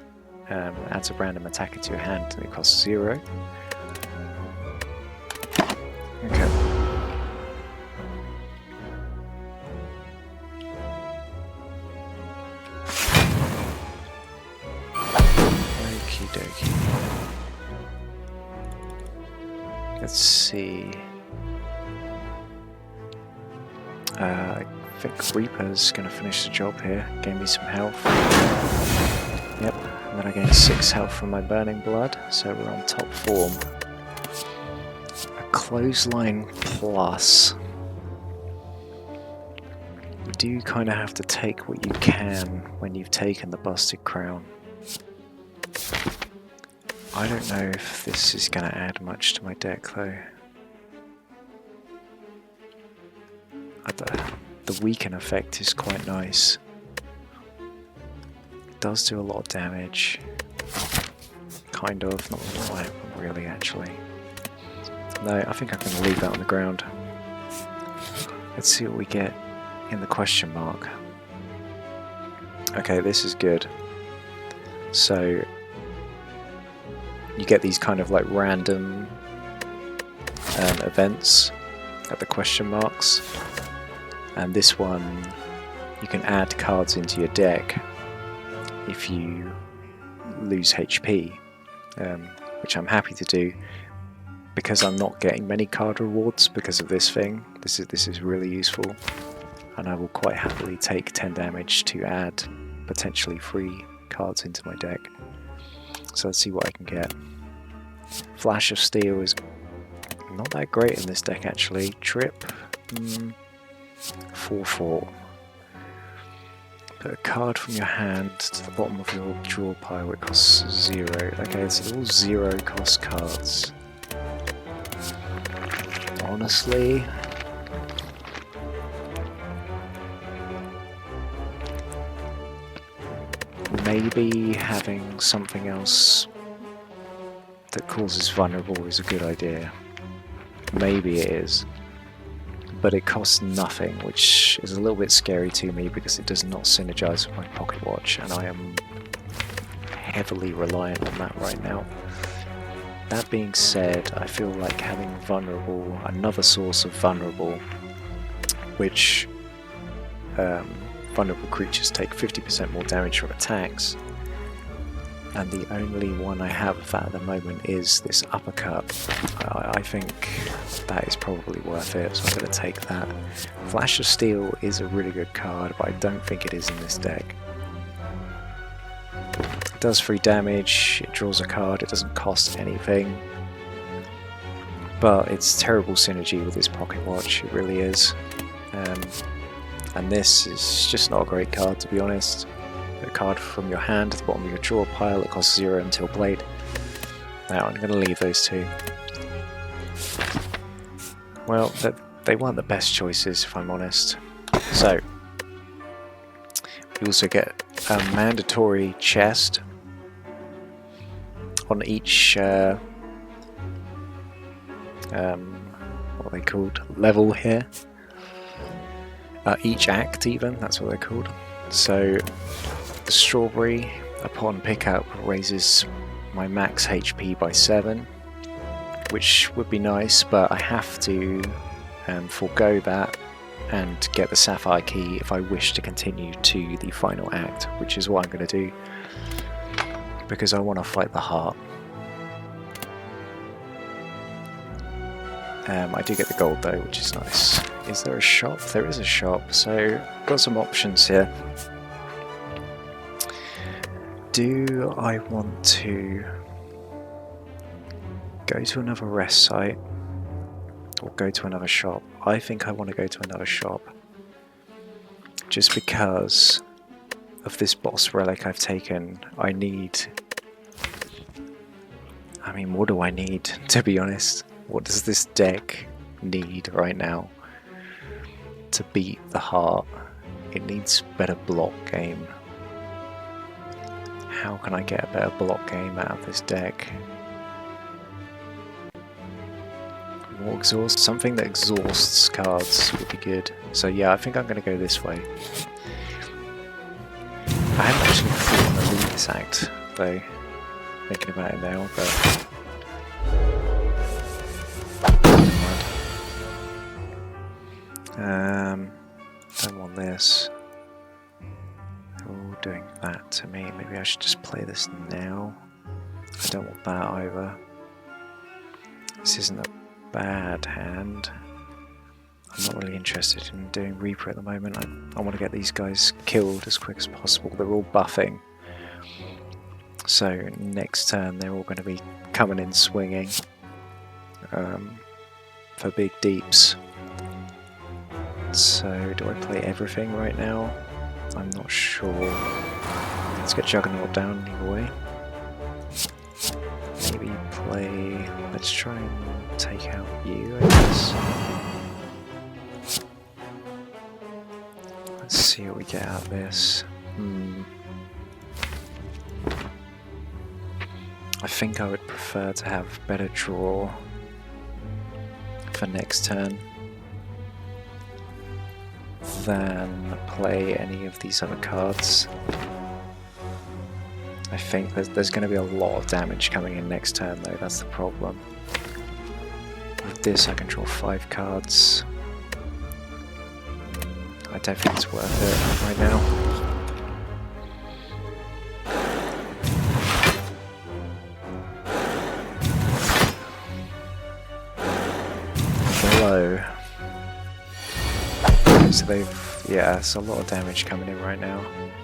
adds a random attack into your hand and it costs 0. Okay. Okie dokie. Let's see. I think Reaper's going to finish the job here. Gain me some health. Yep, and then I gain 6 health from my Burning Blood, so we're on top form. A Clothesline Plus. You do kind of have to take what you can when you've taken the Busted Crown. I don't know if this is going to add much to my deck though. The weaken effect is quite nice. It does do a lot of damage. Kind of, not really actually. No, I think I'm going to leave that on the ground. Let's see what we get in the question mark. Okay, this is good. So you get these kind of like random events at the question marks, and this one you can add cards into your deck if you lose HP, which I'm happy to do because I'm not getting many card rewards because of this thing. This is really useful, and I will quite happily take 10 damage to add potentially 3 cards into my deck. So let's see what I can get. Flash of Steel is not that great in this deck actually. Trip, 4/4. Put a card from your hand to the bottom of your draw pile, it costs 0. Okay, so they're all 0 cost cards. Honestly, maybe having something else that causes vulnerable is a good idea. Maybe it is. but it costs nothing, which is a little bit scary to me because it does not synergize with my pocket watch, and I am heavily reliant on that right now. That being said, I feel like having vulnerable, another source of vulnerable, which vulnerable creatures take 50% more damage from attacks, and the only one I have of that at the moment is this uppercut. I think that is probably worth it, so I'm going to take that. Flash of Steel is a really good card, but I don't think it is in this deck. It does 3 damage, it draws a card, it doesn't cost anything, but it's terrible synergy with this pocket watch, it really is. And this is just not a great card, to be honest. A card from your hand to the bottom of your draw pile, it costs 0 until played. Now I'm going to leave those two. Well, they weren't the best choices, if I'm honest. So, we also get a mandatory chest on each, what are they called? Level here. Each act, even, that's what they're called. So, the strawberry, upon pickup, raises my max HP by 7, which would be nice, but I have to forego that and get the sapphire key if I wish to continue to the final act, which is what I'm going to do, because I want to fight the heart. I do get the gold though, which is nice. Is there a shop? There is a shop, so got some options here. Do I want to go to another rest site or go to another shop? I think I want to go to another shop just because of this boss relic I've taken. I mean, what do I need, to be honest? What does this deck need right now to beat the heart? It needs better block game. How can I get a better block game out of this deck? More exhaust? Something that exhausts cards would be good. So yeah, I think I'm going to go this way. I haven't actually thought on the lead this act, though, thinking about it now, but... don't want this. They're all doing that to me. Maybe I should just play this now. I don't want that either. This isn't a bad hand. I'm not really interested in doing Reaper at the moment. I want to get these guys killed as quick as possible. They're all buffing. So next turn they're all going to be coming in swinging for big deeps. So, do I play everything right now? I'm not sure. Let's get Juggernaut down either way. Maybe play... let's try and take out you, I guess. Let's see what we get out of this. I think I would prefer to have better draw for next turn than play any of these other cards. I think there's going to be a lot of damage coming in next turn though, that's the problem. With this I can draw 5 cards. I don't think it's worth it right now. Below. So yeah, it's a lot of damage coming in right now.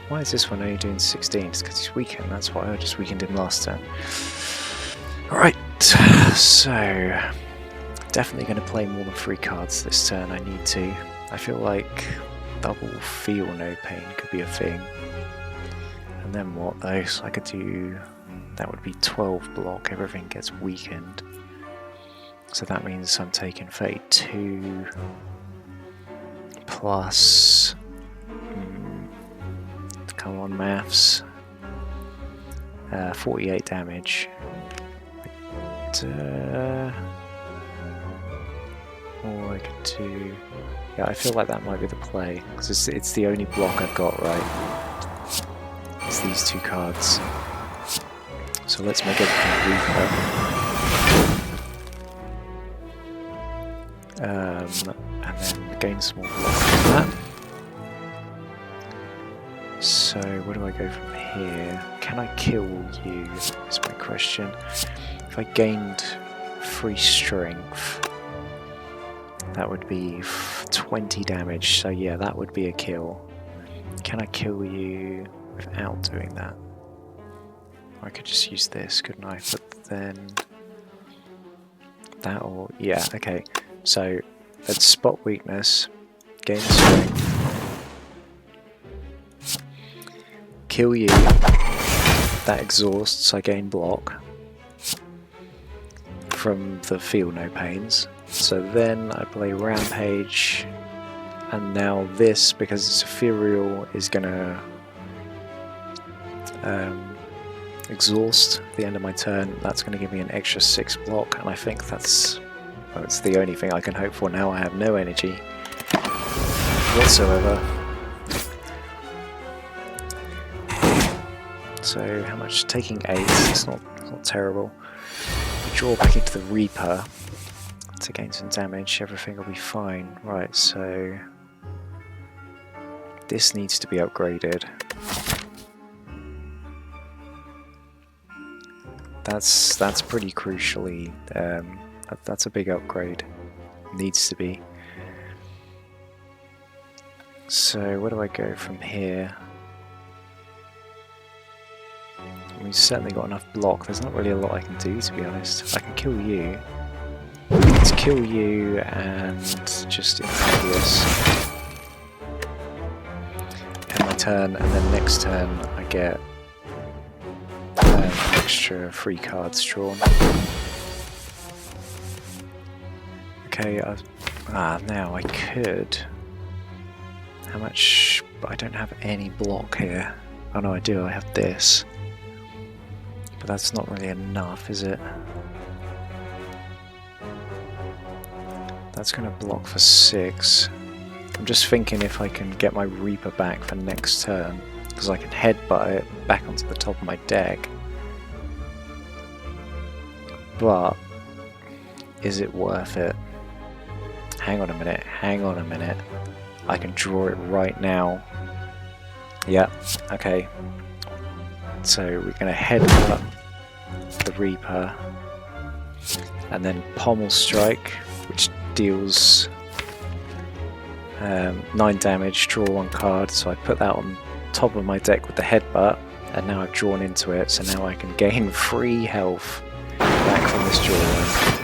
Why is this one only doing 16? It's because he's weakened, that's why I just weakened him last turn. Alright, so definitely going to play more than 3 cards this turn, I need to. I feel like double Feel No Pain could be a thing. And then what though? So I could do, that would be 12 block, everything gets weakened. So that means I'm taking 32 plus, come on maths, 48 damage. But, Or I could do... Yeah, I feel like that might be the play, because it's the only block I've got, right? It's these two cards. So let's make everything Reaper. And then gain some more block from that. So where do I go from here? Can I kill you? Is my question. If I gained 3 strength, that would be 20 damage. So yeah, that would be a kill. Can I kill you without doing that? I could just use this, couldn't I? But then that or yeah, okay. So let's spot weakness, gain strength. Kill you, that exhausts, I gain block from the feel no pains. So then I play Rampage, and now this, because it's ethereal, is gonna exhaust at the end of my turn. That's gonna give me an extra 6 block, and I think that's the only thing I can hope for now. I have no energy whatsoever. So how much? Taking 8, it's not terrible. Draw back into the Reaper to gain some damage, everything will be fine. Right, so this needs to be upgraded. That's pretty crucially, that's a big upgrade. Needs to be. So where do I go from here? We've certainly got enough block. There's not really a lot I can do, to be honest. I can kill you. Let's kill you and just Impervious. End my turn, and then next turn I get extra 3 cards drawn. Okay, now I could... How much... I don't have any block here. Oh no, I do, I have this. But that's not really enough, is it? That's going to block for 6. I'm just thinking if I can get my Reaper back for next turn, because I can headbutt it back onto the top of my deck. But is it worth it? Hang on a minute, hang on a minute. I can draw it right now. Yeah, okay. So we're going to headbutt the Reaper, and then Pommel Strike, which deals 9 damage, draw 1 card, so I put that on top of my deck with the headbutt, and now I've drawn into it, so now I can gain 3 health back from this drawing.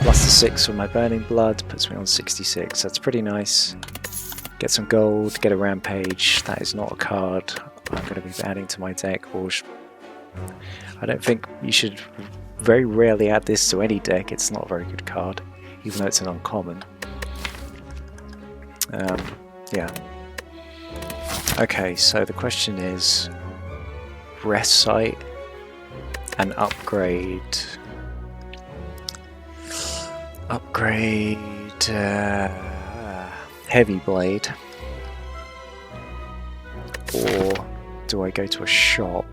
Plus the 6 from my Burning Blood puts me on 66, that's pretty nice. Get some gold, get a Rampage, that is not a card I'm going to be adding to my deck. Or I don't think you should very rarely add this to any deck, it's not a very good card, even though it's an uncommon. Yeah. Okay, so the question is Rest Site and upgrade Heavy Blade, or do I go to a shop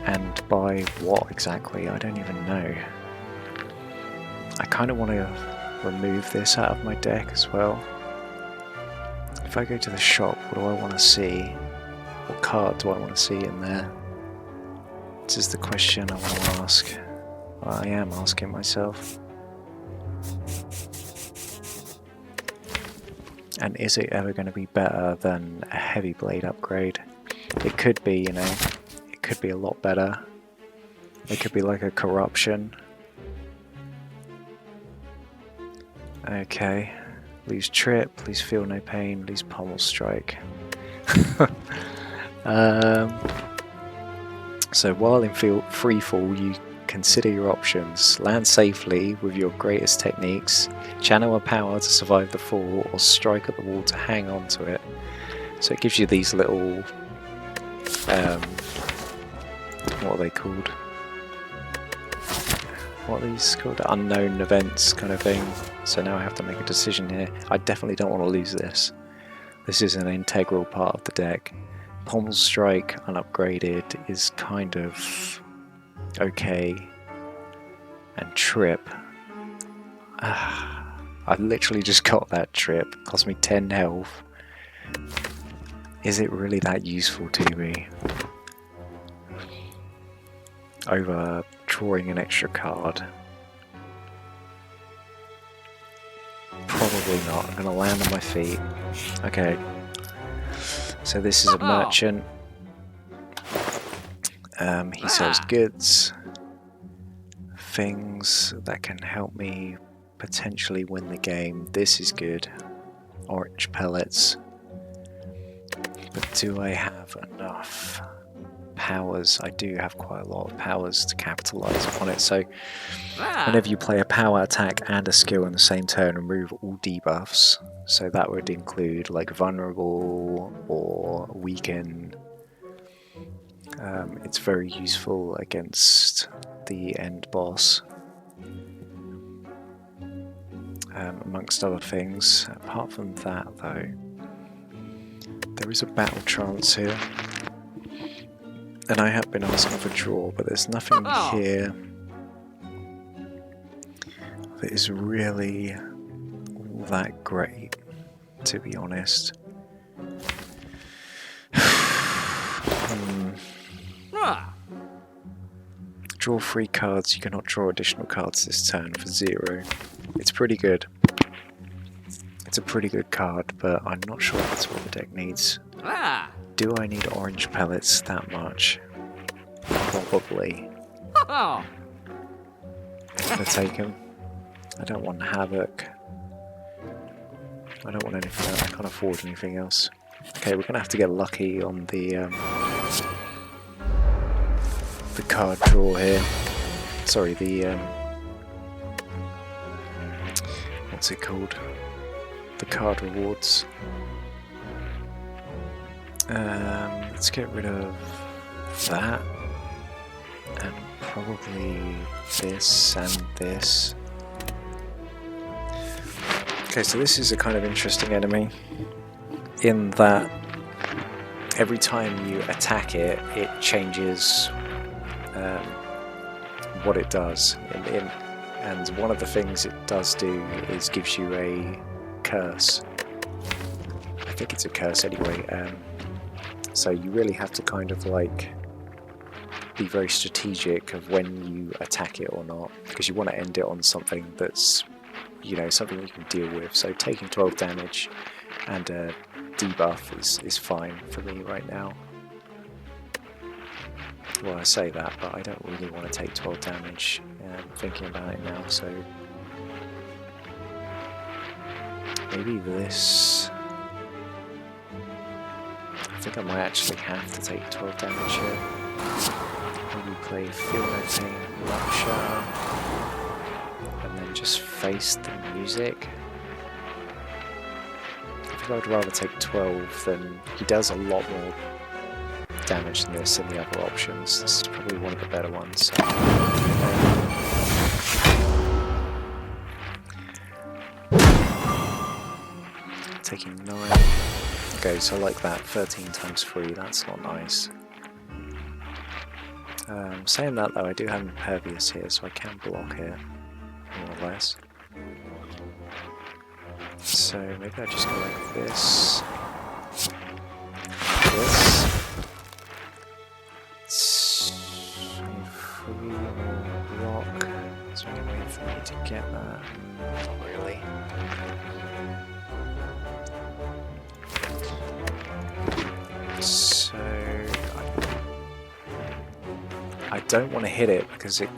and buy what exactly? I don't even know. I kind of want to remove this out of my deck as well. If I go to the shop, what do I want to see? What card do I want to see in there? This is the question I want to ask. Well, I am asking myself. And is it ever going to be better than a Heavy Blade upgrade? It could be, you know. It could be a lot better. It could be like a Corruption. Okay. Lose Trip, lose Feel No Pain, lose Pommel Strike. So while in free fall, you consider your options. Land safely with your greatest techniques, channel a power to survive the fall, or strike at the wall to hang on to it. So it gives you these little, what are they called? what are these called? Unknown events kind of thing. So now I have to make a decision here. I definitely don't want to lose this. This is an integral part of the deck. Pommel Strike unupgraded is kind of okay. And Trip. I literally just got that Trip. Cost me 10 health. Is it really that useful to me? Over drawing an extra card. Probably not. I'm going to land on my feet. Okay. So this is a merchant. He sells goods. Things that can help me potentially win the game. This is good. Orange pellets. But do I have enough powers? I do have quite a lot of powers to capitalize upon it. So whenever you play a power attack and a skill in the same turn, remove all debuffs. So that would include like vulnerable or weaken. It's very useful against the end boss, amongst other things. Apart from that though, there is a battle trance here, and I have been asking for draw, but there's nothing here that is really all that great, to be honest. Draw 3 cards, you cannot draw additional cards this turn for 0. It's pretty good. It's a pretty good card, but I'm not sure if that's what the deck needs. Do I need orange pellets that much? Probably. I'm gonna take him. I don't want Havoc. I don't want anything else. I can't afford anything else. Okay, we're gonna have to get lucky on the card draw here. Sorry, the what's it called? The card rewards. Let's get rid of that, and probably this and this. Okay, so this is a kind of interesting enemy in that every time you attack it, it changes what it does. And one of the things it does do is gives you a curse. I think it's a curse anyway. So you really have to kind of like be very strategic of when you attack it or not, because you want to end it on something that's, you know, something you can deal with. So taking 12 damage and a debuff is fine for me right now. Well, I say that, but I don't really want to take 12 damage. Thinking about it now, so maybe this. I think I might actually have to take 12 damage here. Maybe play Feel No Pain, Rupture, and then just face the music. I think I'd rather take 12 than he does a lot more damage than this in the other options. This is probably one of the better ones. So. Taking 9. Okay, so like that, 13 times 3, that's not nice. Saying that though, I do have Impervious here, so I can block here, more or less. So maybe I just go like this. This. 23 block. Is there any way for me to get that? Not really. So I don't want to hit it because it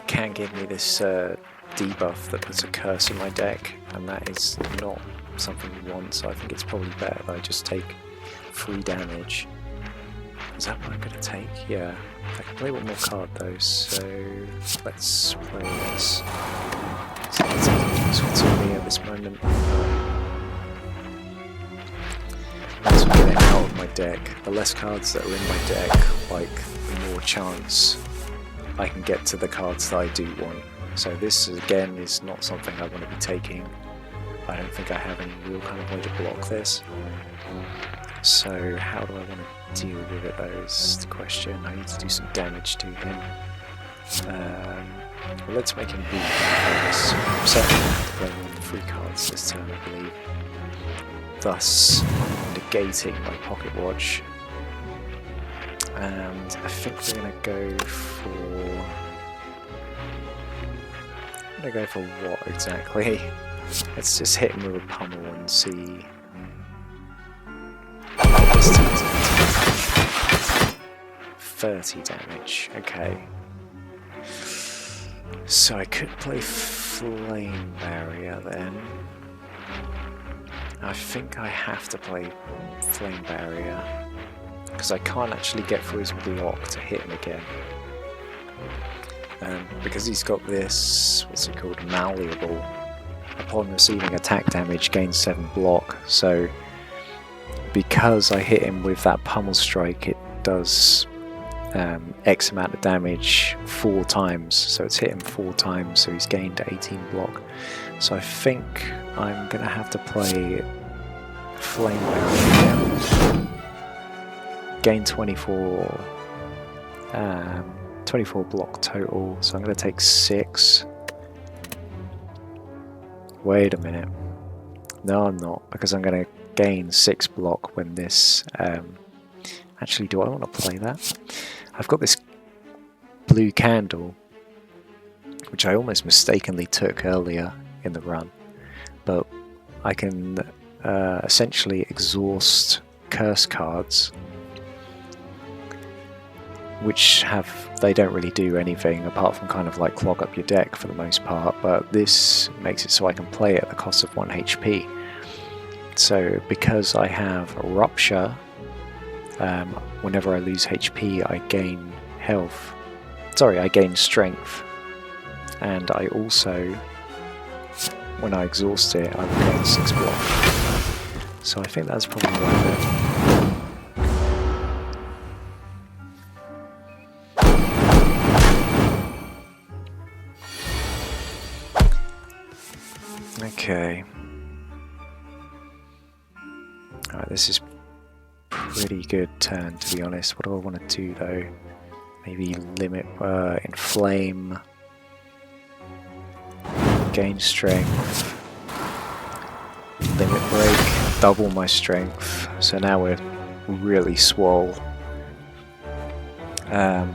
can give me this debuff that puts a curse in my deck, and that is not something you want, so I think it's probably better that I just take 3 damage. Is that what I'm going to take? Yeah. I can play one more card though, so let's play this. So let's take this one to me at this moment. As I get it out of my deck, the less cards that are in my deck, like, the more chance I can get to the cards that I do want. So this again is not something I want to be taking. I don't think I have any real kind of way to block this. So how do I want to deal with it though is the question. I need to do some damage to him. Well, let's make him weak for this. I'm certainly going to have to play one of the free cards this turn, I believe. Thus negating my pocket watch. And I think we're going to go for... I'm going to go for what exactly? Let's just hit him with a pummel and see... This turns into 30 damage, okay. So I could play Flame Barrier then. I think I have to play Flame Barrier because I can't actually get through his block to hit him again. Because he's got this, what's it called, Malleable. Upon receiving attack damage, gains 7 block. So because I hit him with that pummel strike, it does X amount of damage 4 times, so it's hit him 4 times, so he's gained 18 block. So I think I'm going to have to play Flame Barrier. Gain 24 block total, so I'm going to take 6. Wait a minute. No, I'm not, because I'm going to gain 6 block when this... Actually, do I want to play that? I've got this blue candle, which I almost mistakenly took earlier in the run, but I can essentially exhaust curse cards, which they don't really do anything apart from kind of like clog up your deck for the most part, but this makes it so I can play at the cost of 1 HP. So because I have a Rupture, whenever I lose HP, I gain health. Sorry, I gain strength. And I also, when I exhaust it, I will gain 6 block. So I think that's probably worth it. Okay. Alright, this is pretty good turn, to be honest. What do I want to do though? Maybe limit, inflame, gain strength, limit break, double my strength. So now we're really swole.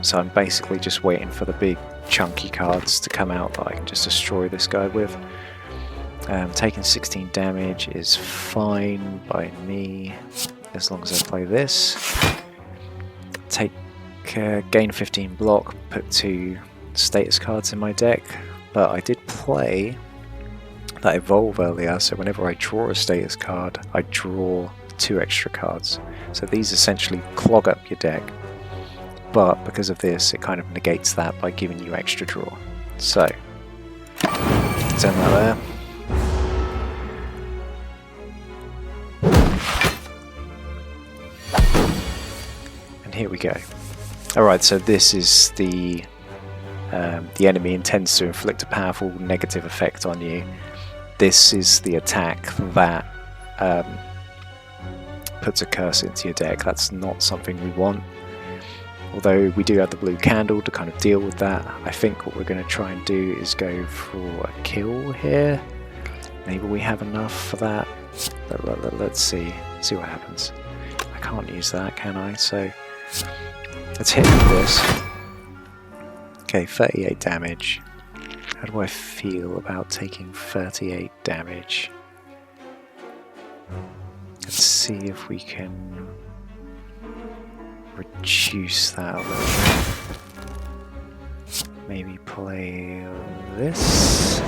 So I'm basically just waiting for the big chunky cards to come out that I can just destroy this guy with. Taking 16 damage is fine by me, as long as I play this. Take gain 15 block, put 2 status cards in my deck, but I did play that Evolve earlier, so whenever I draw a status card, I draw 2 extra cards. So these essentially clog up your deck, but because of this, it kind of negates that by giving you extra draw. So, send that there. Here we go. Alright, so this is the enemy intends to inflict a powerful negative effect on you. This is the attack that puts a curse into your deck. That's not something we want. Although we do have the blue candle to kind of deal with that. I think what we're going to try and do is go for a kill here. Maybe we have enough for that. Let's see what happens. I can't use that, can I? So let's hit with this. Okay, 38 damage. How do I feel about taking 38 damage? Let's see if we can reduce that a little bit. Maybe play this.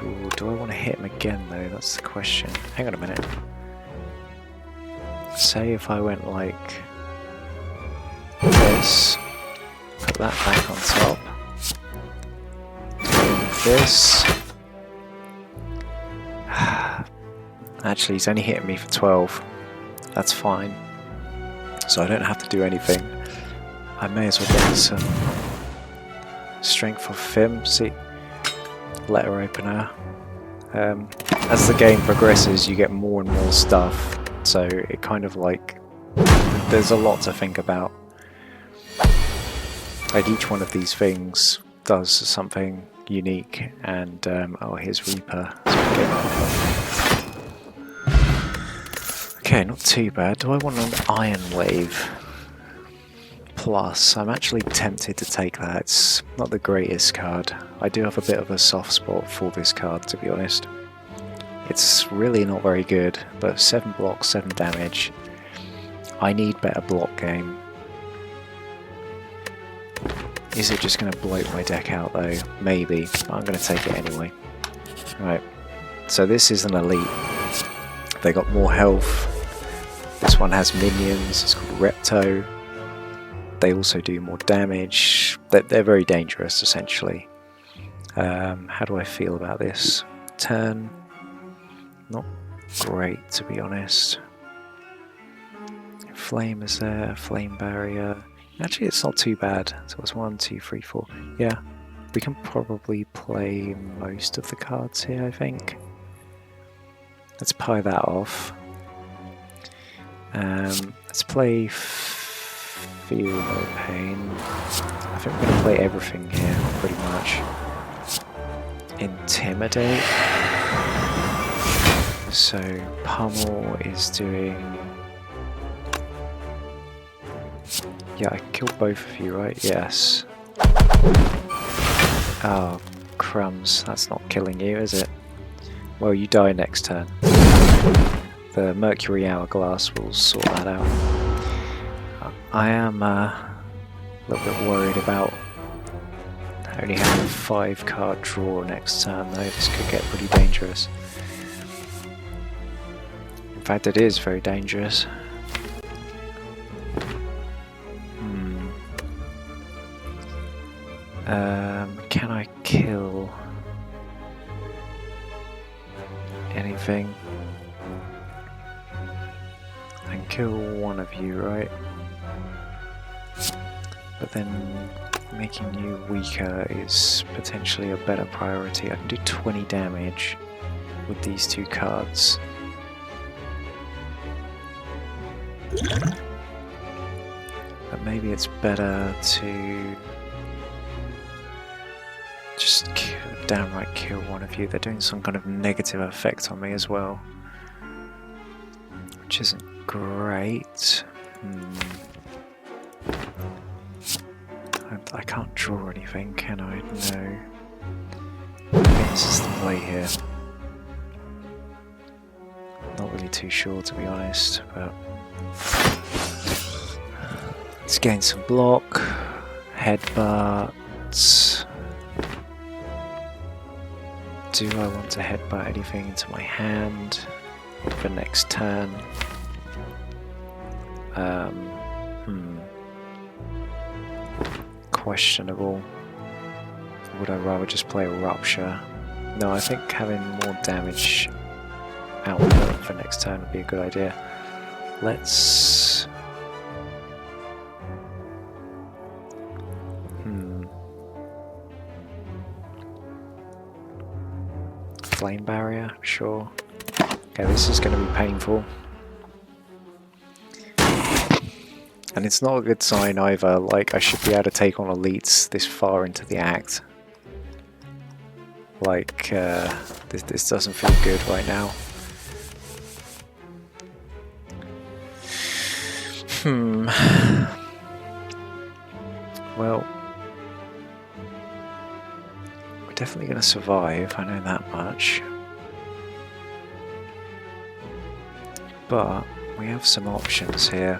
Ooh, do I want to hit him again though? That's the question. Hang on a minute. Say if I went like this, put that back on top, this. Actually, he's only hitting me for 12. That's fine. So I don't have to do anything. I may as well get some Strength of Fim, see, letter opener. As the game progresses, you get more and more stuff, so it kind of like, there's a lot to think about. Like each one of these things does something unique, and oh, here's Reaper. Okay, not too bad. Do I want an Iron Wave Plus? I'm actually tempted to take that. It's not the greatest card. I do have a bit of a soft spot for this card, to be honest. It's really not very good, but 7 blocks, 7 damage. I need better block game. Is it just going to bloat my deck out though? Maybe, but I'm going to take it anyway. Right, so this is an elite. They got more health. This one has minions, it's called Repto. They also do more damage. They're very dangerous, essentially. How do I feel about this? Turn. Not great, to be honest. Flame is there, flame barrier. Actually, it's not too bad. So it's 1, 2, 3, 4. Yeah, we can probably play most of the cards here, I think. Let's pie that off. Let's play Feel No Pain. I think we're going to play everything here, pretty much. Intimidate. So Pummel is doing... Yeah, I killed both of you, right? Yes. Oh, crumbs. That's not killing you, is it? Well, you die next turn. The Mercury Hourglass will sort that out. I am a little bit worried about only having a 5-card draw next turn, though. This could get pretty dangerous. In fact, it is very dangerous. Can I kill anything? I can kill one of you, right? But then making you weaker is potentially a better priority. I can do 20 damage with these 2 cards. But maybe it's better to just downright kill one of you. They're doing some kind of negative effect on me as well, which isn't great. I can't draw anything, can I? No. I think this is the play here. Not really too sure, to be honest, but let's gain some block. Headbutts. Do I want to headbutt anything into my hand for next turn? Questionable. Would I rather just play a Rupture? No, I think having more damage output for next turn would be a good idea. Let's... Flame barrier, sure. Okay, this is going to be painful. And it's not a good sign either, like I should be able to take on elites this far into the act. Like, this doesn't feel good right now. Well, we're definitely going to survive, I know that much. But we have some options here.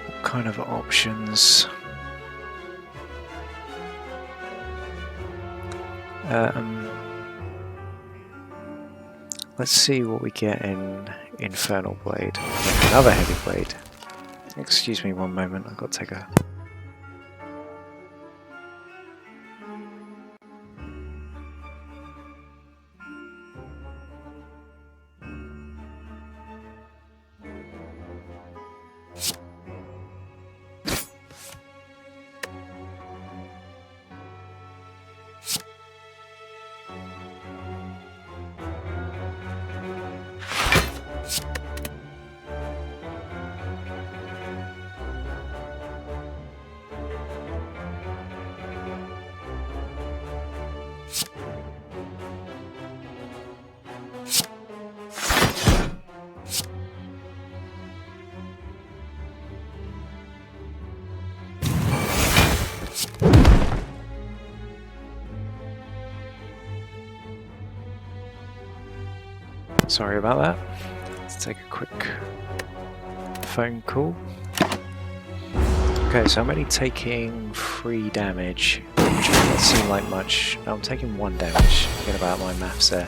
What kind of options? Let's see what we get in Infernal Blade. Another Heavy Blade. Excuse me one moment, I've got to take a... Sorry about that. Let's take a quick phone call. Okay, so I'm only taking 3 damage, which might not seem like much. No, I'm taking 1 damage. Forget about my maths there.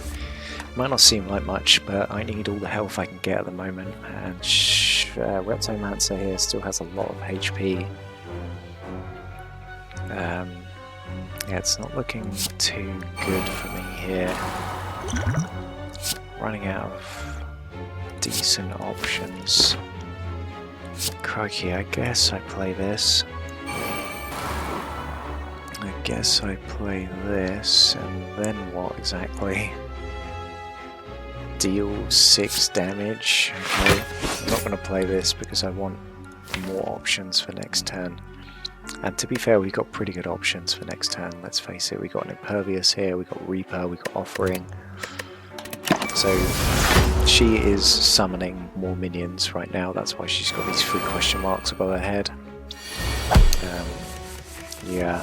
Might not seem like much, but I need all the health I can get at the moment. And Reptomancer here still has a lot of HP. Yeah, it's not looking too good for me here. Running out of decent options. Crikey, I guess I play this. I guess I play this, and then what exactly? Deal 6 damage. Okay, I'm not going to play this because I want more options for next turn. And to be fair, we've got pretty good options for next turn, let's face it. We've got an Impervious here, we've got Reaper, we've got Offering. So she is summoning more minions right now, that's why she's got these 3 question marks above her head. Yeah.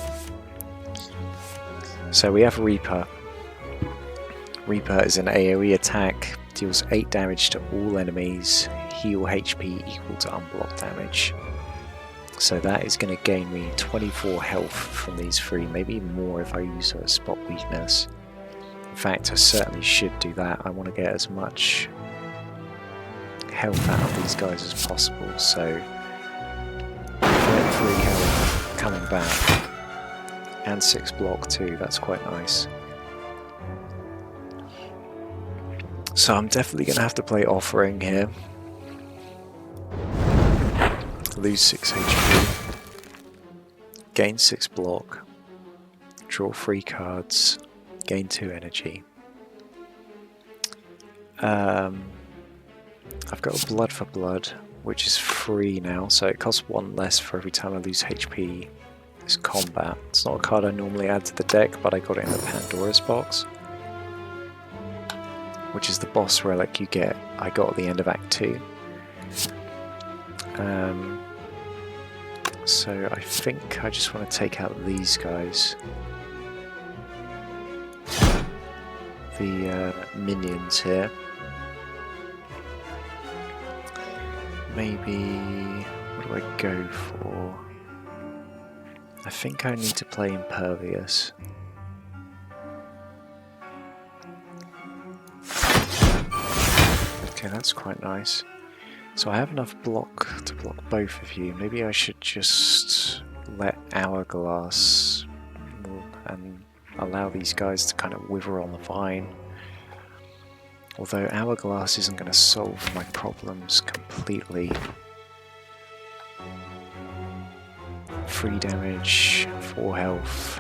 So we have Reaper. Reaper is an AoE attack, deals 8 damage to all enemies, heal HP equal to unblocked damage. So that is going to gain me 24 health from these 3, maybe even more if I use a spot weakness. In fact, I certainly should do that. I want to get as much health out of these guys as possible, so 33 health coming back, and 6 block too, that's quite nice. So I'm definitely going to have to play Offering here. Lose 6 HP, gain 6 block, draw 3 cards, gain 2 energy. I've got a Blood for Blood, which is free now, so it costs 1 less for every time I lose HP. It's combat. It's not a card I normally add to the deck, but I got it in the Pandora's box, which is the boss relic you get. I got at the end of Act 2. So I think I just want to take out these guys. The minions here. Maybe, what do I go for? I think I need to play Impervious. Okay, that's quite nice. So I have enough block to block both of you. Maybe I should just let Hourglass and allow these guys to kind of wither on the vine. Although Hourglass isn't going to solve my problems completely. 3 damage, 4 health.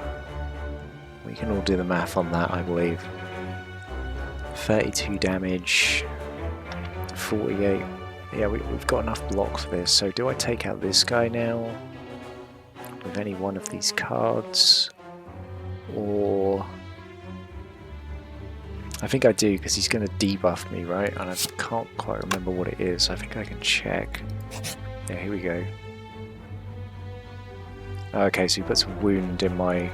We can all do the math on that, I believe. 32 damage, 48. Yeah, we've got enough block for this. So do I take out this guy now with any one of these cards? Or... I think I do, because he's going to debuff me, right? And I can't quite remember what it is. I think I can check. Yeah, here we go. Okay, so he puts a wound in my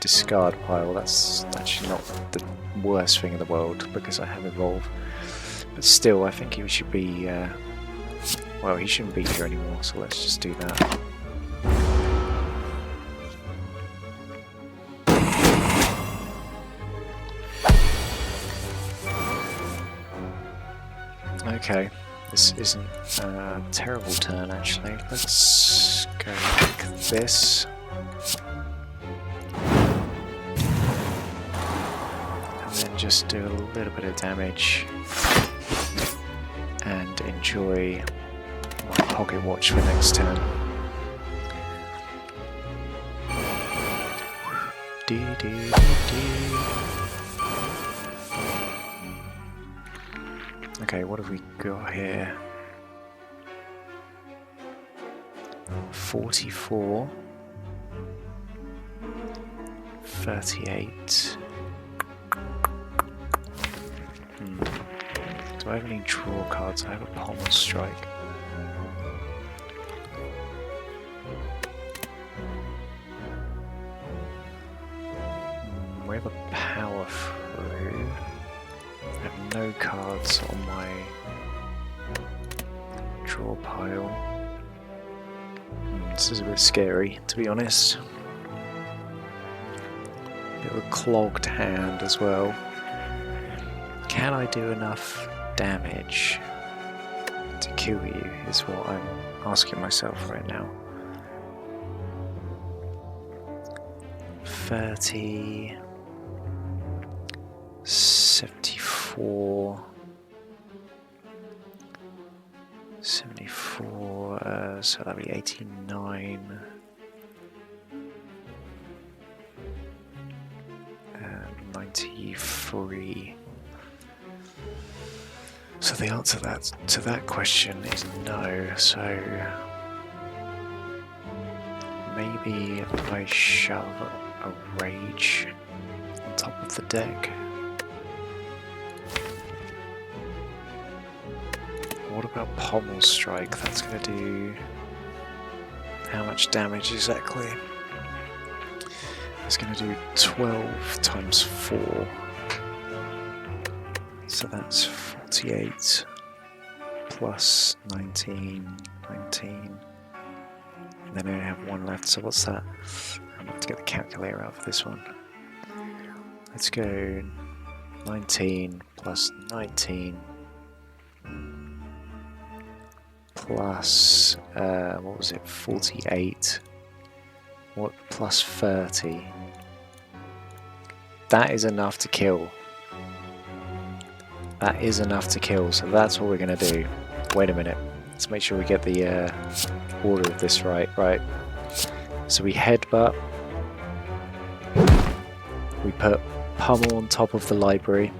discard pile. That's actually not the worst thing in the world, because I have Evolve. But still, I think he should be... well, he shouldn't be here anymore, so let's just do that. Okay, this isn't a terrible turn actually. Let's go like this. And then just do a little bit of damage. And enjoy my pocket watch for next turn. Okay, what have we got here? 44, 38. Do I have any draw cards? I have a Pommel Strike. We have a Power Through. I have no cards on my draw pile. This is a bit scary, to be honest. Bit of a clogged hand as well. Can I do enough damage to kill you, is what I'm asking myself right now. 30, 74, 74, so that'll be 89, 93. So the answer to that question is no, so maybe I shove a rage on top of the deck. What about Pommel Strike? That's going to do how much damage exactly? It's going to do 12 times 4. So that's 48 plus 19, 19. And then I only have one left, so what's that? I'm going to get the calculator out for this one. Let's go 19 plus 19 plus, what was it, 48. What, plus 30. That is enough to kill. That is enough to kill, so that's what we're going to do. Wait a minute. Let's make sure we get the order of this right. Right. So we headbutt. We put Pummel on top of the library,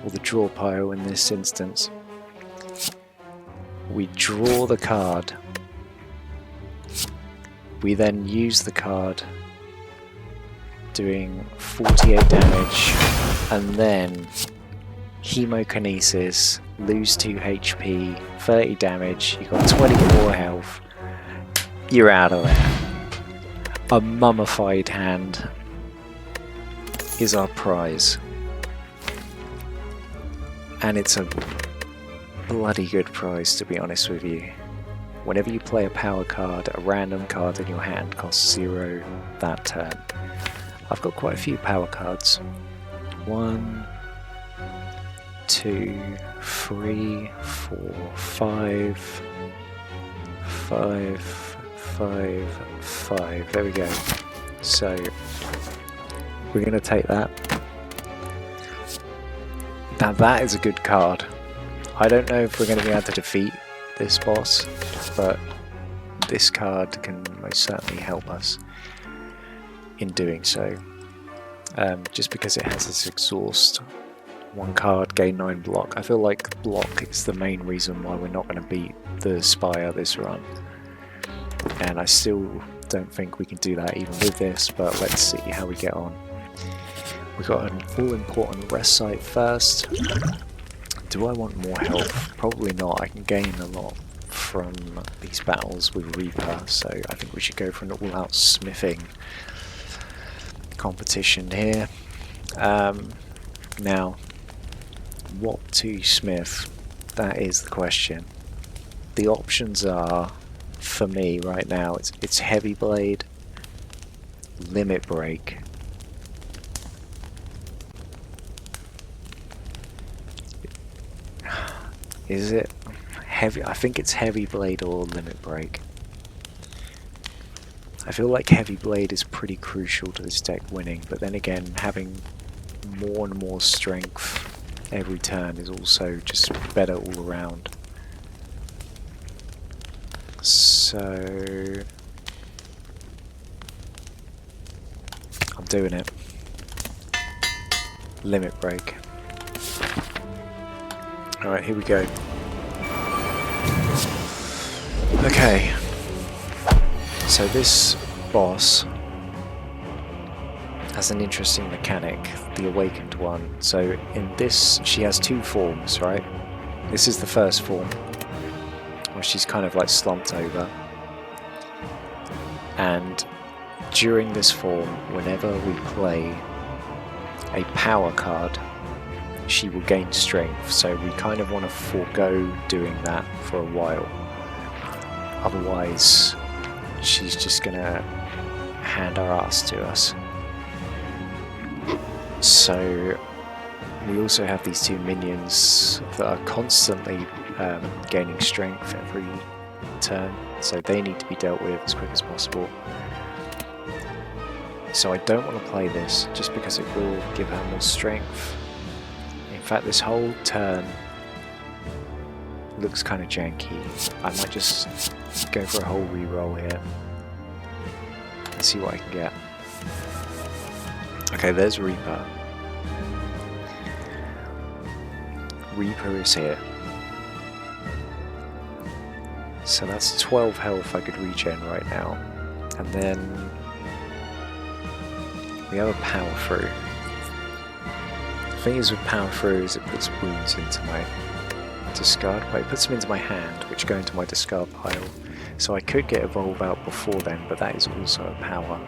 or the draw pile in this instance. We draw the card. We then use the card, doing 48 damage, and then Hemokinesis, lose 2 HP, 30 damage, you've got 24 health, you're out of there. A mummified hand is our prize. And it's a bloody good prize, to be honest with you. Whenever you play a power card, a random card in your hand costs 0 that turn. I've got quite a few power cards. 1, 2, 3, 4, 5, 5, 5, 5. There we go. So we're going to take that. Now that is a good card. I don't know if we're going to be able to defeat this boss, but this card can most certainly help us in doing so. Just because it has this exhaust. 1 card, gain 9 block. I feel like block is the main reason why we're not going to beat the Spire this run. And I still don't think we can do that even with this, but let's see how we get on. We've got an all-important rest site first. Do I want more health? Probably not. I can gain a lot from these battles with Reaper, so I think we should go for an all-out smithing competition here. Now, what to smith? That is the question. The options are, for me right now, it's Heavy Blade, Limit Break, is it heavy? I think it's Heavy Blade or Limit Break. I feel like Heavy Blade is pretty crucial to this deck winning, but then again, having more and more strength every turn is also just better all around. So I'm doing it. Limit Break. Alright, here we go. Okay. So this boss has an interesting mechanic, the Awakened one. So in this, she has 2 forms, right? This is the first form, where she's kind of like slumped over. And during this form, whenever we play a power card, she will gain strength, so we kind of want to forego doing that for a while. Otherwise, she's just gonna hand our ass to us. So we also have these two minions that are constantly gaining strength every turn, so they need to be dealt with as quick as possible. So I don't want to play this just because it will give her more strength. In fact, this whole turn looks kind of janky. I might just go for a whole reroll here and see what I can get. Okay, there's Reaper. Reaper is here. So that's 12 health I could regen right now. And then we have a power through. The thing is with power through is it puts wounds into my discard. Well, it puts them into my hand, which go into my discard pile. So I could get Evolve out before then, but that is also a power.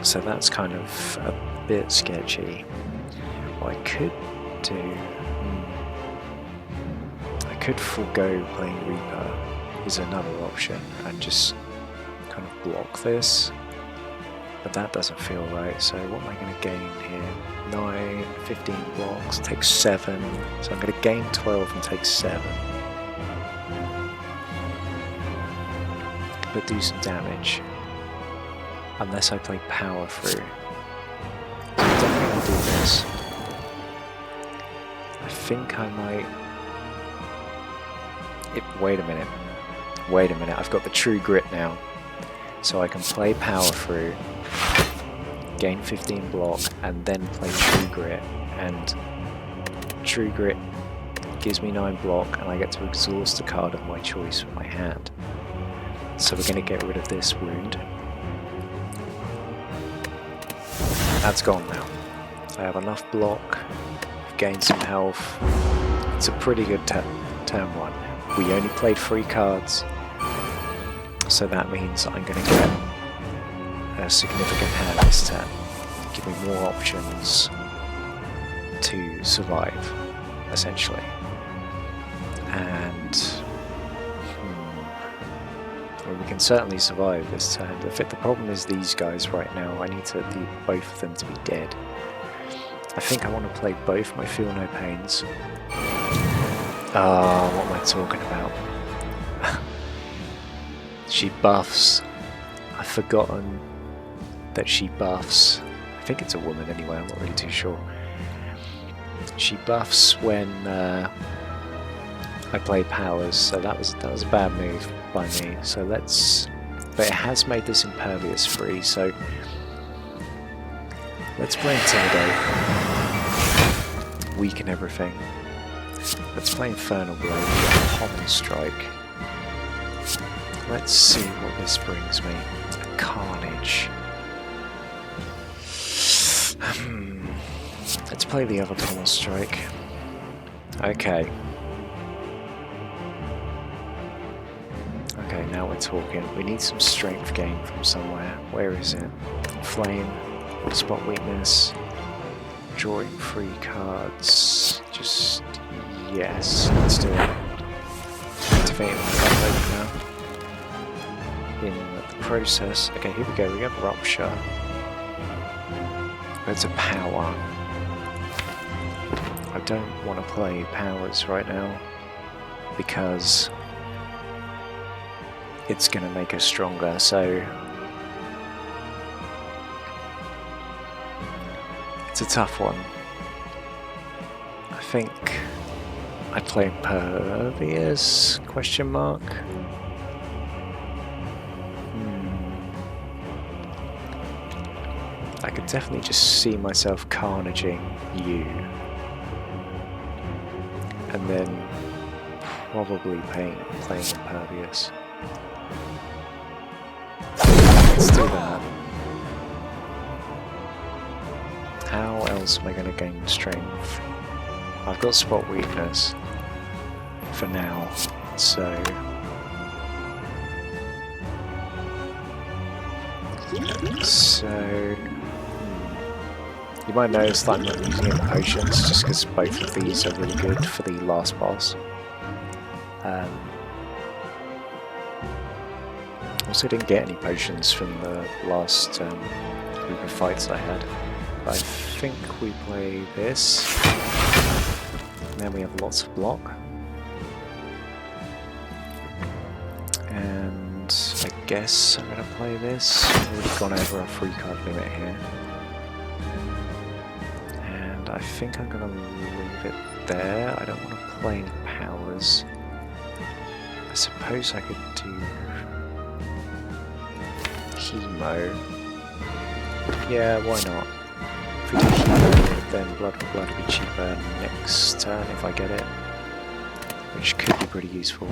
So that's kind of a bit sketchy. What I could do... I could forego playing Reaper, is another option, and just kind of block this. But that doesn't feel right, so what am I going to gain here? 9, 15 blocks, take 7. So I'm going to gain 12 and take 7. But do some damage. Unless I play power through. So I'm definitely going to do this. I think I might... Wait a minute. Wait a minute, I've got the True Grit now. So I can play power through, gain 15 block, and then play True Grit. And True Grit gives me 9 block, and I get to exhaust a card of my choice from my hand. So we're going to get rid of this wound. That's gone now. I have enough block, I've gained some health. It's a pretty good turn 1. We only played 3 cards, so that means I'm going to get a significant hand this turn. Give me more options to survive, essentially. And well, we can certainly survive this turn. The problem is these guys right now. I need both of them to be dead. I think I want to play both my Feel No Pains. What am I talking about? She buffs. I've forgotten that she buffs. I think it's a woman anyway, I'm not really too sure. She buffs when I play powers, so that was a bad move by me. So let's... But it has made this impervious free, so let's play Intimidate. Weaken everything. Let's play Infernal Blade, Common Strike. Let's see what this brings me. A Carnage. Let's play the other Common Strike. Okay. Okay, now we're talking. We need some strength gain from somewhere. Where is it? Flame. Spot weakness. Drawing 3 cards. Just... yes, let's do it. Activating the card opener. In the process... Okay, here we go. We have Rupture. It's a power. I don't want to play powers right now because it's going to make us stronger, so it's a tough one. I think I play Impervious, question mark. I could definitely just see myself carnaging you. And then probably playing Impervious. Let's do that. How else am I going to gain strength? I've got spot weakness for now, so... You might notice that I'm not using any potions, just because both of these are really good for the last boss. Also didn't get any potions from the last group of fights I had. But I think we play this, and then we have lots of block. And I guess I'm going to play this. We've gone over our 3 card limit here. And I think I'm going to leave it there. I don't want to play any powers. I suppose I could do Chemo. Yeah, why not? If we do Chemo, then Blood for Blood will be cheaper next turn if I get it. Which could be pretty useful.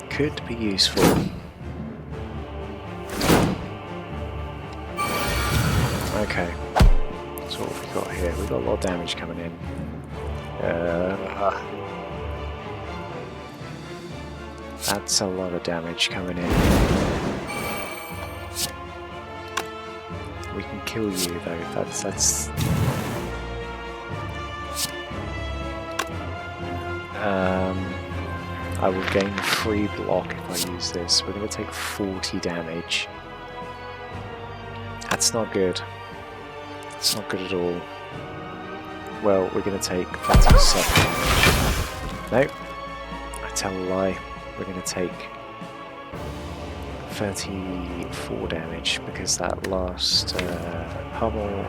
Could be useful. Okay. So what have we got here? We've got a lot of damage coming in. That's a lot of damage coming in. We can kill you though. That's. I will gain 3 block if I use this. We're going to take 40 damage. That's not good. That's not good at all. Well, we're going to take 37 damage. Nope. I tell a lie. We're going to take 34 damage because that last pummel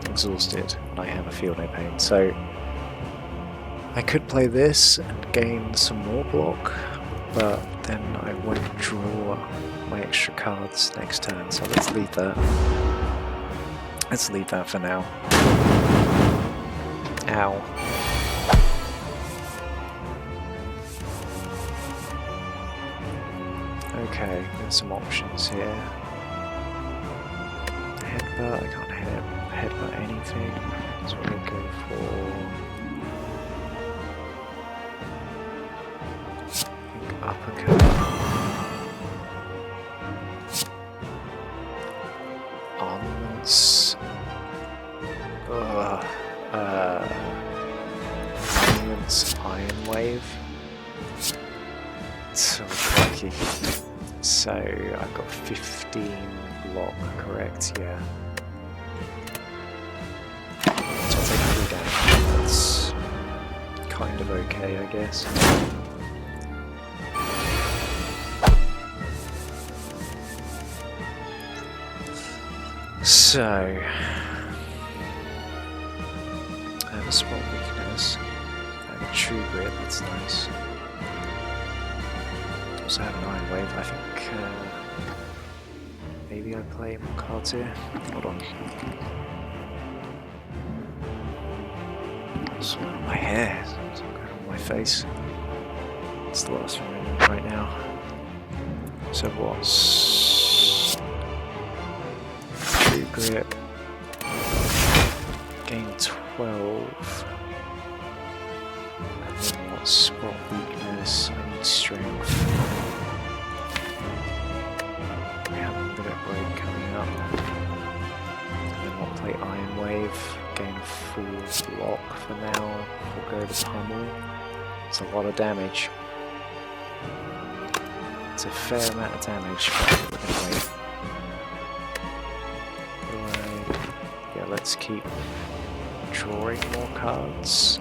exhausted and I have a field no pain. So I could play this and gain some more block, but then I won't draw my extra cards next turn, so let's leave that. Let's leave that for now. Ow. Okay, there's some options here. Headbutt, I can't headbutt anything, so we're going to go for uppercut. Armaments. Armaments, Iron Wave. So lucky. So I've got 15 block, correct? Yeah. So I'll take 3 damage. That's kind of okay, I guess. So I have a spot weakness. I have a true grip, that's nice. Also have an Iron Wave. I think maybe I play more cards here. Hold on. What's on my hair? What's going on my face? It's the last one right now. So what's true grip? Gain 12. And then what's spot weakness? I need strength. We have a bit of break coming up. And then we'll play Iron Wave. Gain 4 block for now. We'll go to pummel. It's a lot of damage. It's a fair amount of damage, but we're gonna wait. Yeah, let's keep drawing more cards.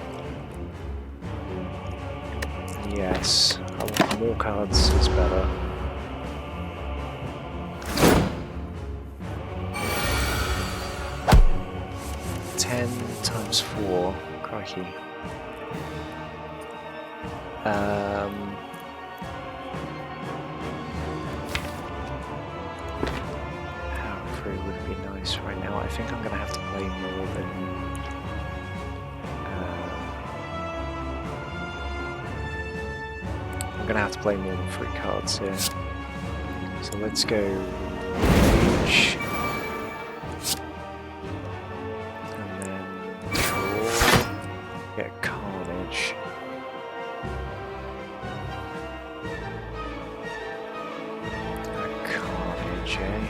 Yes, I want more cards is better. Times 4, crikey. Power 3 would be nice right now. I think I'm going to have to play more than I'm going to have to play more than 3 cards here. So let's go Reach. And then draw. Get Carnage. Carnage, eh?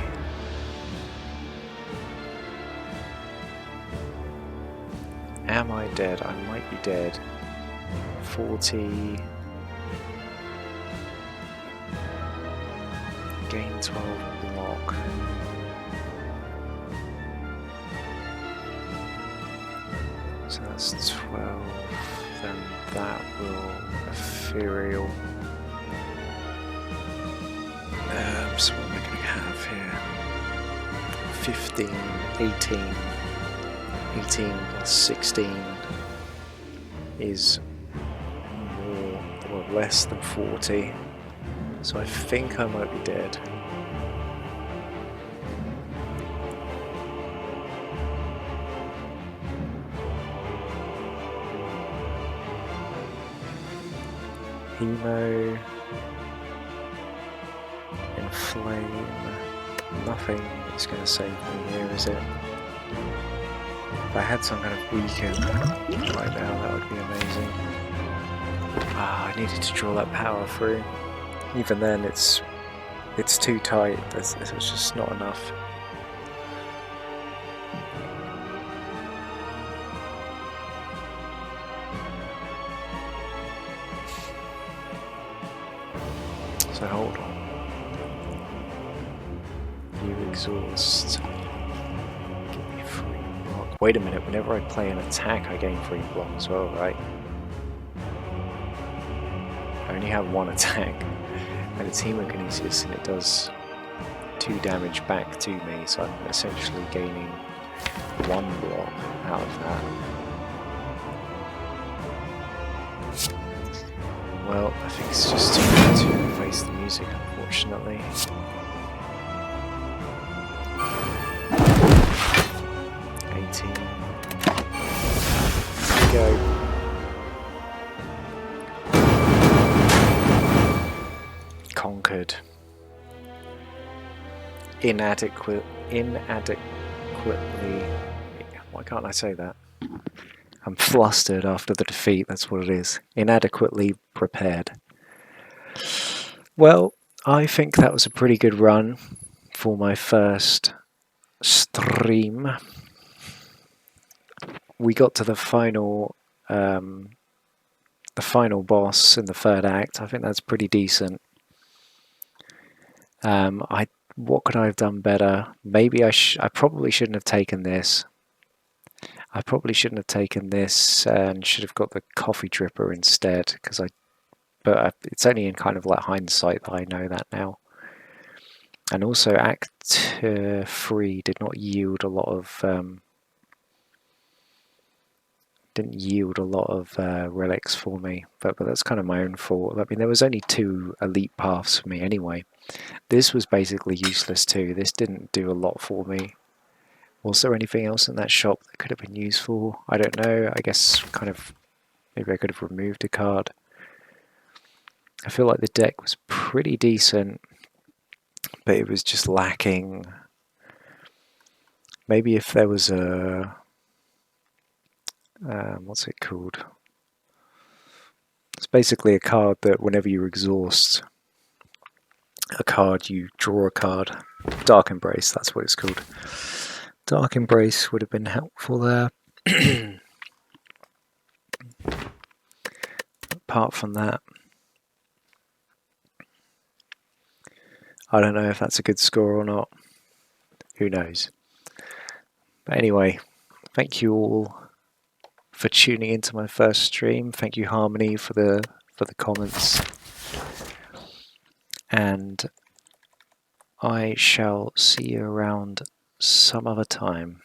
Am I dead? I might be dead. 40. Gain 12 block. So that's 12. Then that will ethereal. So what am I going to have here? 15, 18. 18 plus 16 is more or less than 40. So I think I might be dead. Hemo, inflame, nothing is going to save me here, is it? If I had some kind of beacon right now, that would be amazing. Ah, I needed to draw that power through. Even then, it's too tight. It's just not enough. So hold on. You exhaust. Give me 3 block. Wait a minute. Whenever I play an attack, I gain 3 block as well, right? I only have 1 attack. And it's hemokinesis, and it does 2 damage back to me, so I'm essentially gaining 1 block out of that. Well, I think it's just too late to face the music, unfortunately. Go. Conquered. Inadequately. Why can't I say that? I'm flustered after the defeat, that's what it is. Inadequately prepared. Well, I think that was a pretty good run for my first stream. We got to the final boss in the 3rd act. I think that's pretty decent. What could I have done better? Maybe I probably shouldn't have taken this. I probably shouldn't have taken this and should have got the coffee dripper instead. But it's only in kind of like hindsight that I know that now. And also, Act 3 did not yield a lot of relics for me, but that's kind of my own fault. I mean, there was only 2 elite paths for me anyway. This was basically useless too. This didn't do a lot for me. Was there anything else in that shop that could have been useful? I don't know. I guess kind of maybe I could have removed a card. I feel like the deck was pretty decent, but it was just lacking. Maybe if there was a what's it called? It's basically a card that whenever you exhaust a card, you draw a card. Dark Embrace, that's what it's called. Dark Embrace would have been helpful there. Apart from that, I don't know if that's a good score or not. Who knows? But anyway, thank you all for tuning into my first stream. Thank you, Harmony, for the comments. And I shall see you around some other time.